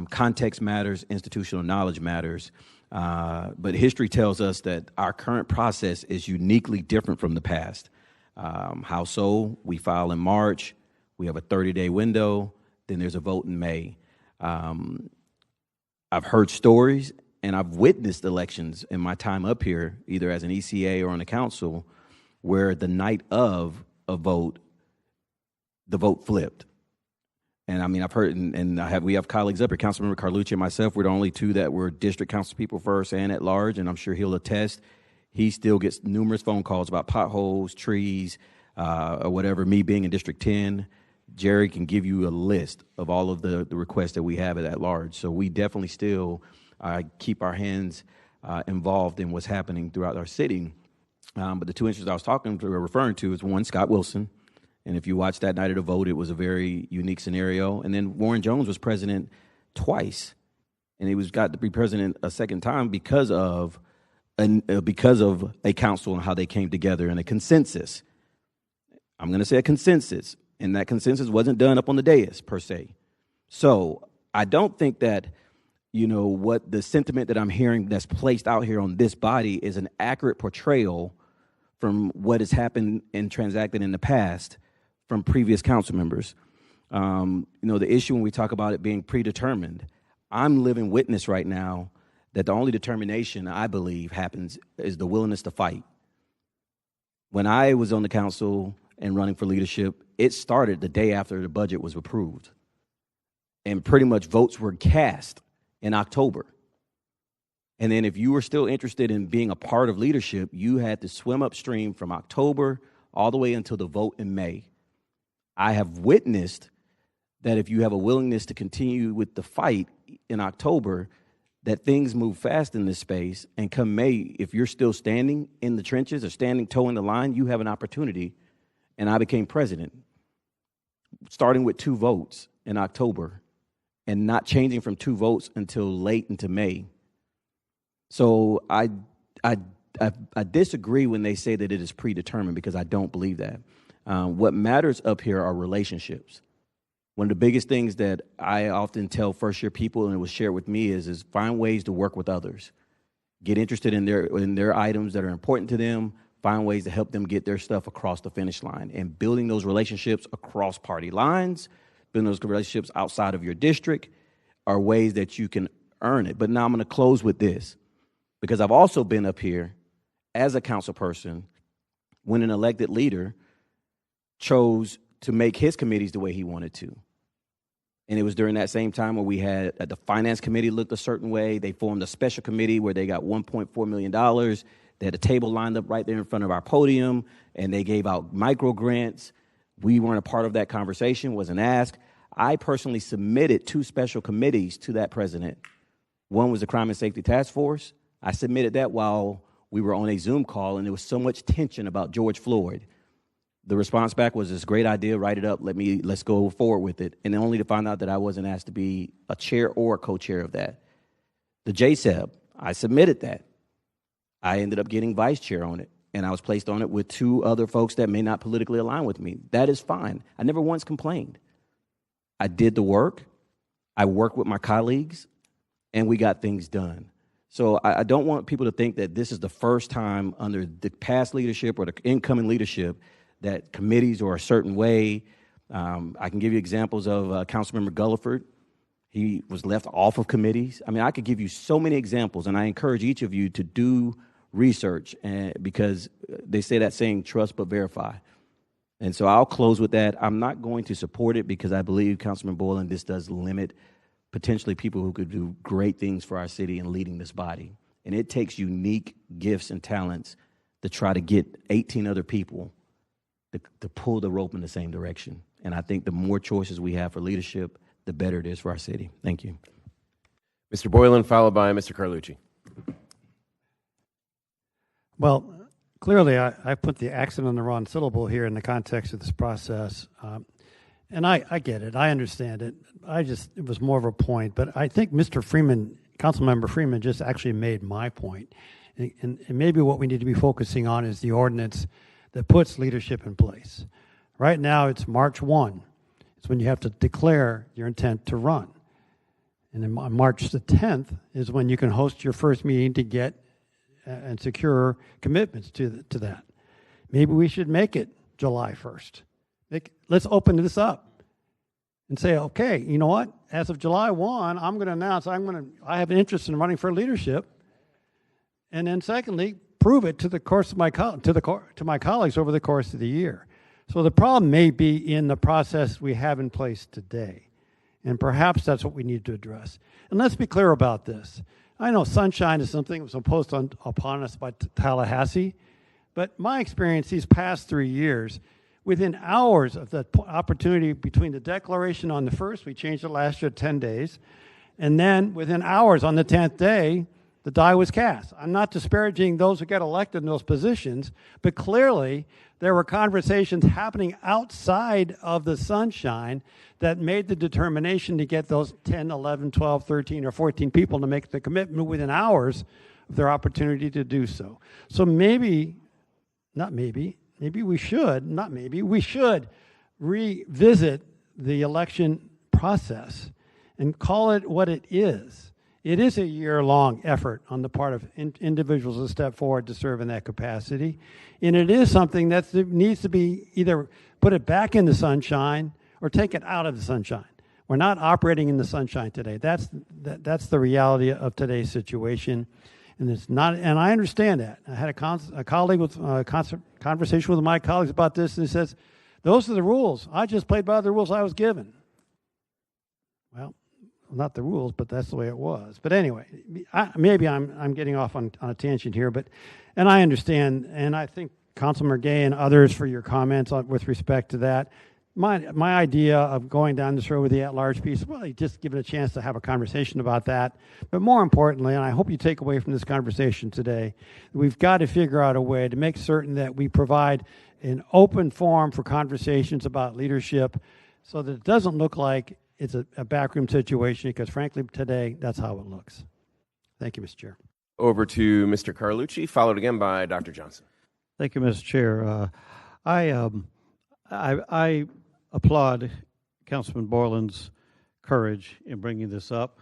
context matters, institutional knowledge matters. But history tells us that our current process is uniquely different from the past. How so? We file in March. We have a 30-day window. Then there's a vote in May. I've heard stories and I've witnessed elections in my time up here, either as an ECA or on the council, where the night of a vote, the vote flipped. And I mean, I've heard, and we have colleagues up here, Councilmember Carlucci and myself, we're the only 2 that were district council people first and at large, and I'm sure he'll attest. He still gets numerous phone calls about potholes, trees, or whatever, me being in District 10. Jerry can give you a list of all of the requests that we have at large. So we definitely still keep our hands involved in what's happening throughout our city. But the 2 issues I was referring to is one, Scott Wilson. And if you watch that night of the vote, it was a very unique scenario. And then Warren Jones was president twice. And he got to be president a second time because of a council and how they came together and a consensus. I'm going to say a consensus. And that consensus wasn't done up on the dais, per se. So I don't think that, what the sentiment that I'm hearing that's placed out here on this body is an accurate portrayal from what has happened and transacted in the past from previous council members. The issue when we talk about it being predetermined, I'm living witness right now that the only determination I believe happens is the willingness to fight. When I was on the council, and running for leadership, it started the day after the budget was approved. And pretty much votes were cast in October. And then if you were still interested in being a part of leadership, you had to swim upstream from October all the way until the vote in May. I have witnessed that if you have a willingness to continue with the fight in October, that things move fast in this space, and come May, if you're still standing in the trenches or standing toe in the line, you have an opportunity. And I became president, starting with 2 votes in October and not changing from 2 votes until late into May. So I disagree when they say that it is predetermined, because I don't believe that. What matters up here are relationships. One of the biggest things that I often tell first-year people, and it was shared with me, is find ways to work with others. Get interested in their items that are important to them. Find ways to help them get their stuff across the finish line. And building those relationships across party lines, building those relationships outside of your district, are ways that you can earn it. But now I'm going to close with this, because I've also been up here as a council person when an elected leader chose to make his committees the way he wanted to. And it was during that same time where we had the finance committee looked a certain way. They formed a special committee where they got $1.4 million. They had a table lined up right there in front of our podium, and they gave out micro grants. We weren't a part of that conversation, wasn't asked. I personally submitted 2 special committees to that president. One was the Crime and Safety Task Force. I submitted that while we were on a Zoom call, and there was so much tension about George Floyd. The response back was, this great idea, write it up, let's go forward with it. And only to find out that I wasn't asked to be a chair or a co-chair of that. The JSEB, I submitted that. I ended up getting vice chair on it, and I was placed on it with 2 other folks that may not politically align with me. That is fine. I never once complained. I did the work, I worked with my colleagues, and we got things done. So I don't want people to think that this is the first time under the past leadership or the incoming leadership that committees are a certain way. I can give you examples of Councilmember Gulliford. He was left off of committees. I mean, I could give you so many examples, and I encourage each of you to do research, because they say that saying, trust but verify. And so I'll close with that. I'm not going to support it because I believe, Councilman Boylan, this does limit potentially people who could do great things for our city and leading this body. And it takes unique gifts and talents to try to get 18 other people to pull the rope in the same direction. And I think the more choices we have for leadership, the better it is for our city. Thank you. Mr. Boylan, followed by Mr. Carlucci. Well, clearly I put the accent on the wrong syllable here in the context of this process. And I get it. I understand it. It was more of a point. But I think Mr. Freeman, Councilmember Freeman, just actually made my point. And maybe what we need to be focusing on is the ordinance that puts leadership in place. Right now, it's March 1. It's when you have to declare your intent to run. And then on March the 10th is when you can host your first meeting to get and secure commitments to that. Maybe we should make it July 1st. Let's open this up and say, okay, you know what? As of July 1, I'm going to announce I have an interest in running for leadership. And then secondly, prove it to the course of to my colleagues over the course of the year. So the problem may be in the process we have in place today, and perhaps that's what we need to address. And let's be clear about this. I know sunshine is something that was imposed upon us by Tallahassee, but my experience these past 3 years, within hours of the opportunity between the declaration on the 1st, we changed it last year 10 days, and then within hours on the 10th day, the die was cast. I'm not disparaging those who get elected in those positions, but clearly there were conversations happening outside of the sunshine that made the determination to get those 10, 11, 12, 13, or 14 people to make the commitment within hours of their opportunity to do so. So we should revisit the election process and call it what it is. It is a year-long effort on the part of individuals to step forward to serve in that capacity. And it is something that needs to be either put it back in the sunshine or take it out of the sunshine. We're not operating in the sunshine today. That's the reality of today's situation. And it's not, and I understand that. I had a colleague with conversation with my colleagues about this, and he says, "Those are the rules. I just played by the rules I was given." Well, not the rules, but that's the way it was. But anyway, maybe I'm getting off on a tangent here, and I understand, and I think Councilmember Gay and others for your comments with respect to that. My idea of going down this road with the at-large piece, well, just give it a chance to have a conversation about that. But more importantly, and I hope you take away from this conversation today, we've got to figure out a way to make certain that we provide an open forum for conversations about leadership so that it doesn't look like it's a backroom situation, because frankly, today, that's how it looks. Thank you, Mr. Chair. Over to Mr. Carlucci, followed again by Dr. Johnson. Thank you, Mr. Chair. I applaud Councilman Borland's courage in bringing this up,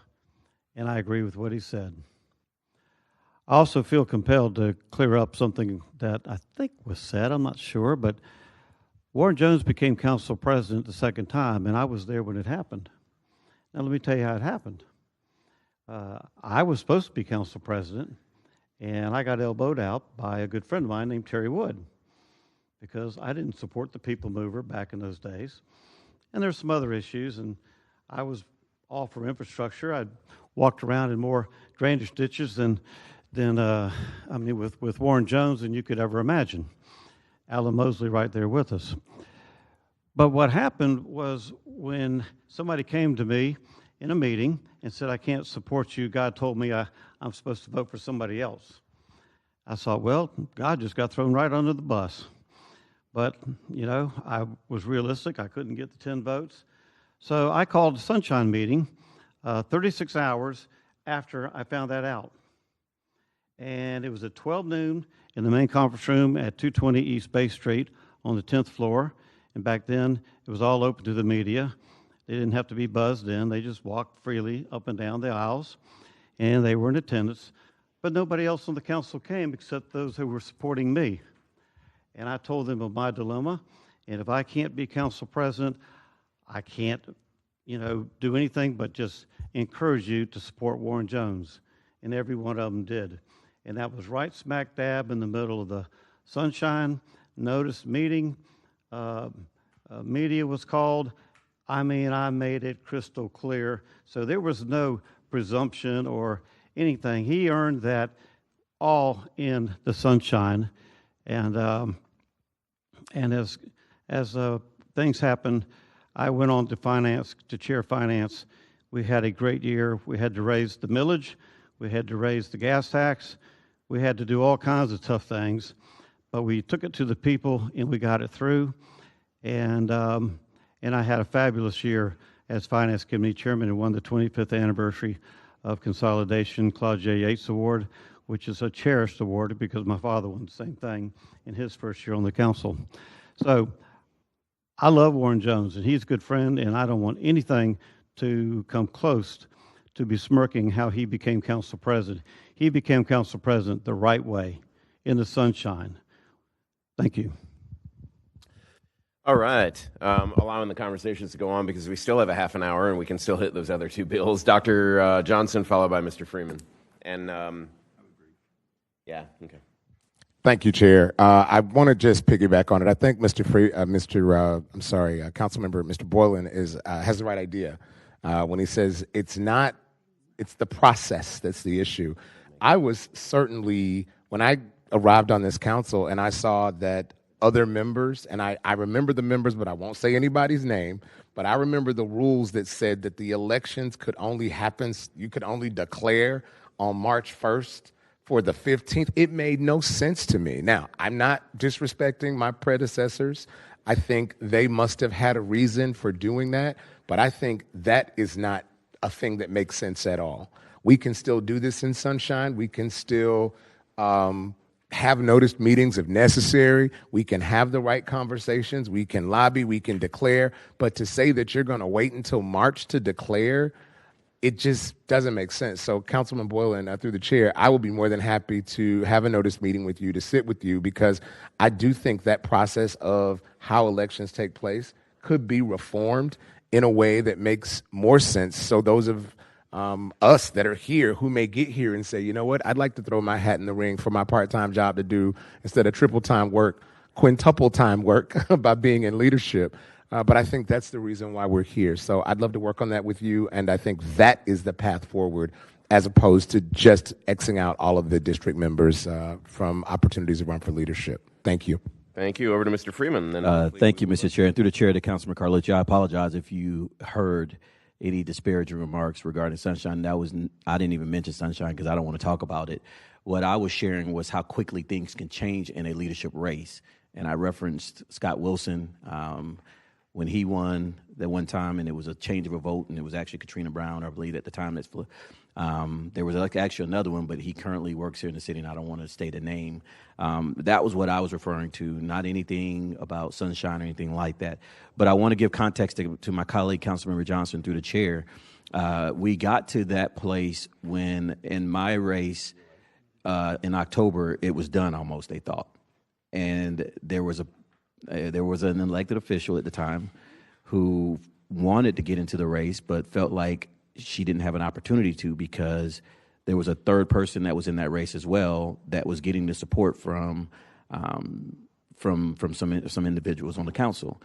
and I agree with what he said. I also feel compelled to clear up something that I think was said. I'm not sure, but Warren Jones became council president the second time, and I was there when it happened. Now, let me tell you how it happened. I was supposed to be council president, and I got elbowed out by a good friend of mine named Terry Wood, because I didn't support the people mover back in those days. And there's some other issues, and I was all for infrastructure. I walked around in more drainage ditches with Warren Jones than you could ever imagine. Alan Mosley right there with us. But what happened was, when somebody came to me in a meeting and said, "I can't support you, God told me I'm supposed to vote for somebody else," I thought, well, God just got thrown right under the bus. But, I was realistic. I couldn't get the 10 votes. So I called a sunshine meeting 36 hours after I found that out. And it was at 12 noon in the main conference room at 220 East Bay Street on the 10th floor. And back then, it was all open to the media. They didn't have to be buzzed in. They just walked freely up and down the aisles, and they were in attendance. But nobody else on the council came except those who were supporting me. And I told them of my dilemma, and if I can't be council president, I can't, do anything but just encourage you to support Warren Jones. And every one of them did. And that was right smack dab in the middle of the sunshine notice meeting. Media was called. I made it crystal clear. So there was no presumption or anything. He earned that all in the sunshine. And as things happened, I went on to chair finance. We had a great year. We had to raise the millage. We had to raise the gas tax. We had to do all kinds of tough things. But we took it to the people, and we got it through. And I had a fabulous year as Finance Committee Chairman and won the 25th anniversary of Consolidation Claude J. Yates Award, which is a cherished award because my father won the same thing in his first year on the council. So I love Warren Jones, and he's a good friend, and I don't want anything to come close to besmirking how he became council president. He became council president the right way, in the sunshine. Thank you. All right. Allowing the conversations to go on because we still have a half an hour and we can still hit those other two bills. Dr. Johnson, followed by Mr. Freeman. And yeah, okay. Thank you, Chair. I want to just piggyback on it. I think Councilmember Mr. Boylan has the right idea when he says it's the process that's the issue. I was certainly, when I arrived on this council and I saw that other members, and I remember the members, but I won't say anybody's name, but I remember the rules that said that the elections could only happen, you could only declare on March 1st for the 15th. It made no sense to me. Now, I'm not disrespecting my predecessors. I think they must have had a reason for doing that, but I think that is not a thing that makes sense at all. We can still do this in sunshine. We can still have noticed meetings if necessary. We can have the right conversations. We can lobby. We can declare. But to say that you're going to wait until March to declare, it just doesn't make sense. So, Councilman Boylan, through the chair, I will be more than happy to have a notice meeting with you, to sit with you, because I do think that process of how elections take place could be reformed in a way that makes more sense. So those of us that are here who may get here and say, you know what, I'd like to throw my hat in the ring for my part-time job to do instead of triple-time work, quintuple-time work by being in leadership. But I think that's the reason why we're here. So I'd love to work on that with you, and I think that is the path forward as opposed to just Xing out all of the district members from opportunities to run for leadership. Thank you. Thank you. Over to Mr. Freeman. Thank you, Mr. Chair. And through the chair to Councilman Carlucci, I apologize if you heard any disparaging remarks regarding Sunshine. I didn't even mention Sunshine because I don't want to talk about it. What I was sharing was how quickly things can change in a leadership race. And I referenced Scott Wilson when he won that one time, and it was a change of a vote, and it was actually Katrina Brown, I believe, at the time. There was actually another one, but he currently works here in the city, and I don't want to state a name. That was what I was referring to, not anything about Sunshine or anything like that. But I want to give context to my colleague, Councilmember Johnson, through the chair. We got to that place when, in my race in October, it was done almost, they thought. And there was an elected official at the time who wanted to get into the race but felt like she didn't have an opportunity to because there was a third person that was in that race as well that was getting the support from some individuals on the council.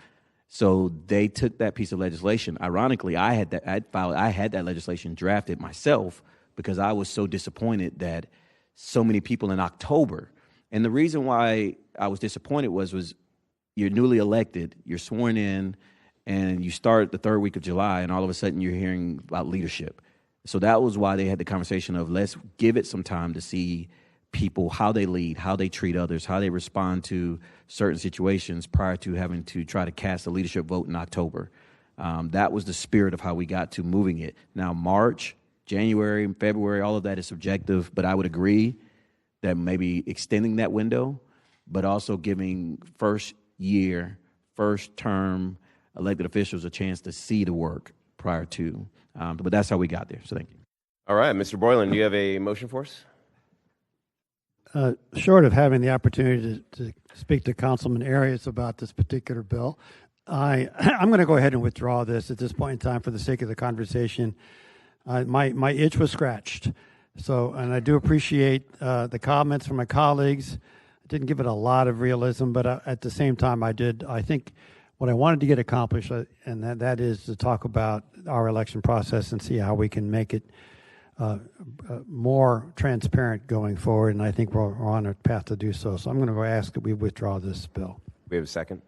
So they took that piece of legislation. Ironically, I had that legislation drafted myself because I was so disappointed that so many people in October. And the reason why I was disappointed was you're newly elected, you're sworn in, and you start the third week of July, and all of a sudden you're hearing about leadership. So that was why they had the conversation of let's give it some time to see people, how they lead, how they treat others, how they respond to certain situations prior to having to try to cast a leadership vote in October. That was the spirit of how we got to moving it. Now, March, January, February, all of that is subjective, but I would agree that maybe extending that window, but also giving first term elected officials a chance to see the work prior to. But that's how we got there. So thank you. All right, Mr. Boylan, do you have a motion for us? Short of having the opportunity to speak to Councilman Arias about this particular bill, I'm going to go ahead and withdraw this at this point in time for the sake of the conversation. My itch was scratched. So, and I do appreciate the comments from my colleagues. I didn't give it a lot of realism, but at the same time, I think what I wanted to get accomplished, and that is to talk about our election process and see how we can make it more transparent going forward, and I think we're on a path to do so. So I'm going to go ask that we withdraw this bill. We have a second?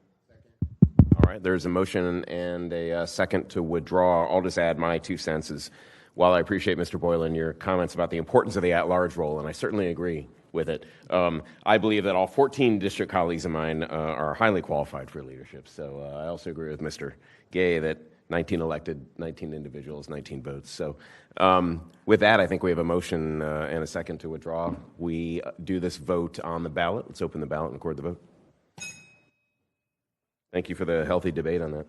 All right, there's a motion and a second to withdraw. I'll just add my 2 cents is, while I appreciate, Mr. Boylan, your comments about the importance of the at-large role, and I certainly agree with it, I believe that all 14 district colleagues of mine are highly qualified for leadership. So I also agree with Mr. Gay that 19 elected, 19 individuals, 19 votes. So with that, I think we have a motion and a second to withdraw. We do this vote on the ballot. Let's open the ballot and record the vote. Thank you for the healthy debate on that.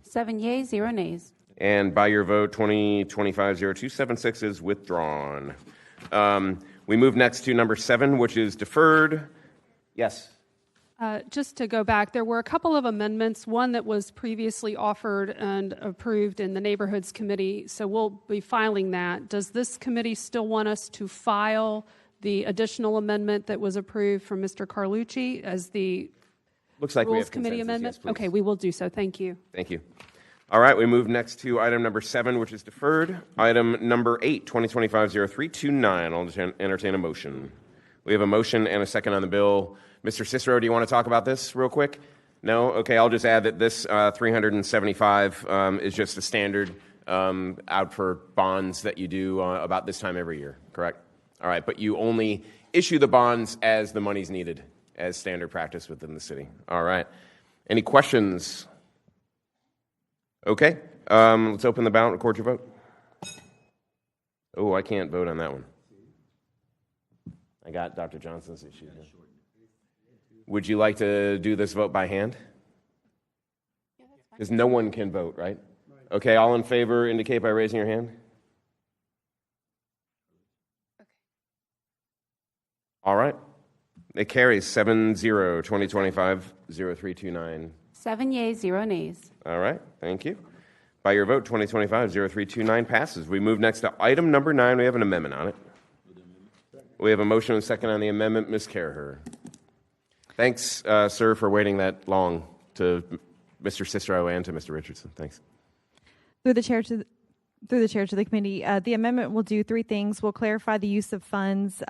7 yeas, 0 nays. And by your vote, 2025-0276 is withdrawn. We move next to number 7, which is deferred. Yes. Just to go back, there were a couple of amendments, one that was previously offered and approved in the Neighborhoods Committee, so we'll be filing that. Does this committee still want us to file the additional amendment that was approved from Mr. Carlucci as the Looks like we Rules have Committee consensus. amendment? Yes, please. Okay, we will do so. Thank you. Thank you. All right, we move next to item number 7, which is deferred. Item number 8, 2025-0329. I'll entertain a motion. We have a motion and a second on the bill. Mr. Cicero, do you want to talk about this real quick? No? Okay, I'll just add that this 375 is just a standard out for bonds that you do about this time every year, correct? All right, but you only issue the bonds as the money's needed, as standard practice within the city. All right. Any questions? Okay, let's open the ballot and record your vote. Oh, I can't vote on that one. I got Dr. Johnson's issue here. Would you like to do this vote by hand? Because no one can vote, right? Okay, all in favor indicate by raising your hand. All right. It carries 7-0, 2025-0329. 7 yeas, 0 nays. All right, thank you. By your vote, 2025-0329 passes. We move next to item number 9. We have an amendment on it. We have a motion and a second on the amendment. Ms. Carraher. Thanks, sir, for waiting that long, to Mr. Cicero and to Mr. Richardson. Thanks. Through the chair to the committee, the amendment will do three things. We'll clarify the use of funds.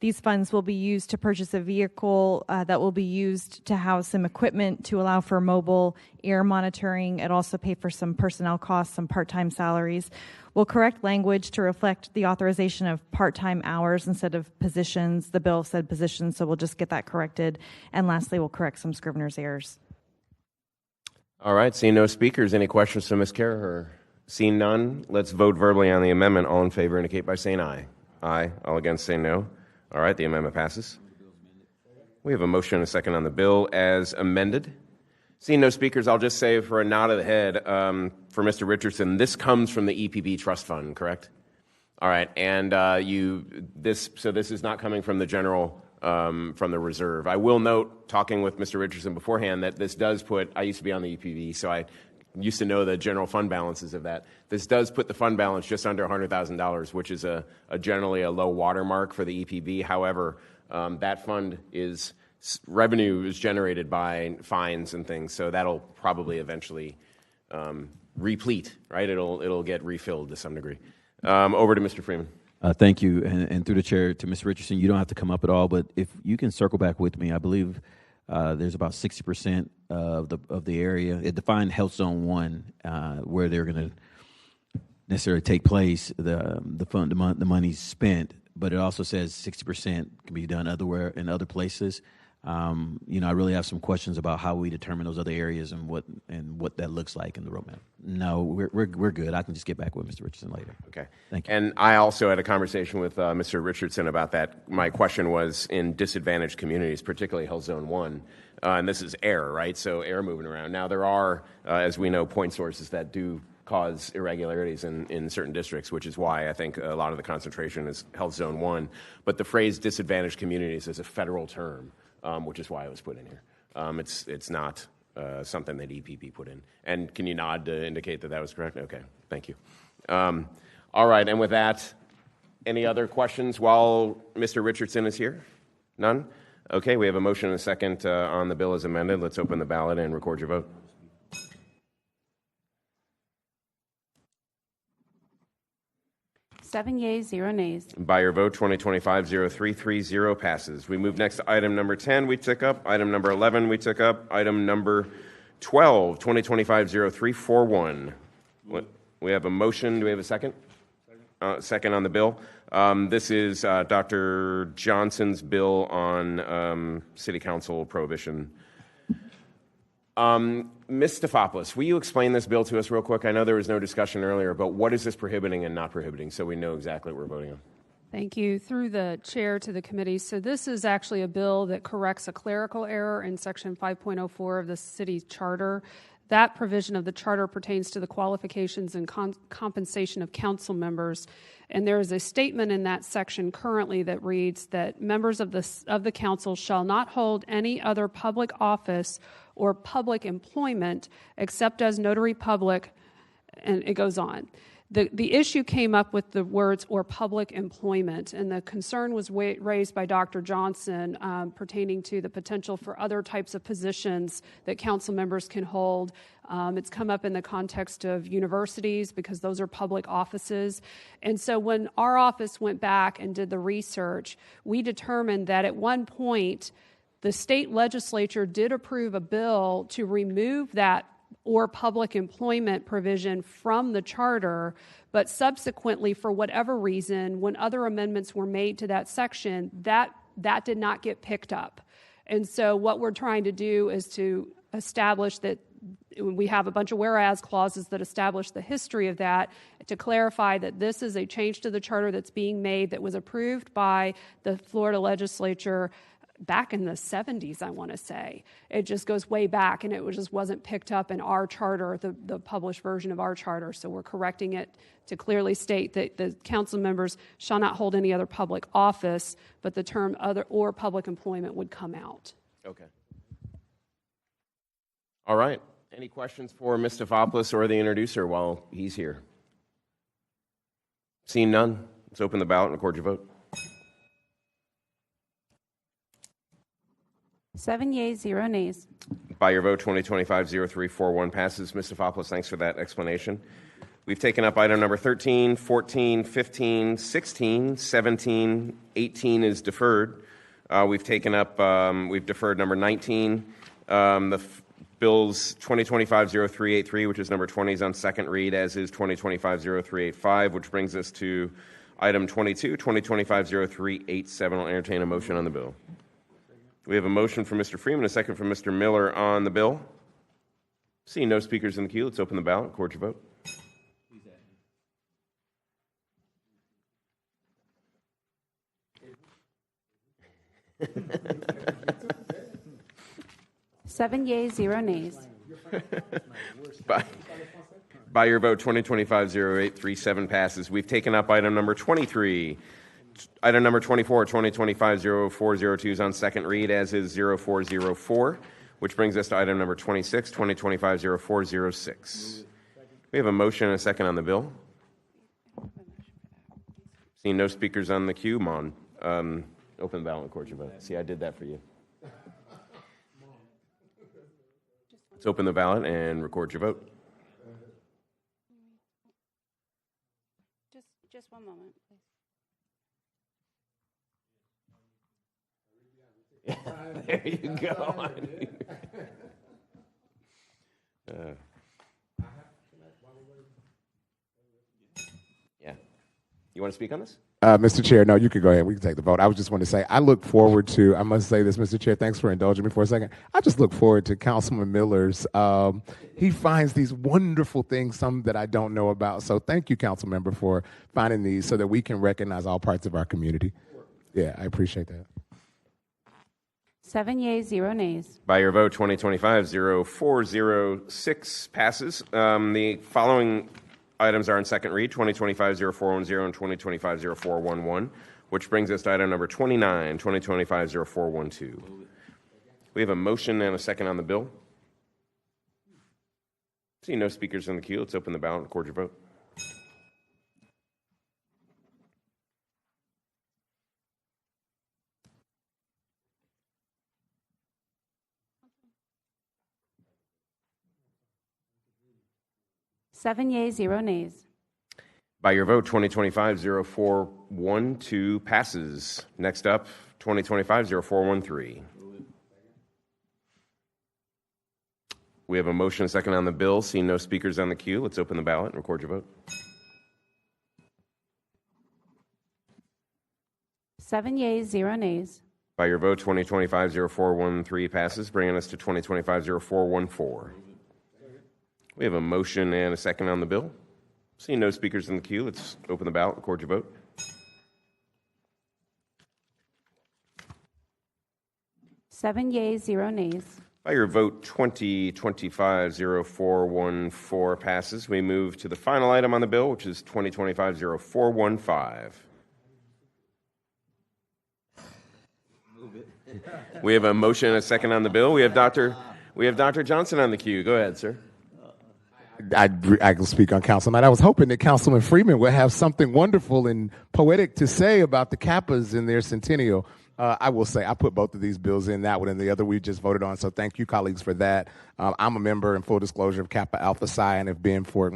These funds will be used to purchase a vehicle that will be used to house some equipment to allow for mobile air monitoring. It also pay for some personnel costs, some part-time salaries. We'll correct language to reflect the authorization of part-time hours instead of positions. The bill said positions, so we'll just get that corrected. And lastly, we'll correct some Scrivener's errors. All right, seeing no speakers, any questions to Ms. Carraher? Seeing none, let's vote verbally on the amendment. All in favor indicate by saying aye. Aye. All against say no. All right, the amendment passes. We have a motion and a second on the bill as amended. Seeing no speakers, I'll just say for a nod of the head for Mr. Richardson, this comes from the EPB trust fund, correct? All right, and this is not coming from the general, from the reserve. I will note, talking with Mr. Richardson beforehand, that this does put, I used to be on the EPB, so I used to know the general fund balances of that. This does put the fund balance just under $100,000, which is generally a low watermark for the EPB. However, that fund revenue is generated by fines and things, so that'll probably eventually replete, right? It'll get refilled to some degree. Over to Mr. Freeman. Thank you, and through the chair to Mr. Richardson, you don't have to come up at all, but if you can circle back with me, I believe there's about 60% of the area. It defined Health Zone 1, where they're going to necessarily take place. The money's spent, but it also says 60% can be done in other places. I really have some questions about how we determine those other areas and what that looks like in the roadmap. No, we're good. I can just get back with Mr. Richardson later. Okay. Thank you. And I also had a conversation with Mr. Richardson about that. My question was in disadvantaged communities, particularly Health Zone 1, and this is air, right? So air moving around. Now there are, as we know, point sources that do cause irregularities in certain districts, which is why I think a lot of the concentration is Health Zone 1. But the phrase disadvantaged communities is a federal term, which is why it was put in here. It's not something that EPP put in. And can you nod to indicate that was correct? Okay, thank you. All right, and with that, any other questions while Mr. Richardson is here? None? Okay, we have a motion and a second on the bill as amended. Let's open the ballot and record your vote. Seven yeas, 0 nays. By your vote, 2025-0330 passes. We move next to item number 10 we took up, item number 11 we took up, item number 12, 2025-0341. We have a motion. Do we have a second? Second on the bill. This is Dr. Johnson's bill on city council prohibition. Ms. Stefopoulos, will you explain this bill to us real quick? I know there was no discussion earlier, but what is this prohibiting and not prohibiting so we know exactly what we're voting on? Thank you. Through the chair to the committee. So this is actually a bill that corrects a clerical error in section 5.04 of the city charter. That provision of the charter pertains to the qualifications and compensation of council members. And there is a statement in that section currently that reads that members of the council shall not hold any other public office or public employment except as notary public, and it goes on. The issue came up with the words "or public employment," and the concern was raised by Dr. Johnson pertaining to the potential for other types of positions that council members can hold. It's come up in the context of universities because those are public offices. And so when our office went back and did the research, we determined that at one point the state legislature did approve a bill to remove that or public employment provision from the charter, but subsequently, for whatever reason, when other amendments were made to that section, that did not get picked up. And so what we're trying to do is to establish that we have a bunch of whereas clauses that establish the history of that, to clarify that this is a change to the charter that's being made that was approved by the Florida legislature back in the 70s, I want to say. It just goes way back, and it just wasn't picked up in our charter, the published version of our charter. So we're correcting it to clearly state that the council members shall not hold any other public office, but the term other or public employment would come out. Okay. All right. Any questions for Ms. Stefopoulos or the introducer while he's here? Seeing none, let's open the ballot and record your vote. 7 yeas, 0 nays. By your vote, 2025-0341 passes. Ms. Stefopoulos, thanks for that explanation. We've taken up item number 13, 14, 15, 16, 17, 18 is deferred. We've deferred number 19. Bills 2025-0383, which is number 20, is on second read, as is 2025-0385, which brings us to item 22, 2025-0387. I'll entertain a motion on the bill. We have a motion from Mr. Freeman, a second from Mr. Miller on the bill. Seeing no speakers in the queue, let's open the ballot. Record your vote. Seven yeas, 0 nays. By your vote, 2025-0837 passes. We've taken up item number 23. Item number 24, 2025-0402 is on second read, as is 0404, which brings us to item number 26, 2025-0406. We have a motion and a second on the bill. Seeing no speakers on the queue, Mon. Open the ballot and record your vote. See, I did that for you. Let's open the ballot and record your vote. Just one moment, please. There you go. Yeah. You want to speak on this? Mr. Chair, no, you can go ahead. We can take the vote. I was just want to say, I look forward to, I must say this, Mr. Chair, thanks for indulging me for a second. I just look forward to Councilman Miller's, he finds these wonderful things, some that I don't know about. So thank you, Council Member, for finding these so that we can recognize all parts of our community. Yeah, I appreciate that. 7 yeas, 0 nays. By your vote, 2025-0406 passes. The following items are in second read, 2025-0410 and 2025-0411, which brings us to item number 29, 2025-0412. We have a motion and a second on the bill. See no speakers in the queue. Let's open the ballot and record your vote. Seven yeas, 0 nays. By your vote, 2025-0412 passes. Next up, 2025-0413. We have a motion and a second on the bill. Seeing no speakers on the queue, let's open the ballot and record your vote. 7 yeas, 0 nays. By your vote, 2025-0413 passes, bringing us to 2025-0414. We have a motion and a second on the bill. Seeing no speakers in the queue, let's open the ballot, record your vote. Seven yeas, 0 nays. By your vote, 2025-0414 passes. We move to the final item on the bill, which is 2025-0415. We have a motion and a second on the bill. We have Dr. Johnson on the queue. Go ahead, sir. I can speak on Councilman. I was hoping that Councilman Freeman would have something wonderful and poetic to say about the Kappas in their centennial. I will say I put both of these bills in, that one and the other we just voted on, so thank you, colleagues, for that. I'm a member, in full disclosure, of Kappa Alpha Psi and have been for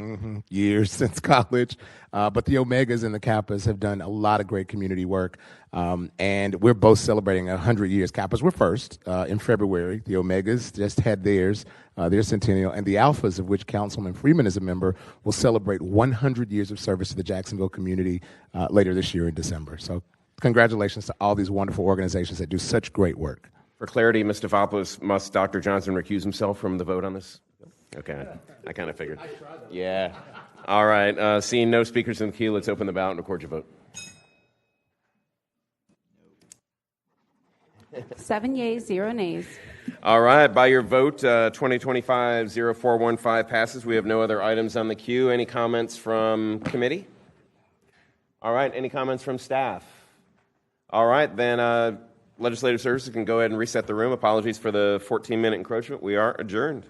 years since college. But the Omegas and the Kappas have done a lot of great community work, and we're both celebrating 100 years. Kappas were first in February. The Omegas just had theirs, their centennial, and the Alphas, of which Councilman Freeman is a member, will celebrate 100 years of service to the Jacksonville community later this year in December. So congratulations to all these wonderful organizations that do such great work. For clarity, Ms. Stefopoulos, must Dr. Johnson recuse himself from the vote on this? Okay, I kind of figured. Yeah. All right, seeing no speakers in the queue, let's open the ballot and record your vote. 7 yeas, 0 nays. All right, by your vote, 2025-0415 passes. We have no other items on the queue. Any comments from committee? All right, any comments from staff? All right, then Legislative Services can go ahead and reset the room. Apologies for the 14-minute encroachment. We are adjourned.